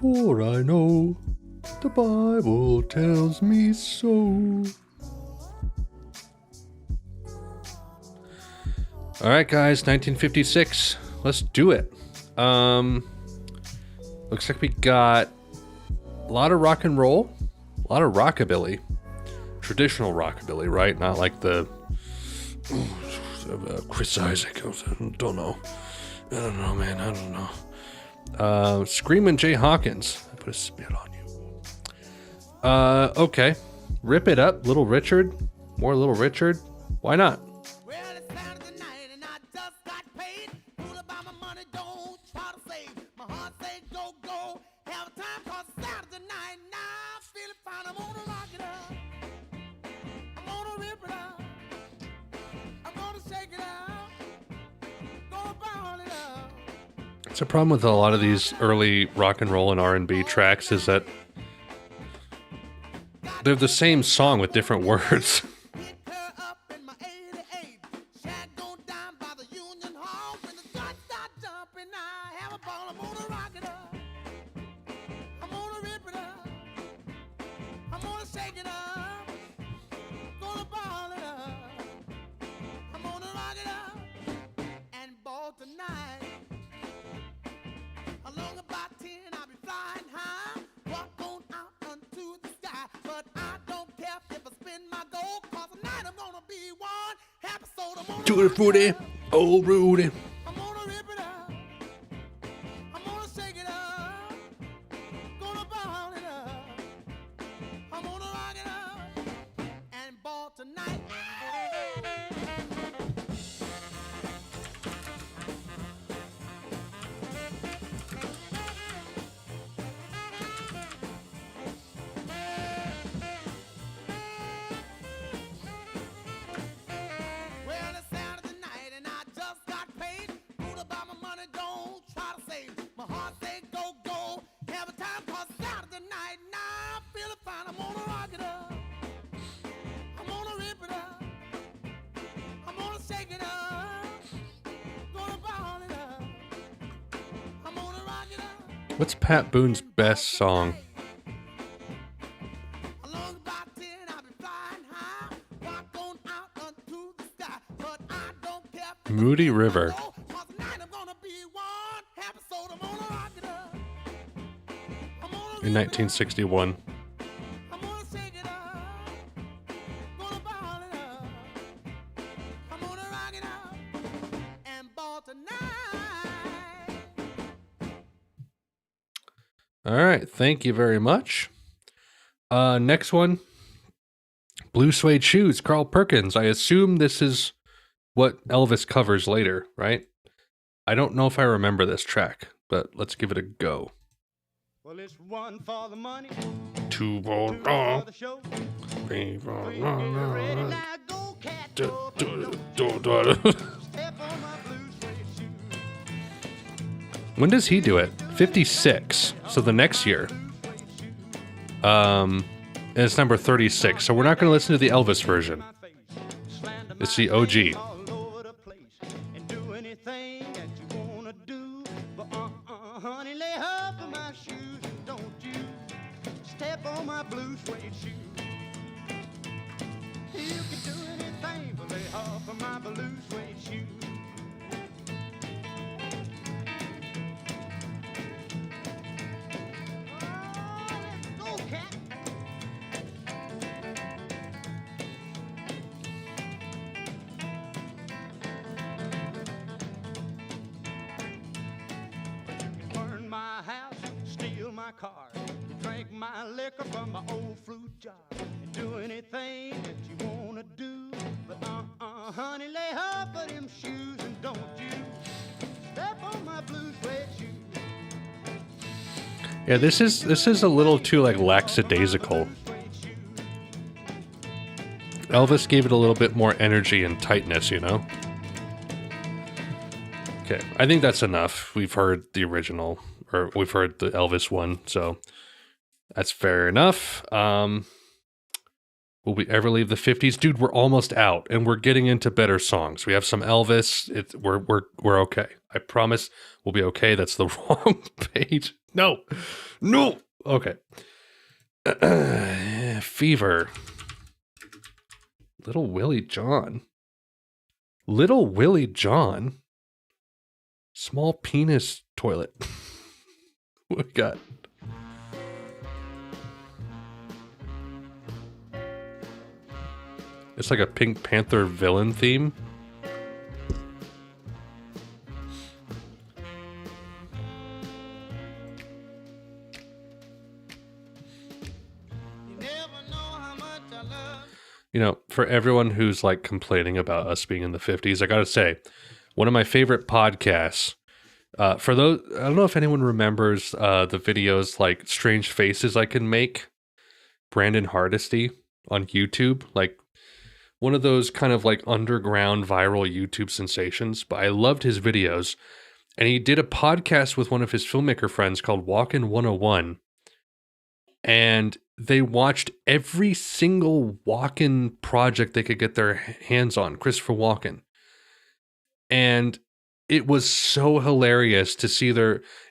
[SPEAKER 1] For I know the Bible tells me so. All right, guys, 1956. Let's do it. Looks like we got a lot of rock and roll, a lot of rockabilly, traditional rockabilly, right? Not like the Chris Isaac. I don't know. I don't know, man. I don't know. Screamin' Jay Hawkins. I put a spit on you. Okay. Rip It Up, Little Richard. More Little Richard. Why not?
[SPEAKER 6] Well, it's Saturday night and I just got paid. Fool about my money, don't try to save. My heart say go, go. Have a time 'cause it's Saturday night. Now I'm feeling fine. I'm gonna rock it up. I'm gonna rip it up. I'm gonna shake it up. Gonna ball it up.
[SPEAKER 1] It's a problem with a lot of these early rock and roll and R&B tracks is that they're the same song with different words.
[SPEAKER 6] Hit her up in my 88. Shag don't dime by the Union Hall. When the guns start jumping, I have a ball. I'm gonna rock it up. I'm gonna rip it up. I'm gonna shake it up. Gonna ball it up. I'm gonna rock it up and ball tonight. Along about 10, I'll be flying high. Walk on out unto the sky. But I don't care if I spin my gold. 'Cause tonight I'm gonna be one happy soul. I'm gonna
[SPEAKER 1] Do it,
[SPEAKER 6] rock
[SPEAKER 1] Rudy.
[SPEAKER 6] up.
[SPEAKER 1] Oh, Rudy.
[SPEAKER 6] I'm gonna rip it up. I'm gonna shake it up. Gonna ball it up. I'm gonna rock it up and ball tonight. Well, it's Saturday night and I just got paid. Fool about my money, don't try to save. My heart say go, go. Have a time 'cause Saturday night. Now I'm feeling fine. I'm gonna rock it up. I'm gonna rip it up. I'm gonna shake it up. Gonna ball it up. I'm gonna rock it up.
[SPEAKER 1] What's Pat Boone's best song?
[SPEAKER 6] Along about 10, I'll be flying high. Walk on out unto the sky. But I don't care if
[SPEAKER 1] Moody River.
[SPEAKER 6] 'cause tonight I'm gonna be one happy soul. I'm gonna rock it up. I'm gonna
[SPEAKER 1] In 1961.
[SPEAKER 6] I'm gonna shake it up. Gonna ball it up. I'm gonna rock it up and ball tonight.
[SPEAKER 1] All right. Thank you very much. Next one. Blue Suede Shoes, Carl Perkins. I assume this is what Elvis covers later, right? I don't know if I remember this track, but let's give it a go.
[SPEAKER 2] Well, it's one for the money,
[SPEAKER 1] Two
[SPEAKER 2] two for
[SPEAKER 1] ball,
[SPEAKER 2] the show.
[SPEAKER 1] three
[SPEAKER 2] Get ready now, go cat, go, go, step on my blue suede shoe.
[SPEAKER 1] When does he do it? 56. So the next year. And it's number 36. So we're not going to listen to the Elvis version. It's the OG.
[SPEAKER 2] All over the place and do anything that you wanna do. But honey, lay off of my shoes and don't you step on my blue suede shoe. You can do anything but lay off of my blue suede shoe. Oh, let's go, cat. Burn my house, steal my car, drink my liquor from my old fruit jar, and do anything that you wanna do. But honey, lay off of them shoes and don't you step on my blue suede shoe.
[SPEAKER 1] Yeah, this is a little too like lackadaisical. Elvis gave it a little bit more energy and tightness, you know? Okay, I think that's enough. We've heard the original, or we've heard the Elvis one, so that's fair enough. Will we ever leave the 50s? Dude, we're almost out, and we're getting into better songs. We have some Elvis. We're okay. I promise we'll be okay. That's the wrong page. No. Okay. Fever. Little Willie John. Little Willie John. Small penis toilet. What we got? It's like a Pink Panther villain theme. You know, for everyone who's like complaining about us being in the 50s, I gotta say, one of my favorite podcasts, for those, I don't know if anyone remembers the videos like Strange Faces I Can Make, Brandon Hardesty on YouTube, like one of those kind of like underground viral YouTube sensations, but I loved his videos. And he did a podcast with one of his filmmaker friends called Walkin' 101. And they watched every single Walken project they could get their hands on, Christopher Walken. And it was so hilarious to see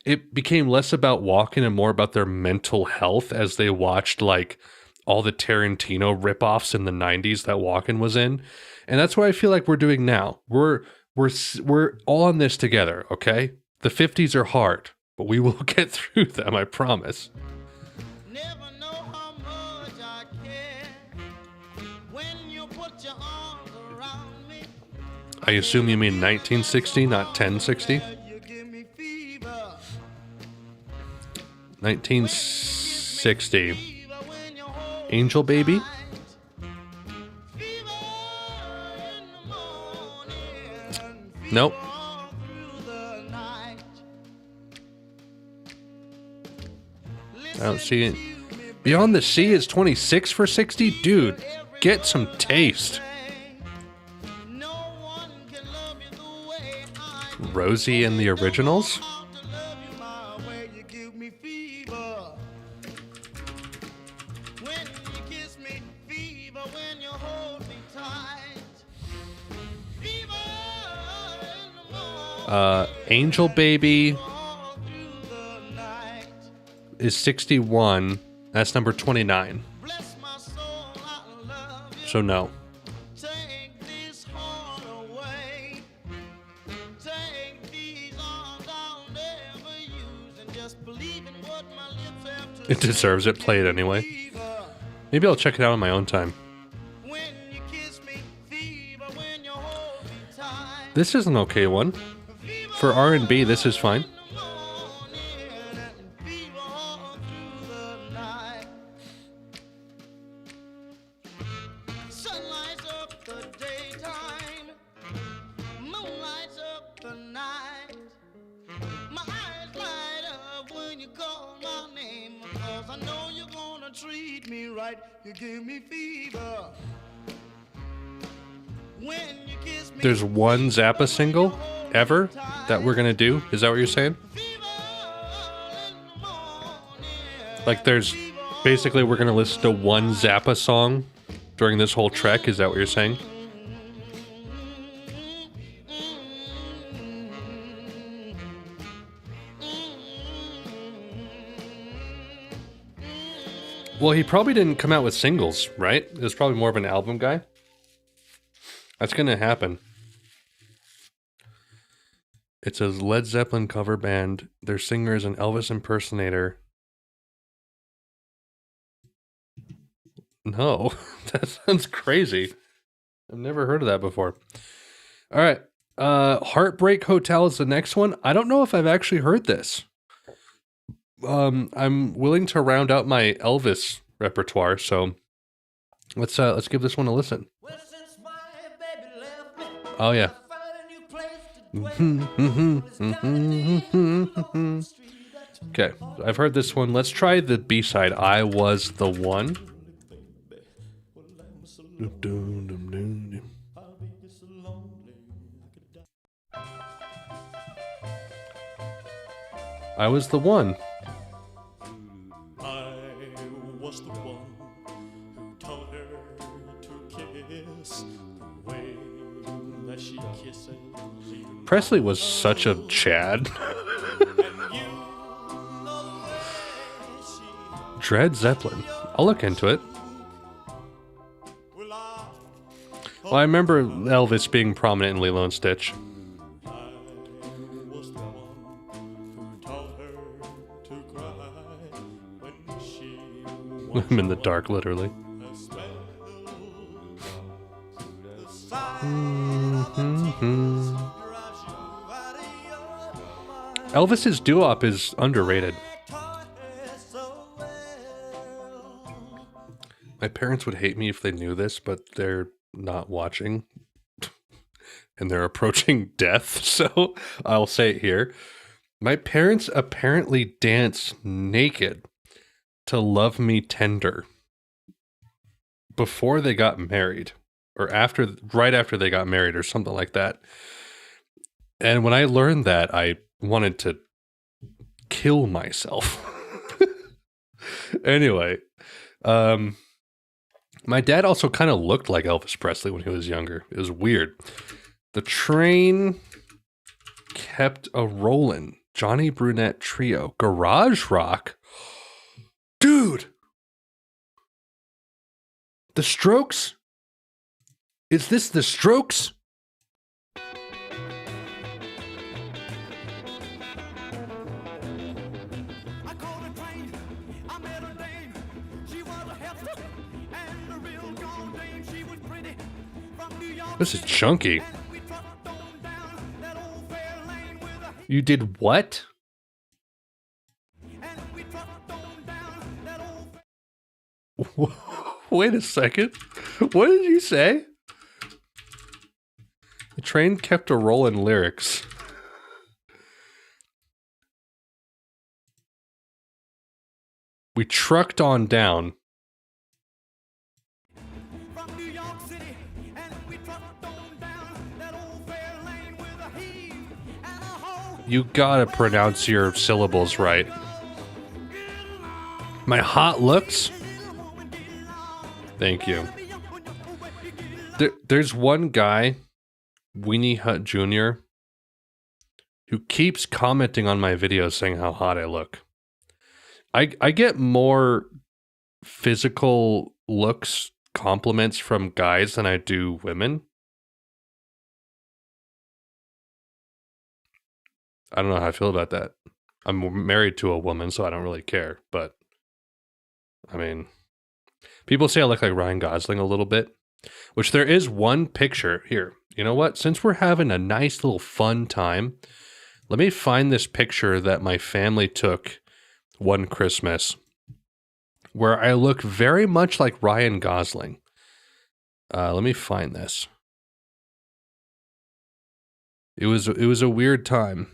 [SPEAKER 1] it became less about Walken and more about their mental health as they watched like all the Tarantino ripoffs in the 90s that Walken was in. And that's what I feel like we're doing now. We're all on this together, okay? The 50s are hard, but we will get through them, I promise. I assume you mean 1960, not 1060? 1960. Angel Baby? Nope. I don't see it. Beyond the Sea is 26 for 60? Dude, get some taste. Rosie and the Originals? Angel Baby is 61. That's number 29. So no. It deserves it. Play it anyway. Maybe I'll check it out on my own time. This is an okay one. For R&B, this is fine. There's one Zappa single ever that we're gonna do. Is that what you're saying? Like there's basically we're gonna listen to one Zappa song during this whole trek. Is that what you're saying? Well, he probably didn't come out with singles, right? It was probably more of an album guy. That's gonna happen. It's a Led Zeppelin cover band. Their singer is an Elvis impersonator. No, that sounds crazy. I've never heard of that before. All right. Heartbreak Hotel is the next one. I don't know if I've actually heard this. I'm willing to round out my Elvis repertoire, so let's give this one a listen. Oh yeah. Okay, I've heard this one. Let's try the B-side. I Was the One. I was the one.
[SPEAKER 7] I was the one who told her to kiss the way that she kisses.
[SPEAKER 1] Presley was such a Chad. Dread Zeppelin. I'll look into it. Well, I remember Elvis being prominent in Lilo and Stitch. I'm in the dark, literally. Elvis's doo-wop is underrated. My parents would hate me if they knew this, but they're not watching. And they're approaching death, so I'll say it here. My parents apparently dance naked to Love Me Tender before they got married, or right after they got married, or something like that. And when I learned that, I wanted to kill myself. Anyway, my dad also kind of looked like Elvis Presley when he was younger. It was weird. The train kept a rollin'. Johnny Brunette Trio. Garage rock? Dude! The Strokes? Is this the Strokes? This is chunky. You did what? Wait a second. What did you say? The train kept a rollin' lyrics. We trucked on down. You gotta pronounce your syllables right. My hot looks? Thank you. There's one guy, Weenie Hut Jr., who keeps commenting on my videos saying how hot I look. I get more physical looks compliments from guys than I do women. I don't know how I feel about that. I'm married to a woman, so I don't really care. But, I mean, people say I look like Ryan Gosling a little bit, which there is one picture here. You know what? Since we're having a nice little fun time, let me find this picture that my family took one Christmas where I look very much like Ryan Gosling. Let me find this. It was a weird time.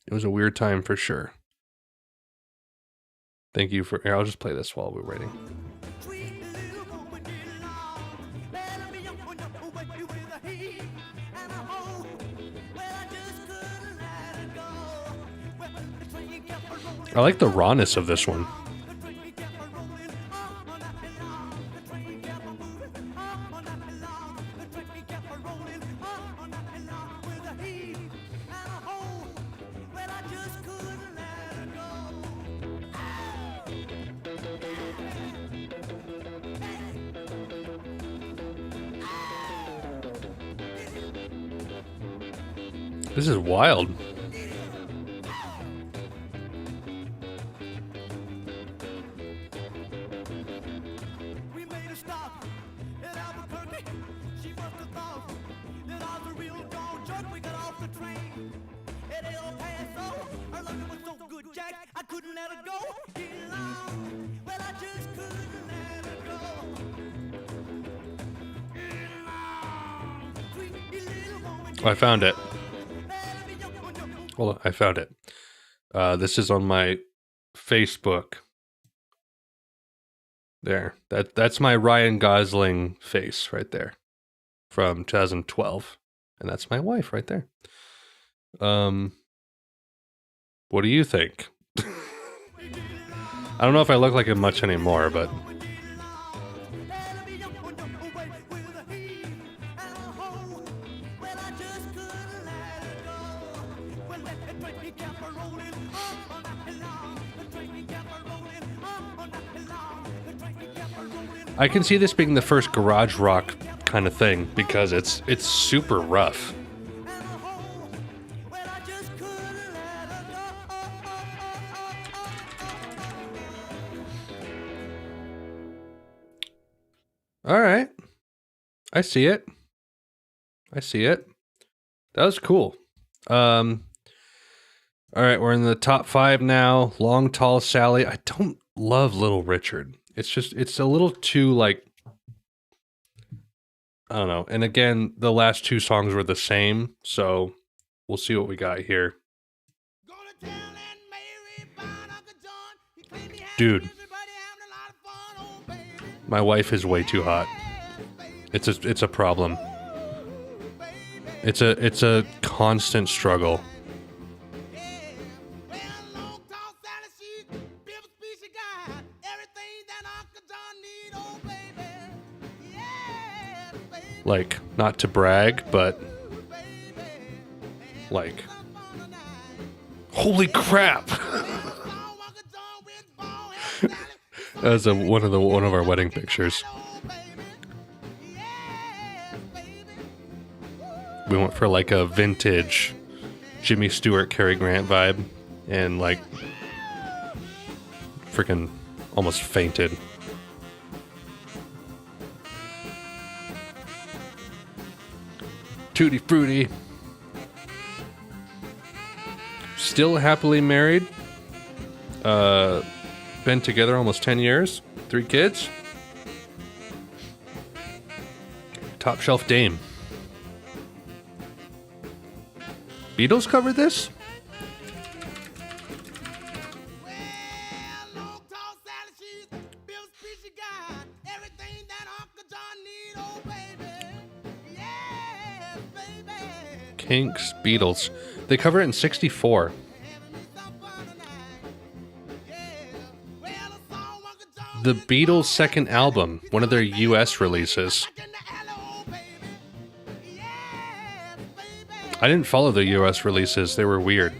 [SPEAKER 1] It was a weird time for sure. Thank you for... Here, I'll just play this while we're waiting. I like the rawness of this one. This is wild.
[SPEAKER 6] We made a stop in Albuquerque. She must have thought that I was a real gone jerk. We got off the train at El Paso. Her loving was so good, Jack, I couldn't let her go. Get along, well, I just couldn't let her go. Get along, sweet little woman.
[SPEAKER 1] I found it. Hold on, I found it. This is on my Facebook. There. That's my Ryan Gosling face right there. From 2012. And that's my wife right there. What do you think? I don't know if I look like him much anymore, but... I can see this being the first garage rock kind of thing because it's super rough. All right. I see it. I see it. That was cool. All right, we're in the top 5 now. Long Tall Sally. I don't love Little Richard. It's a little too like, I don't know. And again, the last 2 songs were the same, so we'll see what we got here. Dude, my wife is way too hot. It's a problem. It's a constant struggle. Like, not to brag, but like, holy crap! That was one of our wedding pictures. We went for like a vintage Jimmy Stewart, Cary Grant vibe, and like freaking almost fainted. Tutti Frutti. Still happily married. Been together almost 10 years. 3 kids. Top Shelf Dame. Beatles covered this? Kinks, Beatles. They cover it in 64. The Beatles' second album, one of their US releases. I didn't follow the US releases, they were weird.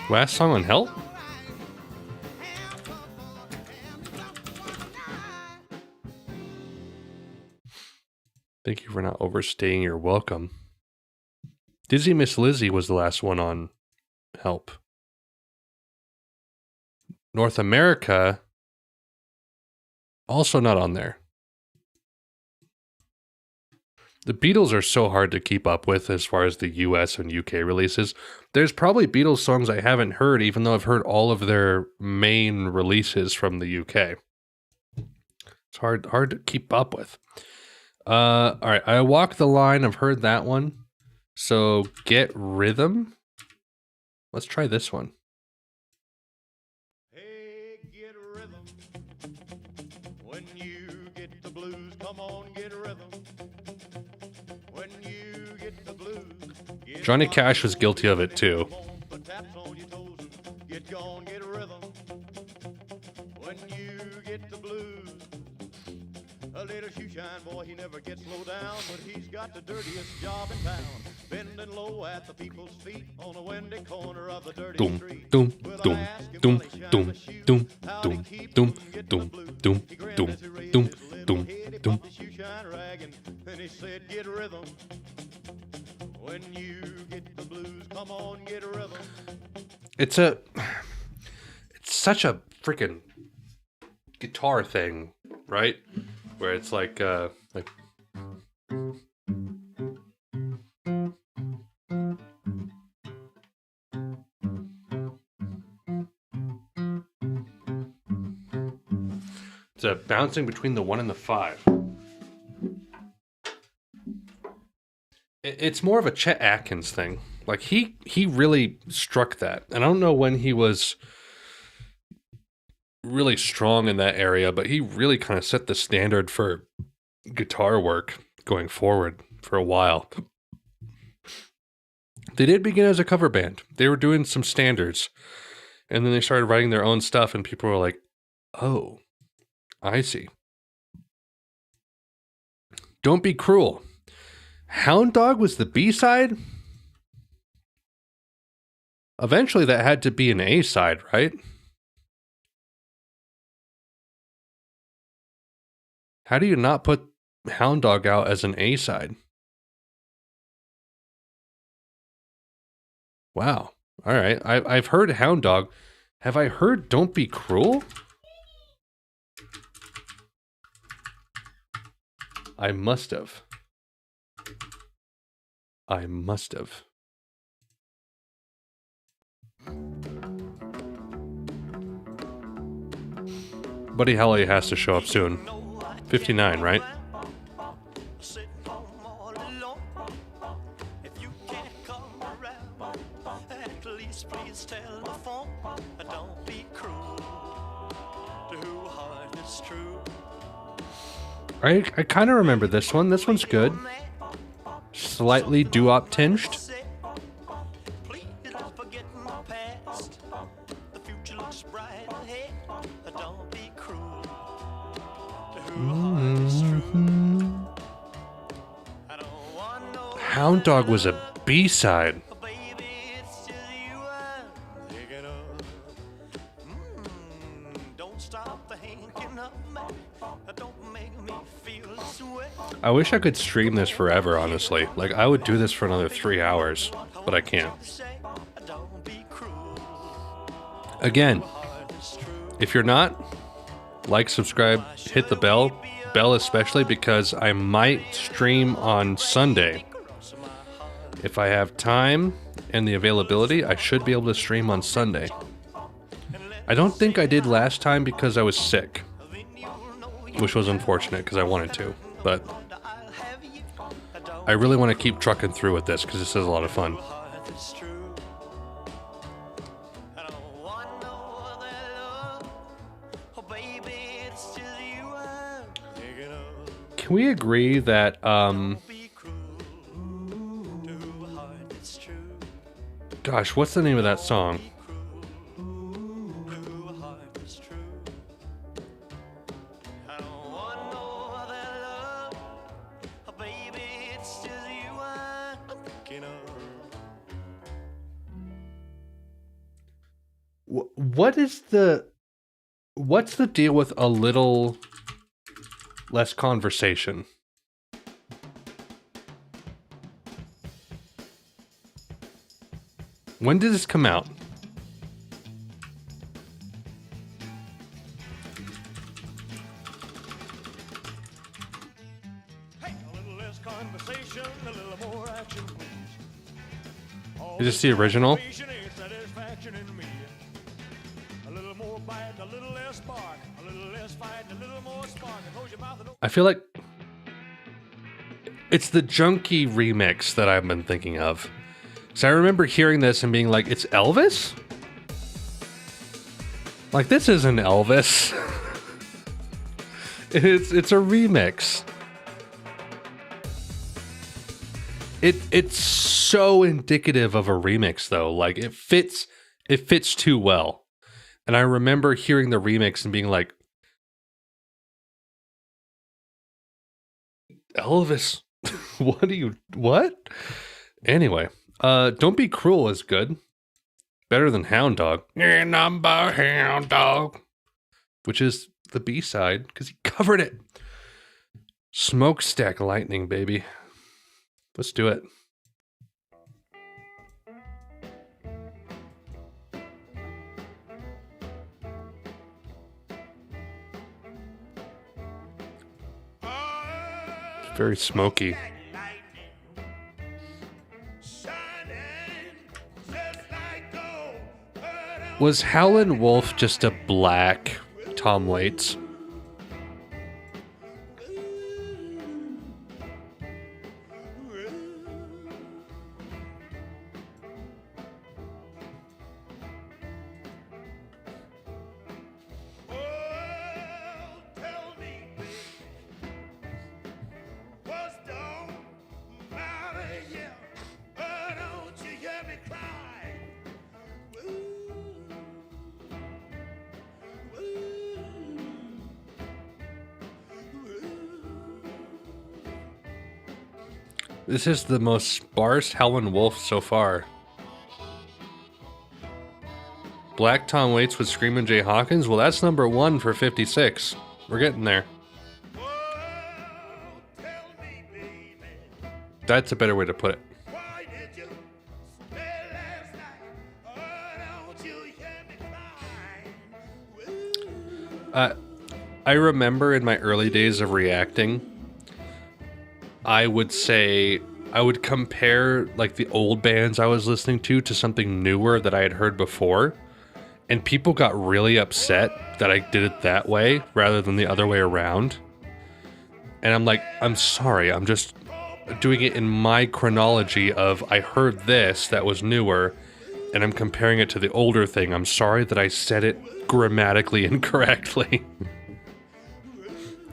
[SPEAKER 1] Last song on Help? Thank you for not overstaying your welcome. Dizzy Miss Lizzy was the last one on Help. North America, also not on there. The Beatles are so hard to keep up with as far as the US and UK releases. There's probably Beatles songs I haven't heard, even though I've heard all of their main releases from the UK. It's hard to keep up with. All right, I Walk the Line. I've heard that one. So Get Rhythm. Let's try this one.
[SPEAKER 2] Hey, get rhythm. When you get the blues, come on, get rhythm. When you get the blues, get
[SPEAKER 1] Johnny Cash was guilty of it too.
[SPEAKER 2] put taps on your toes and get gone, get rhythm. When you get the blues, a little shoe shine boy, he never gets low down, but he's got the dirtiest job in town. Bending low at the people's feet on a windy corner of the dirty
[SPEAKER 1] Doom,
[SPEAKER 2] street.
[SPEAKER 1] doom,
[SPEAKER 2] Well, I
[SPEAKER 1] doom,
[SPEAKER 2] asked him
[SPEAKER 1] doom,
[SPEAKER 2] while he shined
[SPEAKER 1] doom,
[SPEAKER 2] the shoe,
[SPEAKER 1] doom,
[SPEAKER 2] how'd
[SPEAKER 1] doom,
[SPEAKER 2] he keep
[SPEAKER 1] doom,
[SPEAKER 2] from getting
[SPEAKER 1] doom,
[SPEAKER 2] the blues?
[SPEAKER 1] doom,
[SPEAKER 2] He grinned
[SPEAKER 1] doom,
[SPEAKER 2] as he raised
[SPEAKER 1] doom,
[SPEAKER 2] his little
[SPEAKER 1] doom,
[SPEAKER 2] head, he
[SPEAKER 1] doom.
[SPEAKER 2] popped the shoe shine rag and he said, get rhythm. When you get the blues, come on, get rhythm.
[SPEAKER 1] It's such a freaking guitar thing, right? Where it's like it's a bouncing between the 1 and the 5. It's more of a Chet Atkins thing. Like he really struck that. And I don't know when he was really strong in that area, but he really kind of set the standard for guitar work going forward for a while. They did begin as a cover band. They were doing some standards. And then they started writing their own stuff and people were like, "Oh, I see." Don't Be Cruel. Hound Dog was the B-side? Eventually that had to be an A-side, right? How do you not put Hound Dog out as an A-side? Wow. All right. I've heard Hound Dog. Have I heard Don't Be Cruel? I must have. I must have. Buddy Holly has to show up soon. 59, right?
[SPEAKER 7] Sitting home all alone. If you can't come around, at least please telephone. Don't be cruel to who heart is true.
[SPEAKER 1] I kind of remember this one. This one's good. Slightly doo-wop tinged.
[SPEAKER 7] Please don't forget my past. The future looks bright ahead. Don't be cruel to who heart is true. I don't want no
[SPEAKER 1] Hound Dog was a B-side.
[SPEAKER 7] baby, it's just you I'm thinking of. Don't stop thinking of me. Don't make me feel this way.
[SPEAKER 1] I wish I could stream this forever, honestly. Like, I would do this for another 3 hours, but I can't.
[SPEAKER 7] Don't be cruel.
[SPEAKER 1] Again,
[SPEAKER 7] Heart is true.
[SPEAKER 1] if you're not, like, subscribe, hit the bell especially, because I might stream on Sunday. If I have time and the availability, I should be able to stream on Sunday. I don't think I did last time because I was sick, which was unfortunate because I wanted to, but I really want to keep trucking through with this because this is a lot of fun.
[SPEAKER 7] Heart is true. I don't want no other love. Oh, baby, it's just you I'm thinking of.
[SPEAKER 1] Can we agree that,
[SPEAKER 7] Be cruel to who heart is true.
[SPEAKER 1] gosh, what's the name of that song?
[SPEAKER 7] Who heart is true. I don't want no other love. Oh, baby, it's just you I'm thinking of.
[SPEAKER 1] What's the deal with a little less conversation? When did this come out?
[SPEAKER 2] Hey, a little less conversation, a little more action, please.
[SPEAKER 1] Is this the original?
[SPEAKER 2] Patient ain't satisfaction in me. A little more bite, a little less spark, a little less fight, a little more spark. And close your mouth and
[SPEAKER 1] I feel like it's the Junkie remix that I've been thinking of. So I remember hearing this and being like, it's Elvis? Like, this isn't Elvis. It's a remix. It's so indicative of a remix though. Like, it fits too well. And I remember hearing the remix and being like, Elvis, what? Anyway, Don't Be Cruel is good. Better than Hound Dog. Yeah, number Hound Dog. Which is the B-side, because he covered it. Smokestack Lightning, baby. Let's do it. It's very smoky. Was Howlin' Wolf just a black Tom Waits? This is the most sparse Howlin' Wolf so far. Black Tom Waits with Screamin' Jay Hawkins? Well, that's number 1 for 56. We're getting there. That's a better way to put it.
[SPEAKER 2] Why did you stay last night?
[SPEAKER 1] I remember in my early days of reacting, I would say I would compare like the old bands I was listening to something newer that I had heard before, and people got really upset that I did it that way rather than the other way around. And I'm like, I'm sorry, I'm just doing it in my chronology of I heard this that was newer, and I'm comparing it to the older thing. I'm sorry that I said it grammatically incorrectly.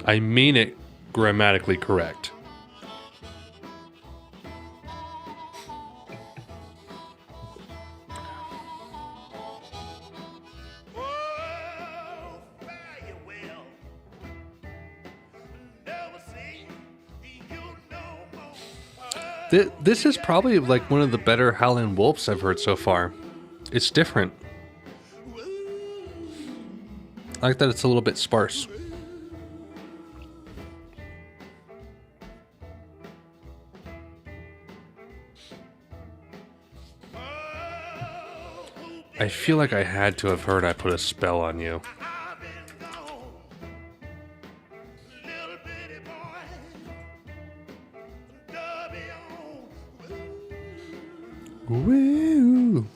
[SPEAKER 1] I mean it grammatically correct.
[SPEAKER 2] Oh, fare you well. Never see you no more.
[SPEAKER 1] This is probably like one of the better Howlin' Wolves I've heard so far. It's different. I like that it's a little bit sparse. I feel like I had to have heard I Put a Spell on You.
[SPEAKER 2] I've been gone, little bitty boy. Dubby on.
[SPEAKER 1] Woo.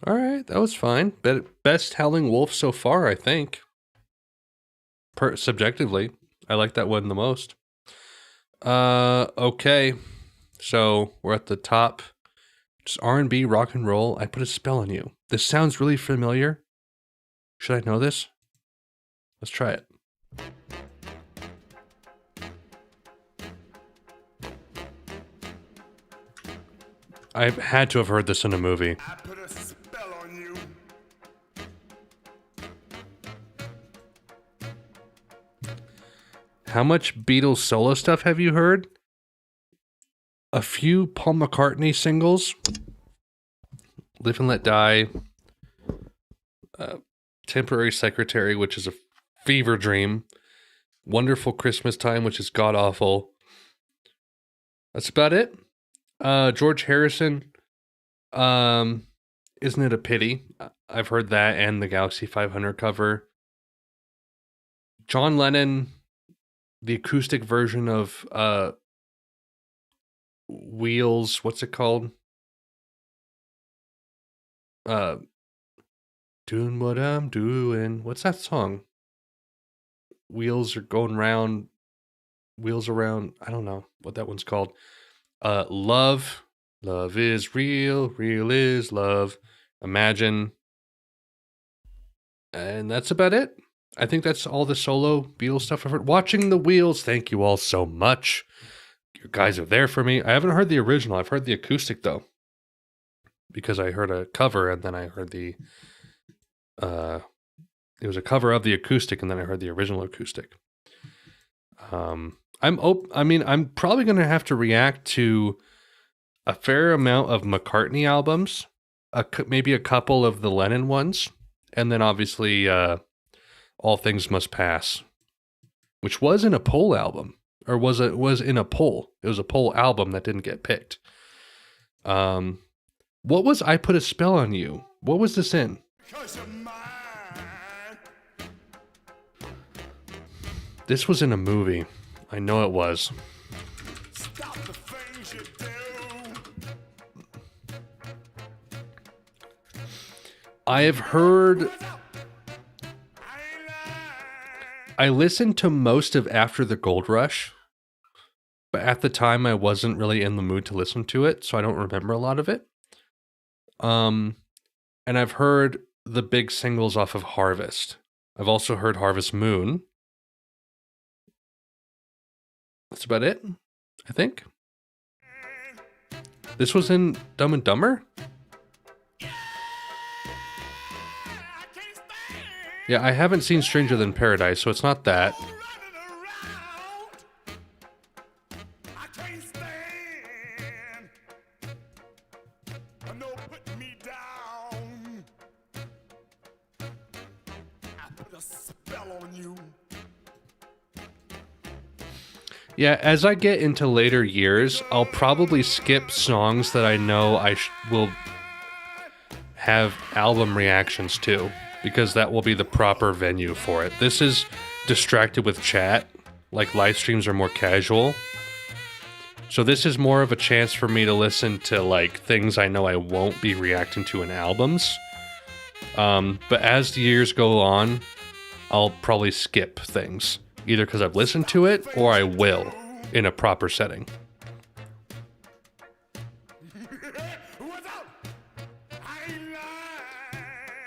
[SPEAKER 1] All right, that was fine. Best Howling Wolf so far, I think. Subjectively, I like that one the most. Okay. So we're at the top. Just R&B, rock and roll. I Put a Spell on You. This sounds really familiar. Should I know this? Let's try it. I had to have heard this in a movie.
[SPEAKER 2] I put a spell on you.
[SPEAKER 1] How much Beatles solo stuff have you heard? A few Paul McCartney singles. Live and Let Die. Temporary Secretary, which is a fever dream. Wonderful Christmas Time, which is god awful. That's about it. George Harrison. Isn't It a Pity? I've heard that and the Galaxy 500 cover. John Lennon, the acoustic version of Wheels, what's it called? Doing what I'm doing. What's that song? Wheels are going round. Wheels around. I don't know what that one's called. Love. Love is real. Real is love. Imagine. And that's about it. I think that's all the solo Beatles stuff I've heard. Watching the Wheels. Thank you all so much. You guys are there for me. I haven't heard the original. I've heard the acoustic though, because I heard a cover and then I heard the it was a cover of the acoustic and then I heard the original acoustic. I'm probably going to have to react to a fair amount of McCartney albums, maybe a couple of the Lennon ones, and then obviously All Things Must Pass, which was in a poll album, or was in a poll. It was a poll album that didn't get picked. What was I Put a Spell on You? What was this in?
[SPEAKER 2] 'Cause you're mine.
[SPEAKER 1] This was in a movie. I know it was.
[SPEAKER 2] Stop the things you do.
[SPEAKER 1] I have heard.
[SPEAKER 2] I ain't lying.
[SPEAKER 1] I listened to most of After the Gold Rush, but at the time I wasn't really in the mood to listen to it, so I don't remember a lot of it. And I've heard the big singles off of Harvest. I've also heard Harvest Moon. That's about it, I think. This was in Dumb and Dumber? Yeah, I haven't seen Stranger Than Paradise, so it's not that.
[SPEAKER 2] Running around. I can't stand. No putting me down. I put a spell
[SPEAKER 6] spell on you.
[SPEAKER 1] Yeah, as I get into later years, I'll probably skip songs that I know will have album reactions to, because that will be the proper venue for it. This is distracted with chat, like live streams are more casual. So this is more of a chance for me to listen to like things I know I won't be reacting to in albums. But as the years go on, I'll probably skip things, either because I've listened to it or I will in a proper setting.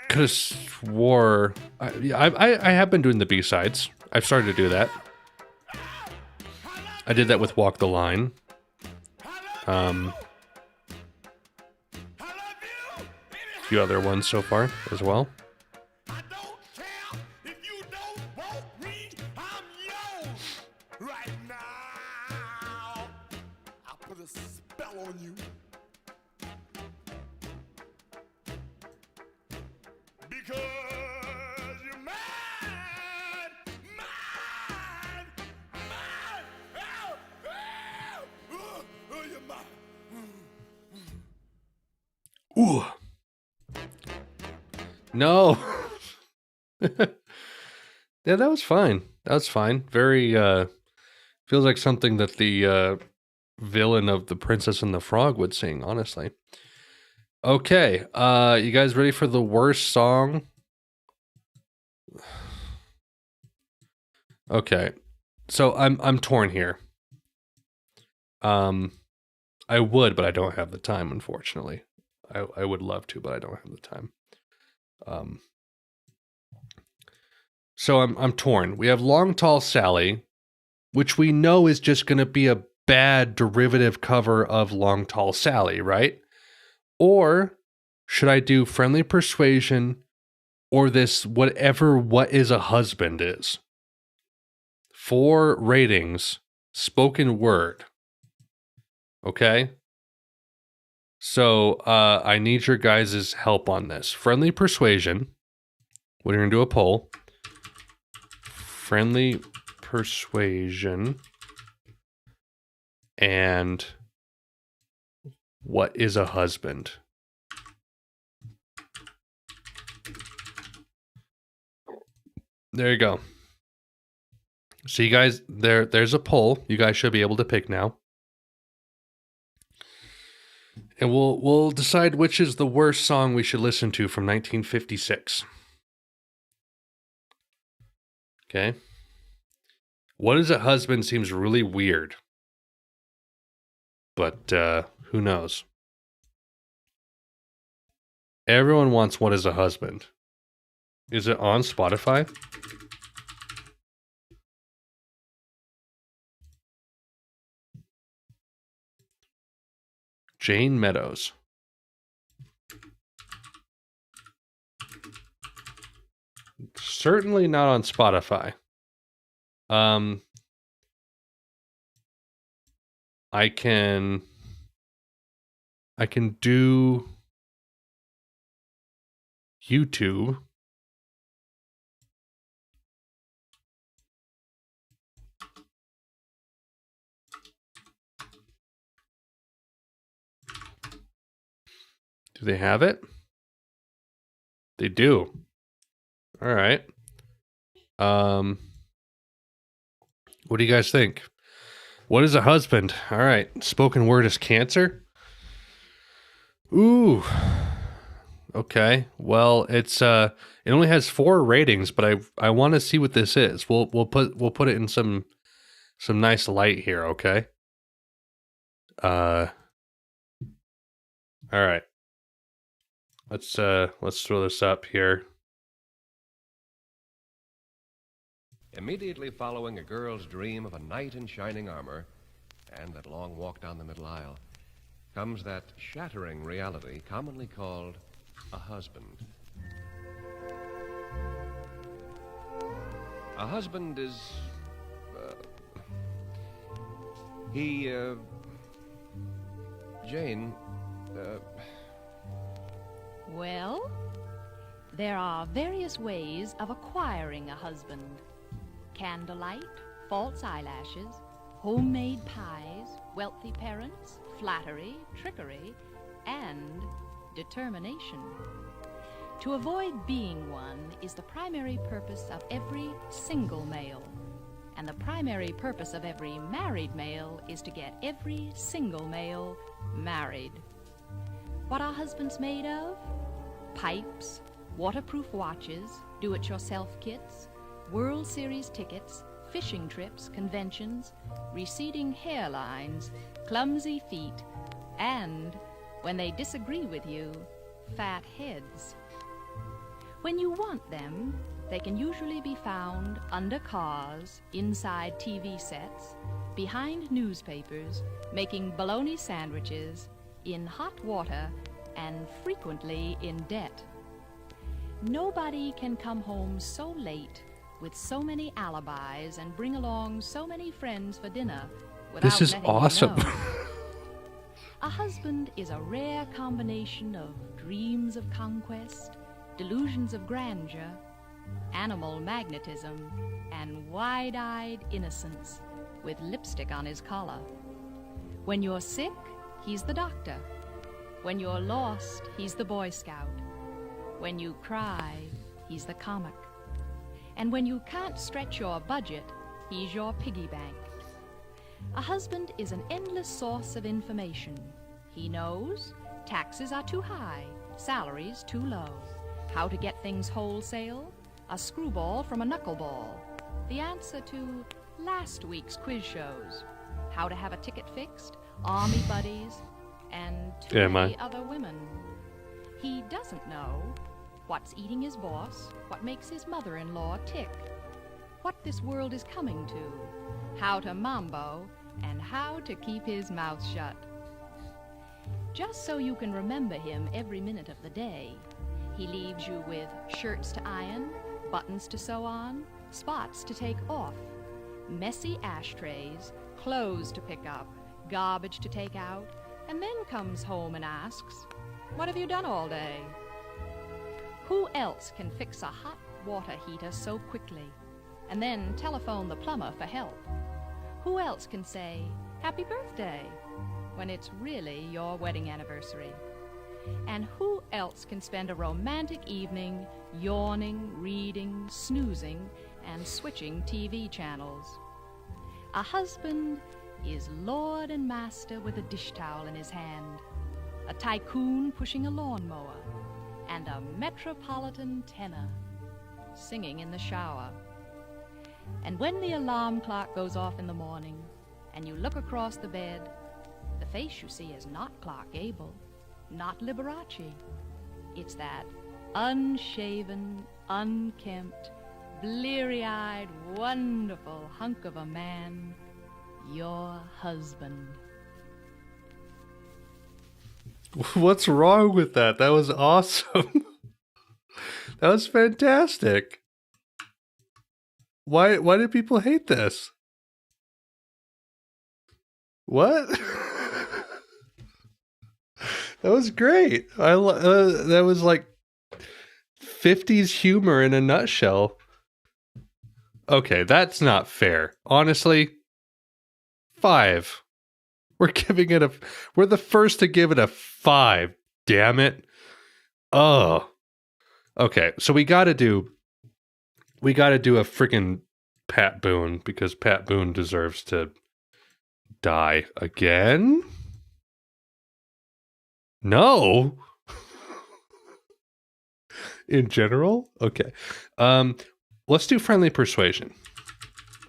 [SPEAKER 1] Could have swore I have been doing the B-sides. I've started to do that. I did that with Walk the Line. A few other ones so far as well.
[SPEAKER 6] I don't care if you don't want me, I'm yours right now. I'll put a spell on you. Because you're mine, mine, mine. You're mine.
[SPEAKER 1] Ooh. No. Yeah, that was fine. That was fine. Very, feels like something that the villain of The Princess and the Frog would sing, honestly. Okay, you guys ready for the worst song? Okay, so I'm torn here. I would, but I don't have the time, unfortunately. I would love to, but I don't have the time. So I'm torn. We have Long Tall Sally, which we know is just going to be a bad derivative cover of Long Tall Sally, right? Or should I do Friendly Persuasion or this whatever What Is a Husband is? 4 ratings, spoken word. Okay? So I need your guys' help on this. Friendly Persuasion. We're going to do a poll. Friendly Persuasion and What Is a Husband? There you go. So you guys, there's a poll. You guys should be able to pick now. And we'll decide which is the worst song we should listen to from 1956. Okay. What Is a Husband seems really weird. But who knows? Everyone wants What Is a Husband. Is it on Spotify? Jane Meadows. Certainly not on Spotify. I can do YouTube. Do they have it? They do. All right. What do you guys think? What is a husband? All right. Spoken word is cancer. Ooh. Okay. Well, it's it only has 4 ratings, but I want to see what this is. We'll put it in some nice light here, okay? All right. Let's throw this up here.
[SPEAKER 8] Immediately following a girl's dream of a knight in shining armor and that long walk down the middle aisle comes that shattering reality commonly called a husband. A husband is...
[SPEAKER 9] Well, There are various ways of acquiring a husband. Candlelight, false eyelashes, homemade pies, wealthy parents, flattery, trickery, and determination. To avoid being one is the primary purpose of every single male. And the primary purpose of every married male is to get every single male married. What are husbands made of? Pipes, waterproof watches, do-it-yourself kits, World Series tickets, fishing trips, conventions, receding hairlines, clumsy feet, and, when they disagree with you, fat heads. When you want them, they can usually be found under cars, inside TV sets, behind newspapers, making bologna sandwiches, in hot water, and frequently in debt. Nobody can come home so late with so many alibis and bring along so many friends for dinner without
[SPEAKER 1] This is
[SPEAKER 9] letting you
[SPEAKER 1] awesome.
[SPEAKER 9] know. A husband is a rare combination of dreams of conquest, delusions of grandeur, animal magnetism, and wide-eyed innocence with lipstick on his collar. When you're sick, he's the doctor. When you're lost, he's the Boy Scout. When you cry, he's the comic. And when you can't stretch your budget, he's your piggy bank. A husband is an endless source of information. He knows taxes are too high, salaries too low, how to get things wholesale, a screwball from a knuckleball, the answer to last week's quiz shows, how to have a ticket fixed, army buddies, and too many other women. He doesn't know what's eating his boss, what makes his mother-in-law tick, what this world is coming to, how to mambo, and how to keep his mouth shut. Just so you can remember him every minute of the day, he leaves you with shirts to iron, buttons to sew on, spots to take off, messy ashtrays, clothes to pick up, garbage to take out, and then comes home and asks, "What have you done all day?" Who else can fix a hot water heater so quickly and then telephone the plumber for help? Who else can say, "Happy birthday," when it's really your wedding anniversary? And who else can spend a romantic evening yawning, reading, snoozing, and switching TV channels? A husband is lord and master with a dish towel in his hand, a tycoon pushing a lawnmower, and a metropolitan tenor singing in the shower. And when the alarm clock goes off in the morning and you look across the bed, the face you see is not Clark Gable, not Liberace. It's that unshaven, unkempt, bleary-eyed, wonderful hunk of a man, your husband.
[SPEAKER 1] What's wrong with that? That was awesome. That was fantastic. Why do people hate this? What? That was great. That was like 50s humor in a nutshell. Okay, that's not fair. Honestly, 5. We're the first to give it a 5. Damn it. Oh. Okay, so we got to do a freaking Pat Boone, because Pat Boone deserves to die again. No. In general? Okay. Let's do friendly persuasion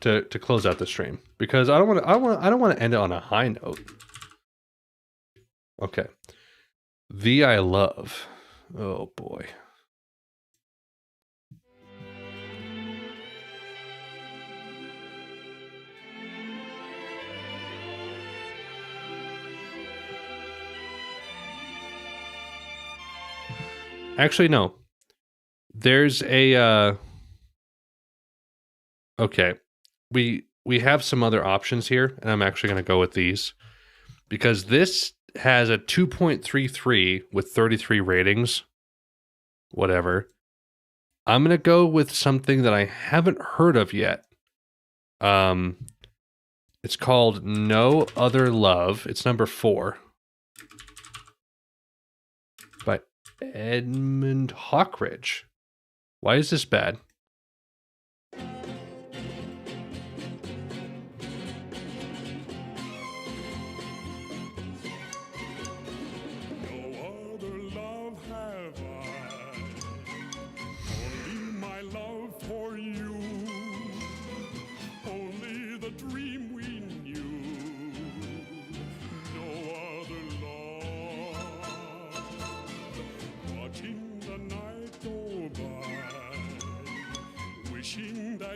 [SPEAKER 1] to close out the stream, because I don't want to end it on a high note. Okay. The I love. Oh boy. Actually, no. There's a okay. We have some other options here, and I'm actually going to go with these, because this has a 2.33 with 33 ratings. Whatever. I'm going to go with something that I haven't heard of yet. It's called No Other Love. It's number 4 by Edmund Hawkridge. Why is this bad?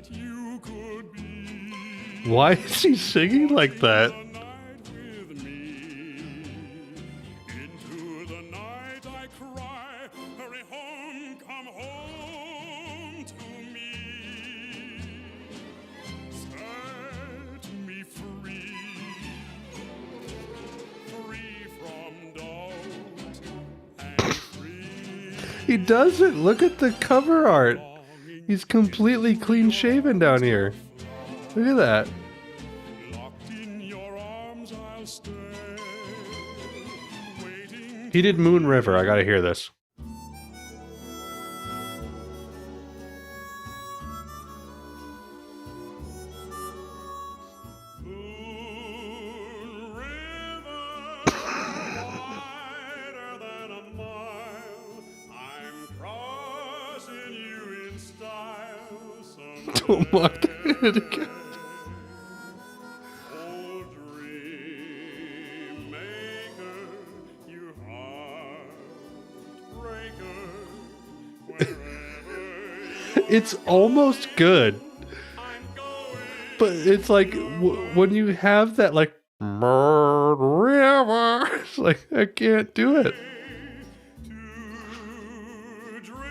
[SPEAKER 5] You could be.
[SPEAKER 1] Why is he singing like that?
[SPEAKER 5] Into the night I cry, hurry home, come home to me. Set me free, free from doubt and free.
[SPEAKER 1] He doesn't. Look at the cover art. He's completely clean shaven down here. Look at that.
[SPEAKER 5] Locked in your arms I'll stay, waiting.
[SPEAKER 1] He did Moon River. I gotta hear this.
[SPEAKER 5] Moon River, wider than a mile. I'm crossing you in style.
[SPEAKER 1] Don't mock that again.
[SPEAKER 5] Oh, dream maker, you heartbreaker, wherever
[SPEAKER 1] It's almost good,
[SPEAKER 5] I'm going.
[SPEAKER 1] but it's like when you have that like river, it's like I can't do it.
[SPEAKER 5] Two drifters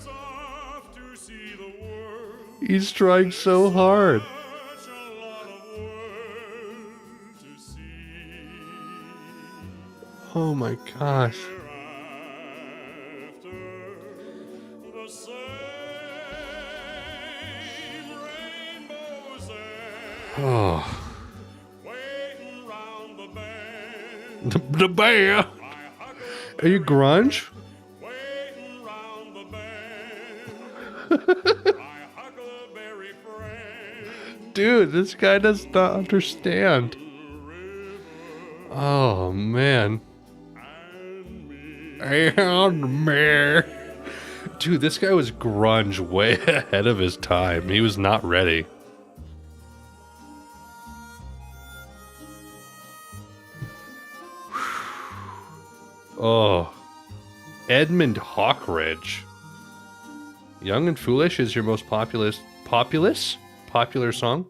[SPEAKER 5] off to see the world.
[SPEAKER 1] He's trying so hard.
[SPEAKER 5] Such a lot of world to see.
[SPEAKER 1] Oh my gosh.
[SPEAKER 5] After the same rainbow's end,
[SPEAKER 1] Oh,
[SPEAKER 5] waiting round the bend.
[SPEAKER 1] the bear. Are you grunge?
[SPEAKER 5] Waiting round the bend. My huckleberry friend.
[SPEAKER 1] Dude, this guy does not understand. Oh man. And me. Dude, this guy was grunge way ahead of his time. He was not ready. Oh. Edmund Hawkridge. Young and Foolish is your most popular song?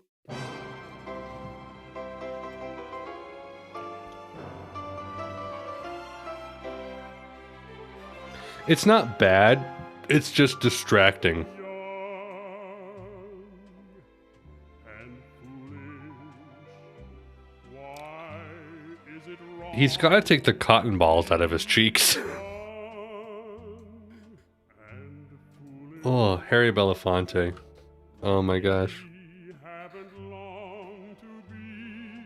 [SPEAKER 1] It's not bad. It's just distracting. He's got to take the cotton balls out of his cheeks. Oh, Harry Belafonte. Oh my gosh.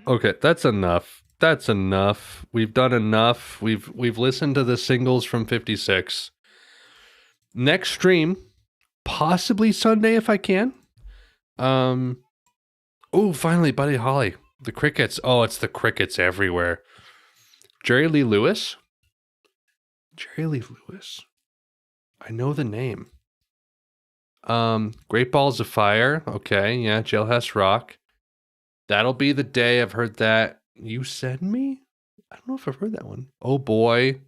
[SPEAKER 1] Okay, that's enough. That's enough. We've done enough. We've listened to the singles from 56. Next stream, possibly Sunday if I can. Oh, finally, Buddy Holly. The crickets. Oh, it's the crickets everywhere. Jerry Lee Lewis. Jerry Lee Lewis. I know the name. Great Balls of Fire. Okay, yeah, Jailhouse Rock. That'll Be the Day. I've heard that. You Send Me? I don't know if I've heard that one. Oh boy.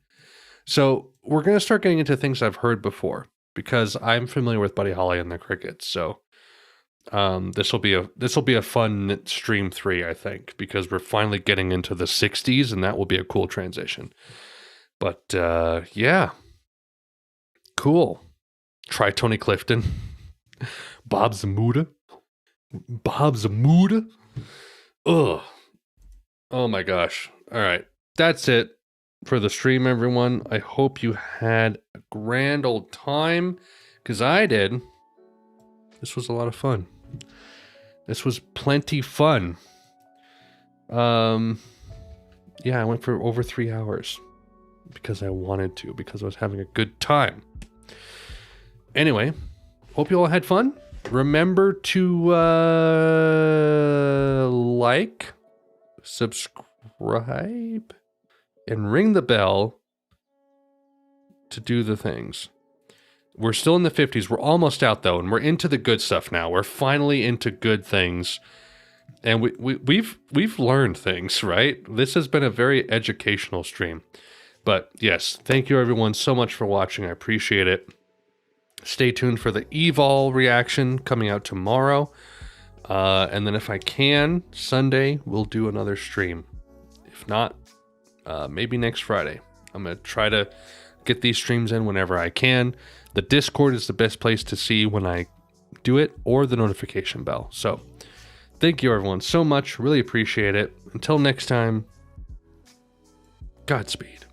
[SPEAKER 1] So we're going to start getting into things I've heard before because I'm familiar with Buddy Holly and the Crickets. So this will be a fun stream 3, I think, because we're finally getting into the 60s and that will be a cool transition. But yeah. Cool. Try Tony Clifton. Bob Zamuda. Ugh. Oh my gosh. All right. That's it. for the stream, everyone. I hope you had a grand old time, because I did. This was a lot of fun. This was plenty fun. Yeah, I went for over 3 hours because I wanted to, because I was having a good time. Anyway, hope you all had fun. Remember to like, subscribe, and ring the bell to do the things. We're still in the 50s. We're almost out, though, and we're into the good stuff now. We're finally into good things. And we've learned things, right? This has been a very educational stream. But yes, thank you everyone so much for watching. I appreciate it. Stay tuned for the Evol reaction coming out tomorrow. And then if I can, Sunday, we'll do another stream. If not, maybe next Friday. I'm going to try to get these streams in whenever I can. The Discord is the best place to see when I do it, or the notification bell. So thank you everyone so much. Really appreciate it. Until next time, Godspeed.